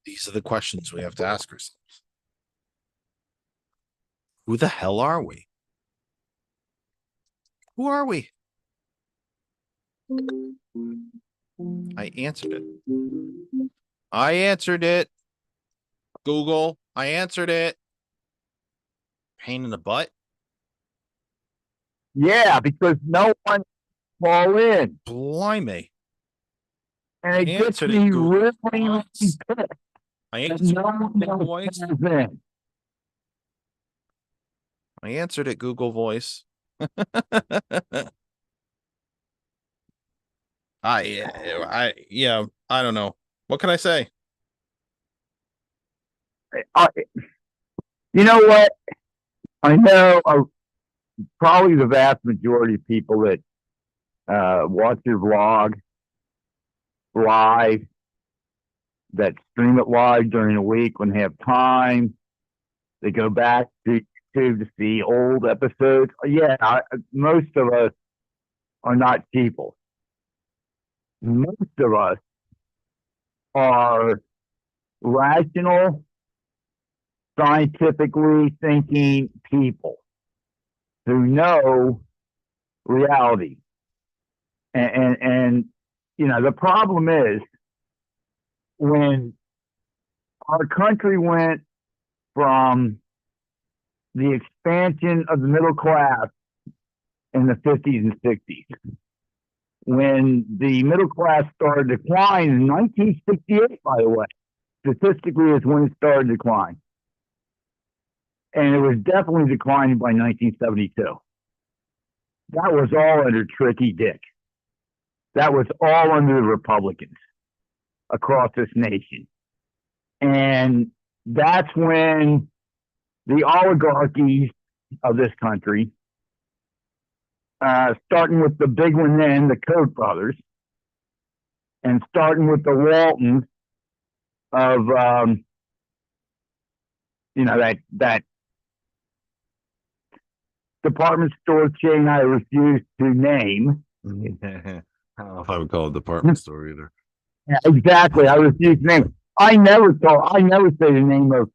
These are the questions we have to ask ourselves. Who the hell are we? Who are we? I answered it. I answered it. Google, I answered it. Pain in the butt. Yeah, because no one call in. Blimey. And it gets Answered it, me Google. really, really pissed. I that answered no one Google Voice. calls in. I answered it, Google Voice. I don't know. What can I say? You know what? I know probably the vast majority of people that watch your vlog live, that stream it live during the week when they have time. They go back to YouTube to see old episodes. Yeah, most of us are not people. Most of us are rational, scientifically thinking people who know reality. And you know, the problem is when our country went from the expansion of the middle class in the 50s and 60s, when the middle class started to decline in 1968, by the way, statistically is when it started to decline. And it was definitely declining by 1972. That was all under Tricky Dick. That was all under the Republicans across this nation. And that's when the oligarchies of this country, starting with the big one then, the Koch brothers, and starting with the Waltons of, you know, that department store chain I refuse to name. I don't know if I would call it department store either. Yeah, exactly. I refuse to name. I never say the name of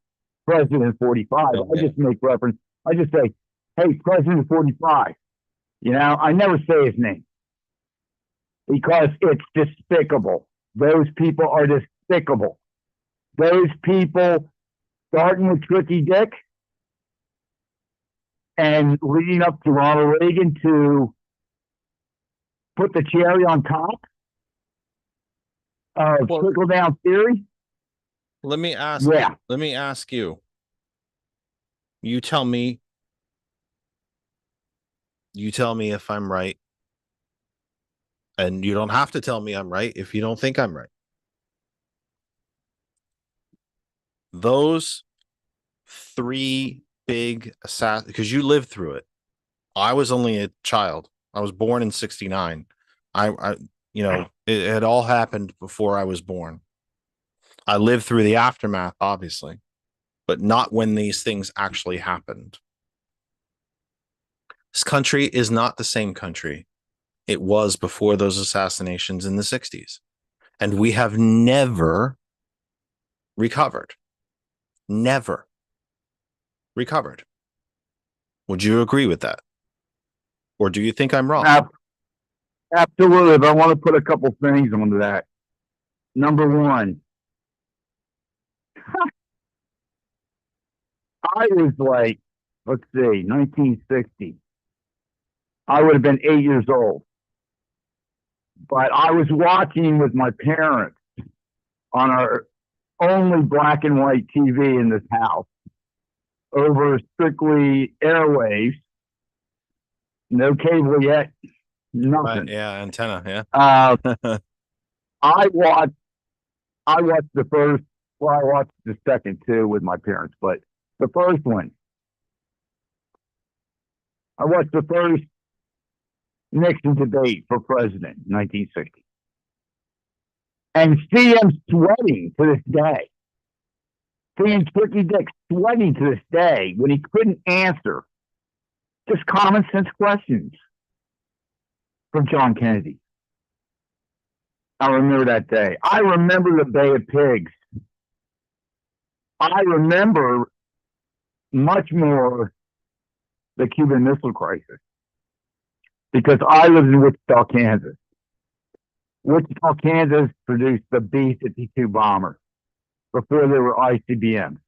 President 45. I just make reference. I just say, hey, President 45. You know, I never say his name because it's despicable. Those people are despicable. Those people, starting with Tricky Dick and leading up to Ronald Reagan to put the cherry on top of trickle down theory. Let me ask. Yeah. Let me ask you. You tell me. You tell me if I'm right. And you don't have to tell me I'm right if you don't think I'm right. Those three big assassins, because you lived through it. I was only a child. I was born in 69. I you know, it had all happened before I was born. I lived through the aftermath, obviously, but not when these things actually happened. This country is not the same country it was before those assassinations in the 60s. And we have never recovered. Never recovered. Would you agree with that? Or do you think I'm wrong? Absolutely. But I want to put a couple things onto that. Number one, I was like, let's see, 1960. I would have been 8 years old. But I was watching with my parents on our only black and white TV in this house over strictly airwaves. No cable yet. Nothing. Yeah, antenna. Yeah. I watched the first. Well, I watched the second too with my parents, but the first one, I watched the first Nixon debate for president in 1960, and see him sweating to this day. Seeing Tricky Dick sweating to this day when he couldn't answer just common sense questions from John Kennedy. I remember that day. I remember the Bay of Pigs. I remember much more the Cuban Missile Crisis because I lived in Wichita, Kansas. Wichita, Kansas produced the B-52 bomber before there were ICBMs.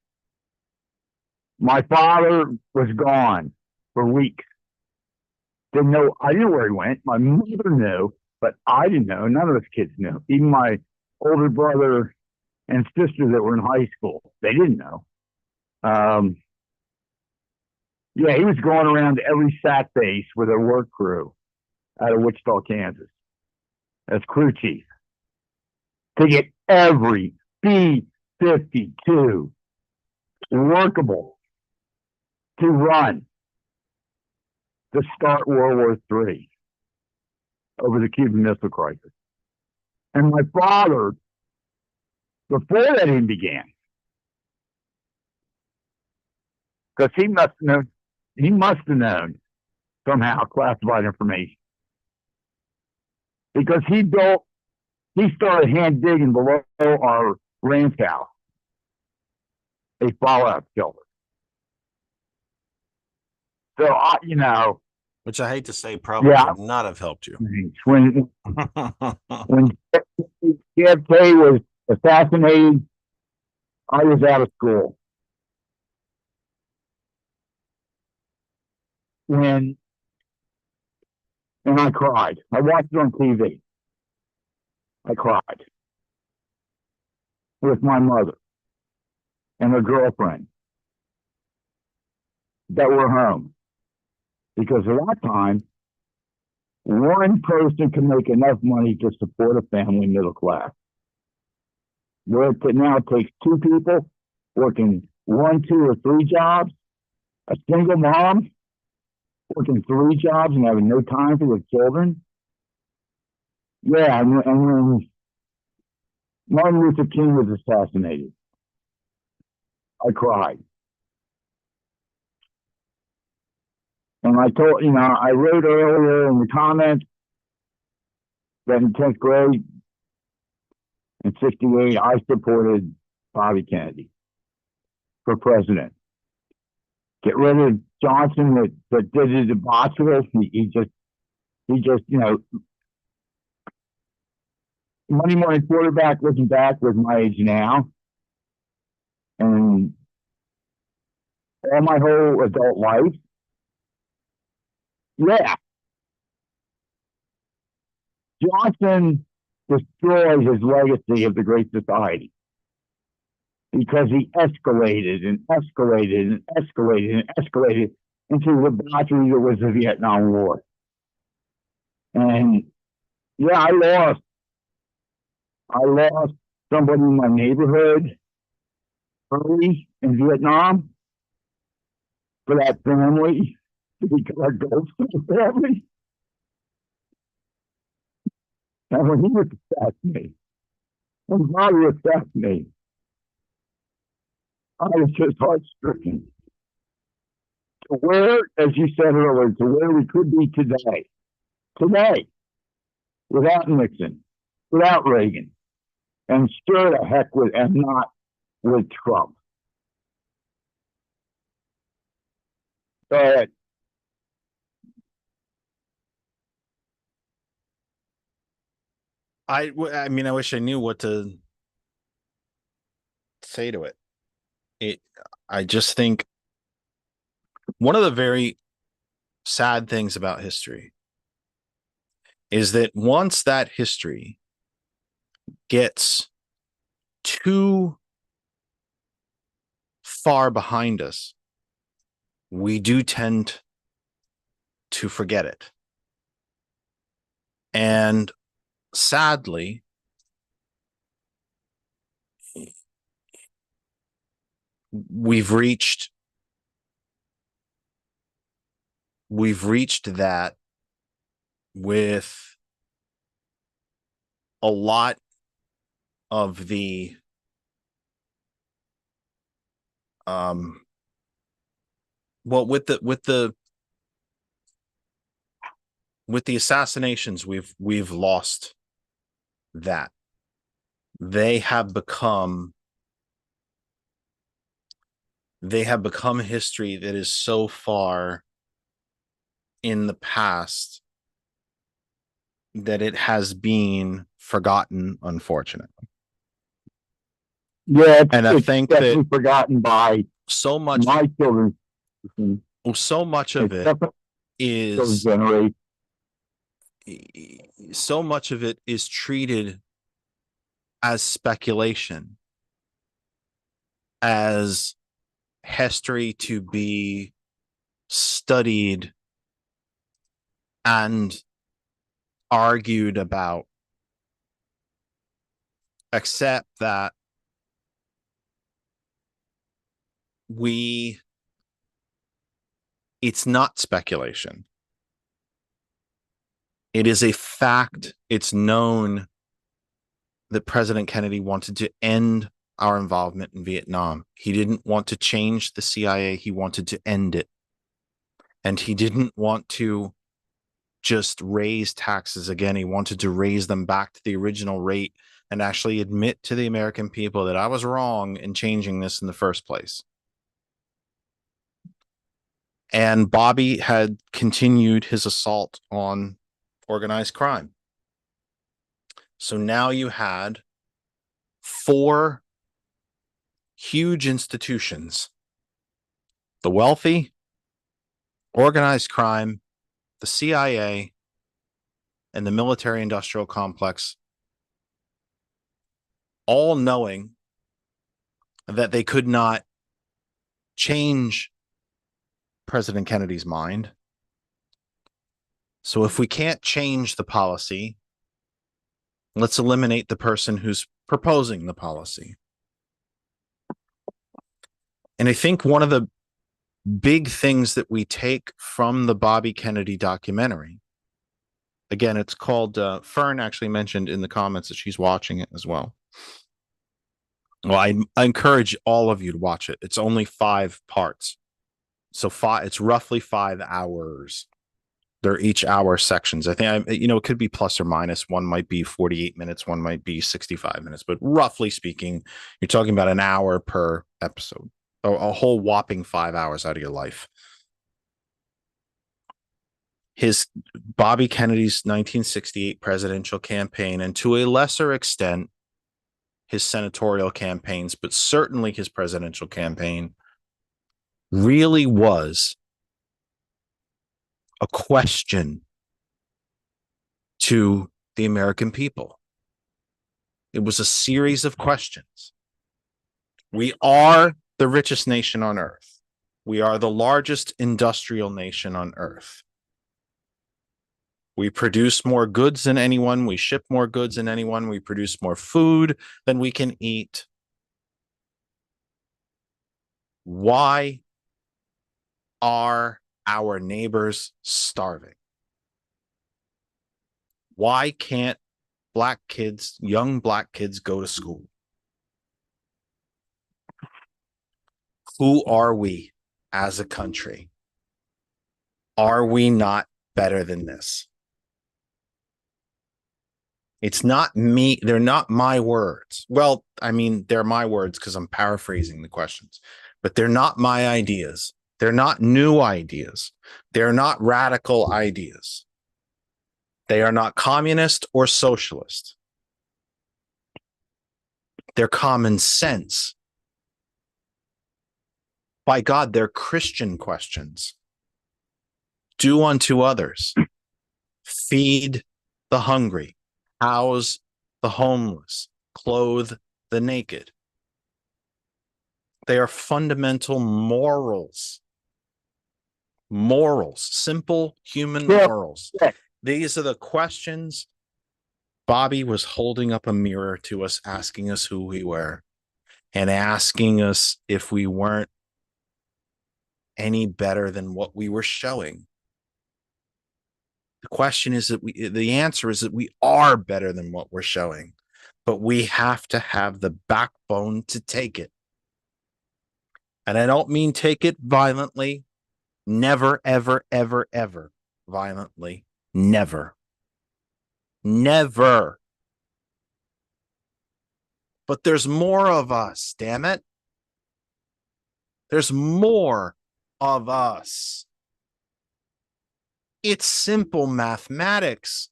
My father was gone for weeks. Didn't know. I knew where he went. My mother knew, but I didn't know. None of us kids knew. Even my older brother and sister that were in high school, they didn't know. Yeah, he was going around to every SAT base with a work crew out of Wichita, Kansas, as crew chief to get every B-52 workable to run to start World War III over the Cuban Missile Crisis. And my father, before that even began, because he must have known he must have known somehow classified information because he started hand digging below our ranch house, a fallout shelter. So Which I hate to say probably Yeah. would not have helped you. when JFK was assassinated, I was out of school. And I cried. I watched it on TV. I cried with my mother and her girlfriend that were home. Because at that time, one person can make enough money to support a family middle class. Where it now takes two people working 1, 2, or 3 jobs, a single mom working 3 jobs and having no time for their children. Yeah, and when Martin Luther King was assassinated, I cried. And I wrote earlier in the comments that in 10th grade, in 68, I supported Bobby Kennedy for president. Get rid of Johnson that did his debauchery. He just, Monday morning quarterback looking back with my age now. And all my whole adult life. Yeah. Johnson destroyed his legacy of the Great Society because he escalated and escalated and escalated and escalated into the debauchery that was the Vietnam War. And yeah, I lost somebody in my neighborhood early in Vietnam for that family to become a ghost of the family. And when he was assassinated, when Bobby was assassinated, I was just heart-stricken. To where, as you said earlier, to where we could be today, without Nixon, without Reagan, and sure the heck with, and not with Trump. But I mean, I wish I knew what to say to it. I just think one of the very sad things about history is that once that history gets too far behind us, we do tend to forget it. And sadly, we've reached that with a lot of the with the assassinations, we've lost that. They have become history that is so far in the past that it has been forgotten, unfortunately. yeah, And I it's think definitely that forgotten by so much my children. of it is generation. so much of it is treated as speculation, as history to be studied and argued about, except that it's not speculation. It is a fact. It's known that President Kennedy wanted to end our involvement in Vietnam. He didn't want to change the CIA. He wanted to end it. And he didn't want to just raise taxes again. He wanted to raise them back to the original rate and actually admit to the American people that I was wrong in changing this in the first place. And Bobby had continued his assault on organized crime. So now you had 4 huge institutions: the wealthy, organized crime, the CIA, and the military industrial complex, all knowing that they could not change President Kennedy's mind. So if we can't change the policy, let's eliminate the person who's proposing the policy. And I think one of the big things that we take from the Bobby Kennedy documentary, again, it's called, Fern actually mentioned in the comments that she's watching it as well. Well, I encourage all of you to watch it. It's only 5 parts. So it's roughly 5 hours. They're each hour sections. I think, it could be plus or minus. One might be 48 minutes. One might be 65 minutes. But roughly speaking, you're talking about an hour per episode. A whole whopping 5 hours out of your life. Bobby Kennedy's 1968 presidential campaign, and to a lesser extent, his senatorial campaigns, but certainly his presidential campaign, really was a question to the American people. It was a series of questions. We are the richest nation on earth. We are the largest industrial nation on earth. We produce more goods than anyone. We ship more goods than anyone. We produce more food than we can eat. Why are our neighbors starving? Why can't young black kids go to school? Who are we as a country? Are we not better than this? It's not me. They're not my words. Well, I mean, they're my words because I'm paraphrasing the questions, but they're not my ideas. They're not new ideas. They're not radical ideas. They are not communist or socialist. They're common sense. By God, they're Christian questions. Do unto others. Feed the hungry. House the homeless. Clothe the naked. They are fundamental morals. Morals. Simple human morals. These are the questions. Bobby was holding up a mirror to us, asking us who we were, and asking us if we weren't any better than what we were showing. The question is the answer is that we are better than what we're showing, but we have to have the backbone to take it. And I don't mean take it violently. Never, ever, ever, ever violently. Never. Never. But there's more of us, damn it. There's more of us. It's simple mathematics.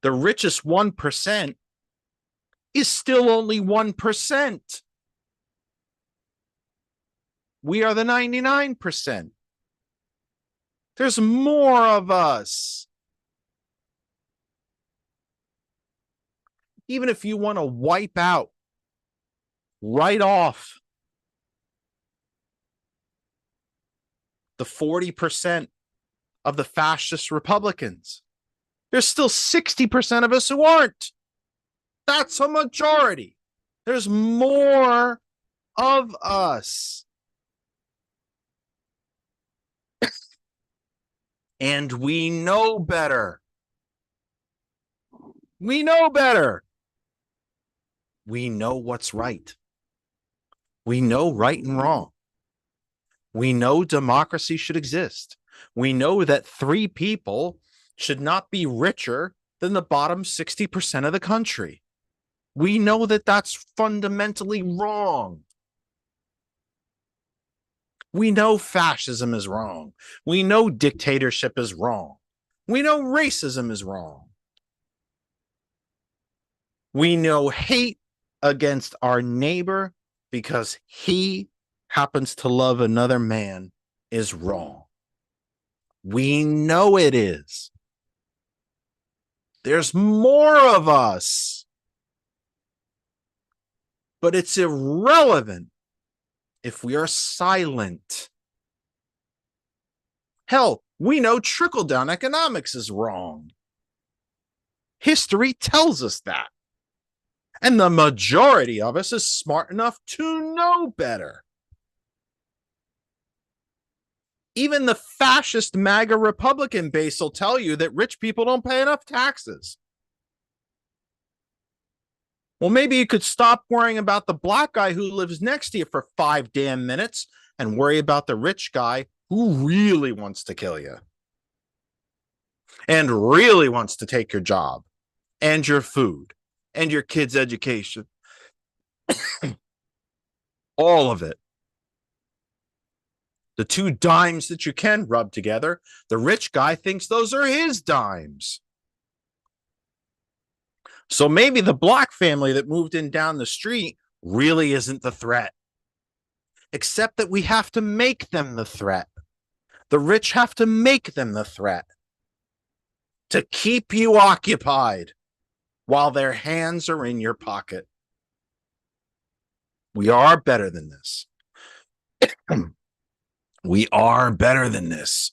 The richest 1% is still only 1%. We are the 99%. There's more of us. Even if you want to wipe out, write off the 40% of the fascist Republicans, there's still 60% of us who aren't. That's a majority. There's more of us. And we know better. We know better. We know what's right. We know right and wrong. We know democracy should exist. We know that 3 people should not be richer than the bottom 60% of the country. We know that that's fundamentally wrong. We know fascism is wrong. We know dictatorship is wrong. We know racism is wrong. We know hate against our neighbor because he happens to love another man is wrong. We know it is. There's more of us. But it's irrelevant if we are silent. Hell, we know trickle-down economics is wrong. History tells us that. And the majority of us is smart enough to know better. Even the fascist MAGA Republican base will tell you that rich people don't pay enough taxes. Well, maybe you could stop worrying about the black guy who lives next to you for 5 damn minutes and worry about the rich guy who really wants to kill you and really wants to take your job and your food and your kids' education. All of it. The 2 dimes that you can rub together, the rich guy thinks those are his dimes. So maybe the black family that moved in down the street really isn't the threat. Except that we have to make them the threat. The rich have to make them the threat. To keep you occupied while their hands are in your pocket. We are better than this. We are better than this.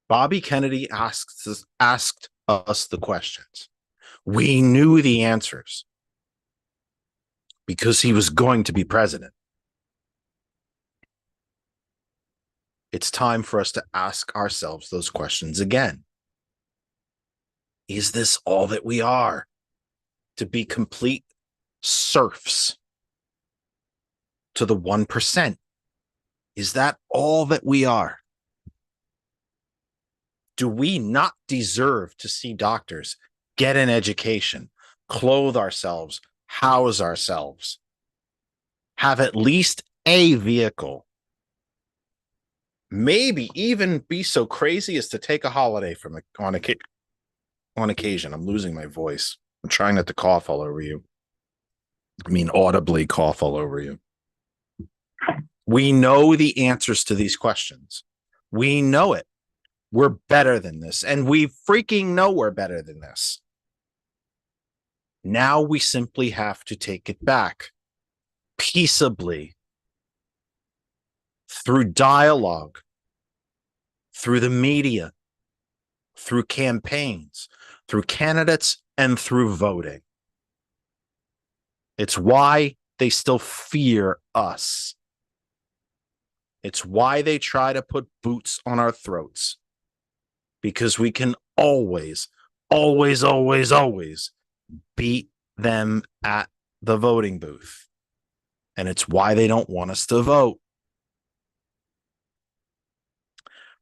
Bobby Kennedy asked us the questions. We knew the answers because he was going to be president. It's time for us to ask ourselves those questions again. Is this all that we are? To be complete serfs to the 1%? Is that all that we are? Do we not deserve to see doctors, get an education, clothe ourselves, house ourselves, have at least a vehicle, maybe even be so crazy as to take a holiday from on occasion? I'm losing my voice. I'm trying not to cough all over you. I mean, audibly cough all over you. We know the answers to these questions. We know it. We're better than this, and we freaking know we're better than this. Now we simply have to take it back peaceably through dialogue, through the media, through campaigns, through candidates, and through voting. It's why they still fear us. It's why they try to put boots on our throats. Because we can always, always, always, always beat them at the voting booth. And it's why they don't want us to vote.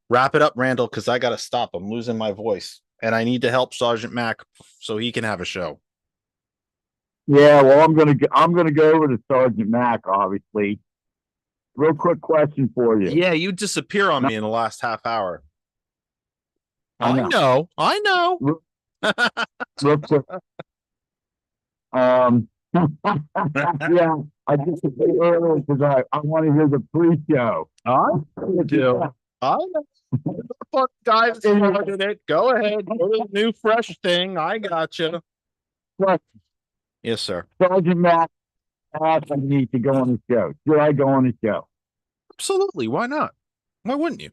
Wrap it up, Randall, because I got to stop. I'm losing my voice. And I need to help Sergeant Mack so he can have a show. Yeah, well, I'm gonna go over to Sergeant Mack, obviously. Real quick question for you. Yeah, you disappear on me in the last half hour. I know. I know. Real quick. Yeah, I disappeared earlier because I want to hear the pre-show. I do. I know. Fuck, guys, started it. Go ahead. Go to the new, fresh thing. I got you. Question. Yes, sir. Sergeant Mack asked me to go on the show. Should I go on the show? Absolutely. Why not? Why wouldn't you?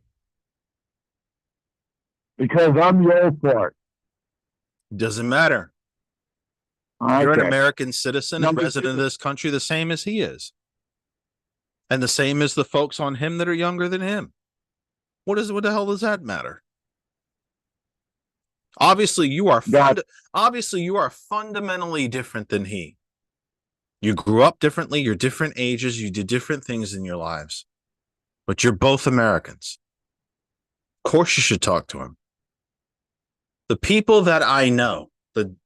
Because I'm the old part. Doesn't matter. You're an Okay. American citizen and Number resident of two. this country, the same as he is. And the same as the folks on him that are younger than him. What the hell does that matter? Obviously, you are fundamentally different than he. You grew up differently, you're different ages, you did different things in your lives, but you're both Americans. Of course you should talk to him. The people that I know, the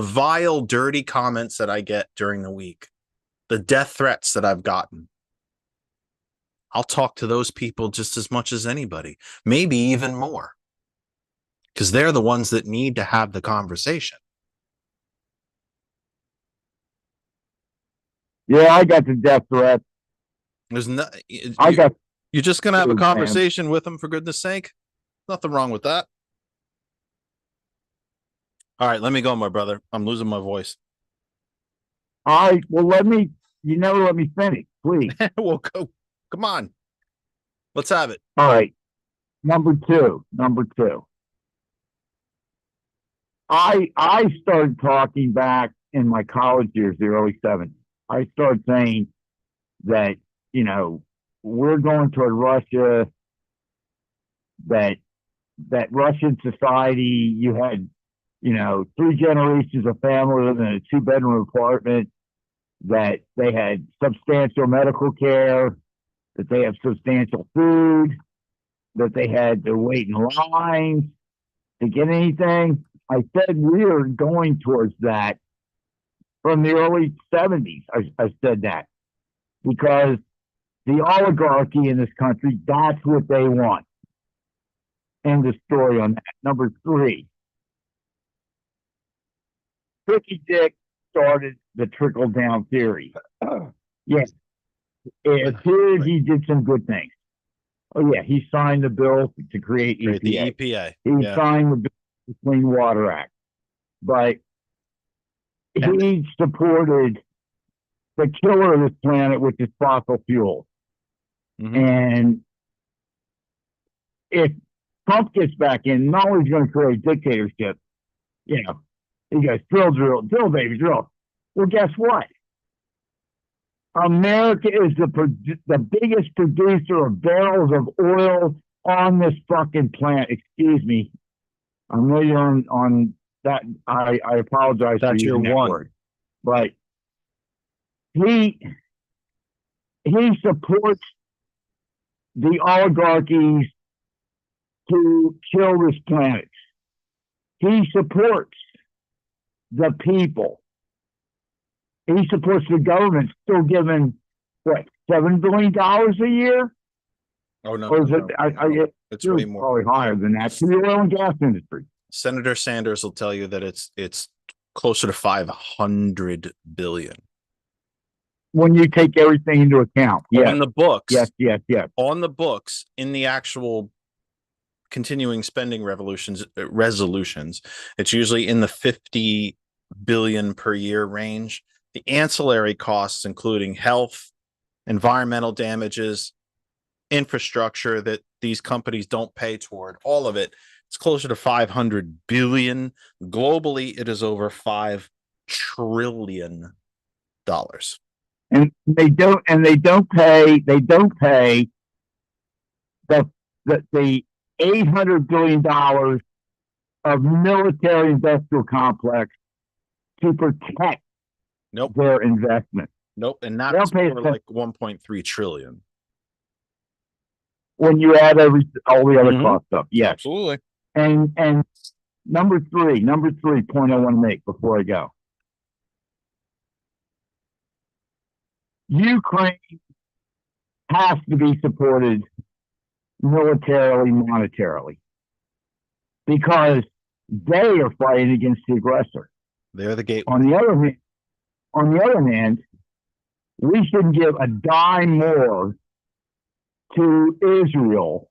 vile, dirty comments that I get during the week, the death threats that I've gotten, I'll talk to those people just as much as anybody, maybe even more, because they're the ones that need to have the conversation. Yeah, I got the death threat. There's no, I got you're just gonna have a food, man. conversation with them, for goodness sake. Nothing wrong with that. All right, let me go, my brother. I'm losing my voice. All right. Well, let me finish, please. Well, go. Come on. Let's have it. All right. Number two. I started talking back in my college years, the early 70s. I started saying that, we're going toward Russia, that Russian society, you had, 3 generations of family living in a 2-bedroom apartment, that they had substantial medical care, that they have substantial food, that they had to wait in lines to get anything. I said we are going towards that from the early 70s. I said that because the oligarchy in this country, that's what they want. End of story on that. Number 3, Ricky Dick started the trickle down theory. Yes, it appears he did some good things. Oh yeah, he signed the bill to create EPA. The EPA. He signed the bill for the Clean Water Act, but he supported the killer of this planet, which is fossil fuels. Mhm. And if Trump gets back in, not only is he going to create a dictatorship, he goes drill, baby, drill. Well, guess what? America is the biggest producer of barrels of oil on this fucking planet. Excuse me. I'm really on that. I apologize for That's your using that one. word. But he supports the oligarchies to kill this planet. He supports the people. He supports the government still giving what, $7 billion a year? Oh no, Or is no, it? I no. It's way it's more. probably higher than that to the oil and gas industry. Senator Sanders will tell you that it's closer to 500 billion. When you take everything into account, On the books. yes. On the books, in the actual continuing spending resolutions, it's usually in the 50 billion per year range. The ancillary costs, including health, environmental damages, infrastructure that these companies don't pay toward, all of it, it's closer to 500 billion. Globally, it is over $5 trillion. And they don't pay the $800 billion of military industrial complex to protect Nope. their investment. Nope. And They'll that's pay more like 1.3 trillion. When you add all the other Mhm. costs up. Yes. Absolutely. And number three point I want to make before I go. Ukraine has to be supported militarily, monetarily, because they are fighting against the aggressor. They're the gateway. On the other hand, we shouldn't give a dime more to Israel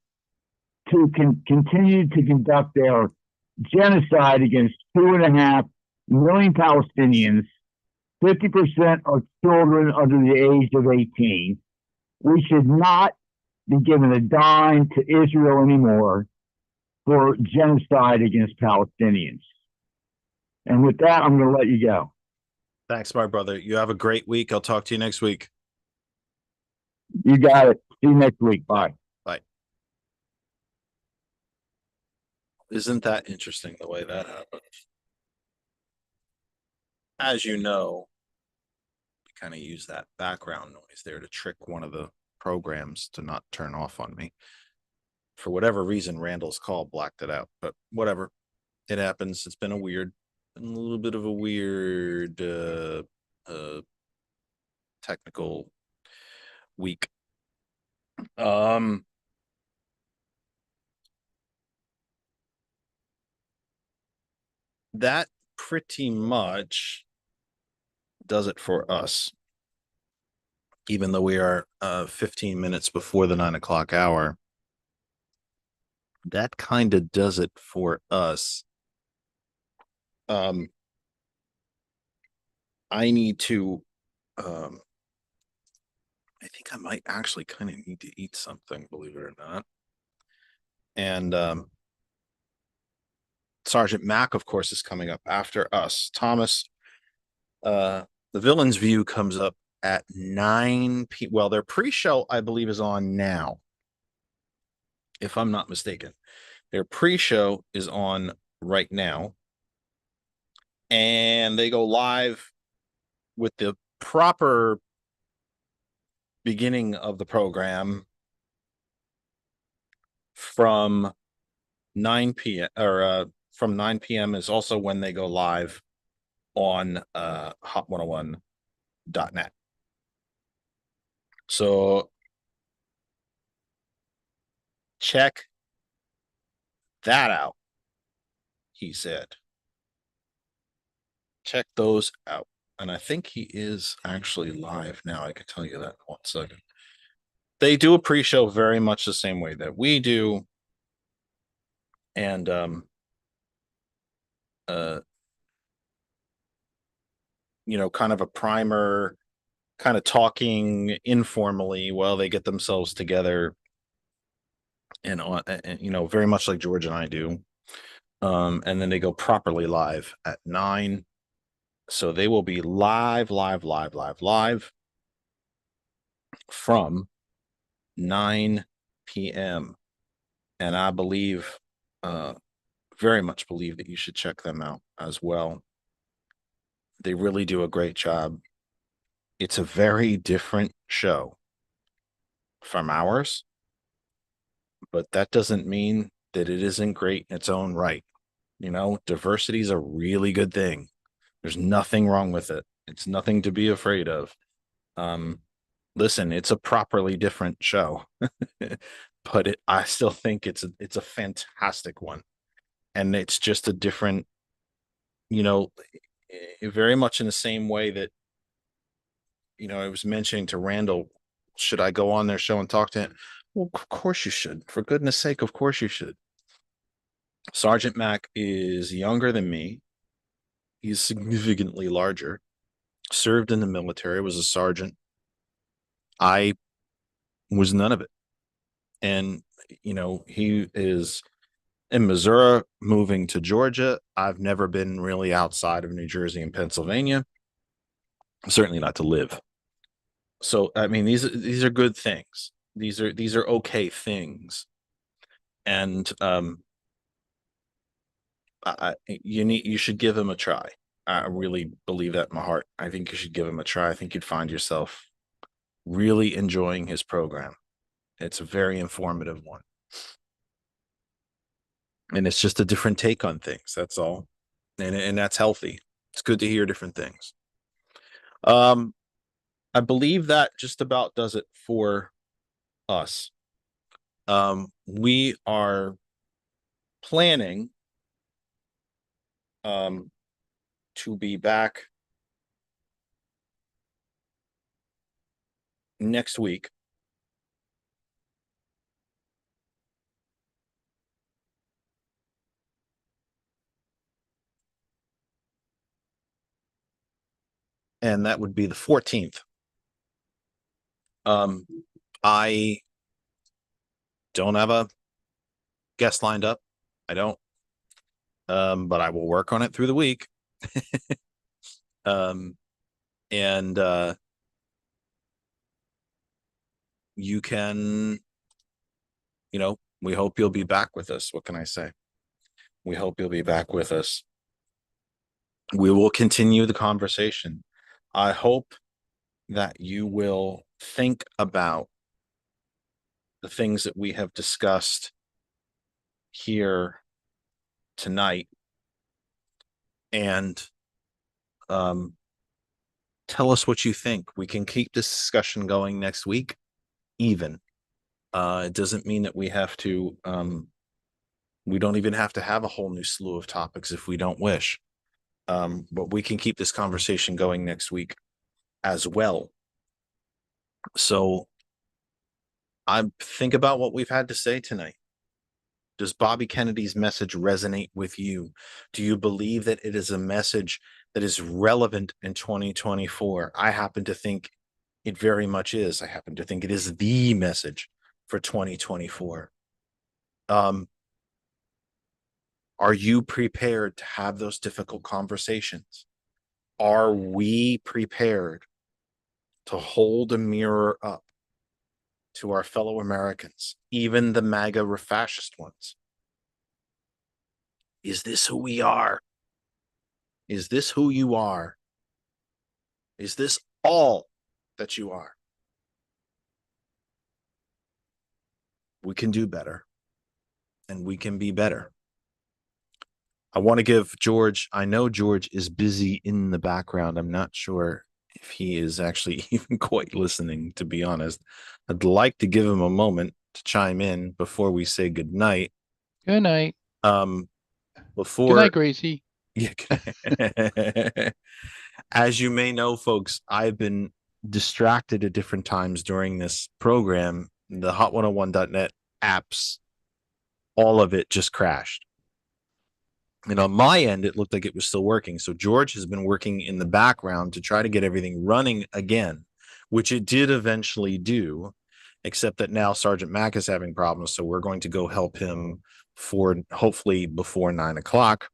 to continue to conduct their genocide against 2.5 million Palestinians. 50% are children under the age of 18. We should not be giving a dime to Israel anymore for genocide against Palestinians. And with that, I'm going to let you go. Thanks, my brother. You have a great week. I'll talk to you next week. You got it. See you next week. Bye. Bye. Isn't that interesting the way that happened? As you know, kind of use that background noise there to trick one of the programs to not turn off on me. For whatever reason, Randall's call blacked it out, but whatever. It happens. It's been a little bit of a weird technical week. That pretty much does it for us. Even though we are 15 minutes before the 9 o'clock hour, that kind of does it for us. I need to I think I might actually kind of need to eat something, believe it or not. And Sergeant Mack, of course, is coming up after us. Thomas, the Villain's View comes up at 9 p.m. Well, their pre-show, I believe, is on now, if I'm not mistaken. Their pre-show is on right now, and they go live with the proper beginning of the program from 9 p.m. or from 9 p.m. is also when they go live on hot101.net. So check that out, he said. Check those out. And I think he is actually live now. I can tell you that in 1 second. They do a pre-show very much the same way that we do. And you know, kind of a primer, kind of talking informally while they get themselves together, and you know, very much like George and I do. And then they go properly live at 9. So they will be live from 9 p.m. And I believe, very much believe that you should check them out as well. They really do a great job. It's a very different show from ours, but that doesn't mean that it isn't great in its own right. You know, diversity is a really good thing. There's nothing wrong with it. It's nothing to be afraid of. Listen, it's a properly different show, but I still think it's a fantastic one. And it's just a different, you know, very much in the same way that, you know, I was mentioning to Randall, should I go on their show and talk to him? Well, of course you should. For goodness sake, of course you should. Sergeant Mack is younger than me. He's significantly larger. Served in the military, was a sergeant. I was none of it. And, you know, he is in Missouri, moving to Georgia. I've never been really outside of New Jersey and Pennsylvania, certainly not to live. So, I mean, these are good things. These are okay things. And you should give him a try. I really believe that in my heart. I think you should give him a try. I think you'd find yourself really enjoying his program. It's a very informative one. And it's just a different take on things. That's all. And that's healthy. It's good to hear different things. I believe that just about does it for us. We are planning to be back next week. And that would be the 14th. I don't have a guest lined up. I don't. But I will work on it through the week. And you can, you know, we hope you'll be back with us. What can I say? We hope you'll be back with us. We will continue the conversation. I hope that you will think about the things that we have discussed here tonight and tell us what you think. We can keep this discussion going next week, even. It doesn't mean that we have to, we don't even have to have a whole new slew of topics if we don't wish. But we can keep this conversation going next week as well. So I think about what we've had to say tonight. Does Bobby Kennedy's message resonate with you? Do you believe that it is a message that is relevant in 2024? I happen to think it very much is. I happen to think it is the message for 2024. Are you prepared to have those difficult conversations? Are we prepared to hold a mirror up to our fellow Americans, even the MAGA fascist ones? Is this who we are? Is this who you are? Is this all that you are? We can do better, and we can be better. I want to give George, I know George is busy in the background. I'm not sure if he is actually even quite listening, to be honest. I'd like to give him a moment to chime in before we say good night. Good night. Before Good night, Gracie. Yeah. As you may know, folks, I've been distracted at different times during this program. The hot101.net apps, all of it just crashed. And on my end, it looked like it was still working. So George has been working in the background to try to get everything running again, which it did eventually do, except that now Sergeant Mack is having problems. So we're going to go help him for hopefully before 9 o'clock.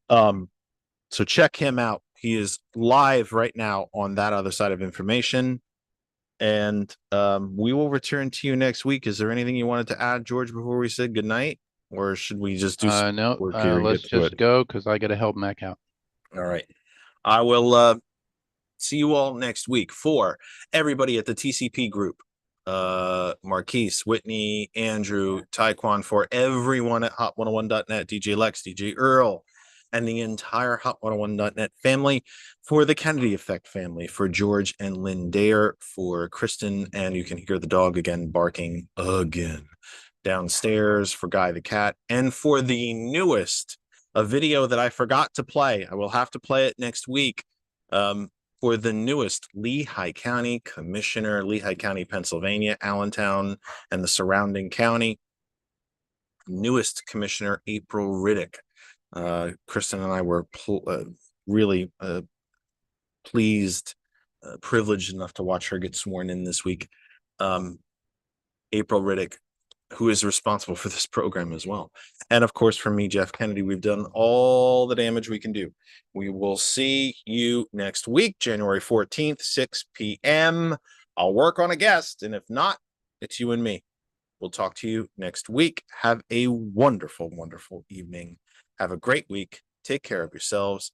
So check him out. He is live right now on that other side of information. And we will return to you next week. Is there anything you wanted to add, George, before we said goodnight? Or should we just do some No, work here and let's get through just it? go because I got to help Mac out. All right. I will see you all next week. For everybody at the TCP group, Marquise, Whitney, Andrew, Taekwon, for everyone at hot101.net, DJ Lex, DJ Earl, and the entire hot101.net family, for the Kennedy Effect family, for George and Lynn Dare, for Kristen, and you can hear the dog again barking again downstairs, for Guy the cat, and for the newest, a video that I forgot to play. I will have to play it next week. For the newest Lehigh County Commissioner, Lehigh County, Pennsylvania, Allentown, and the surrounding county. Newest Commissioner, April Riddick. Kristen and I were really pleased, privileged enough to watch her get sworn in this week. April Riddick, who is responsible for this program as well. And of course, for me, Jeff Kennedy, we've done all the damage we can do. We will see you next week, January 14th, 6 p.m. I'll work on a guest, and if not, it's you and me. We'll talk to you next week. Have a wonderful, wonderful evening. Have a great week. Take care of yourselves.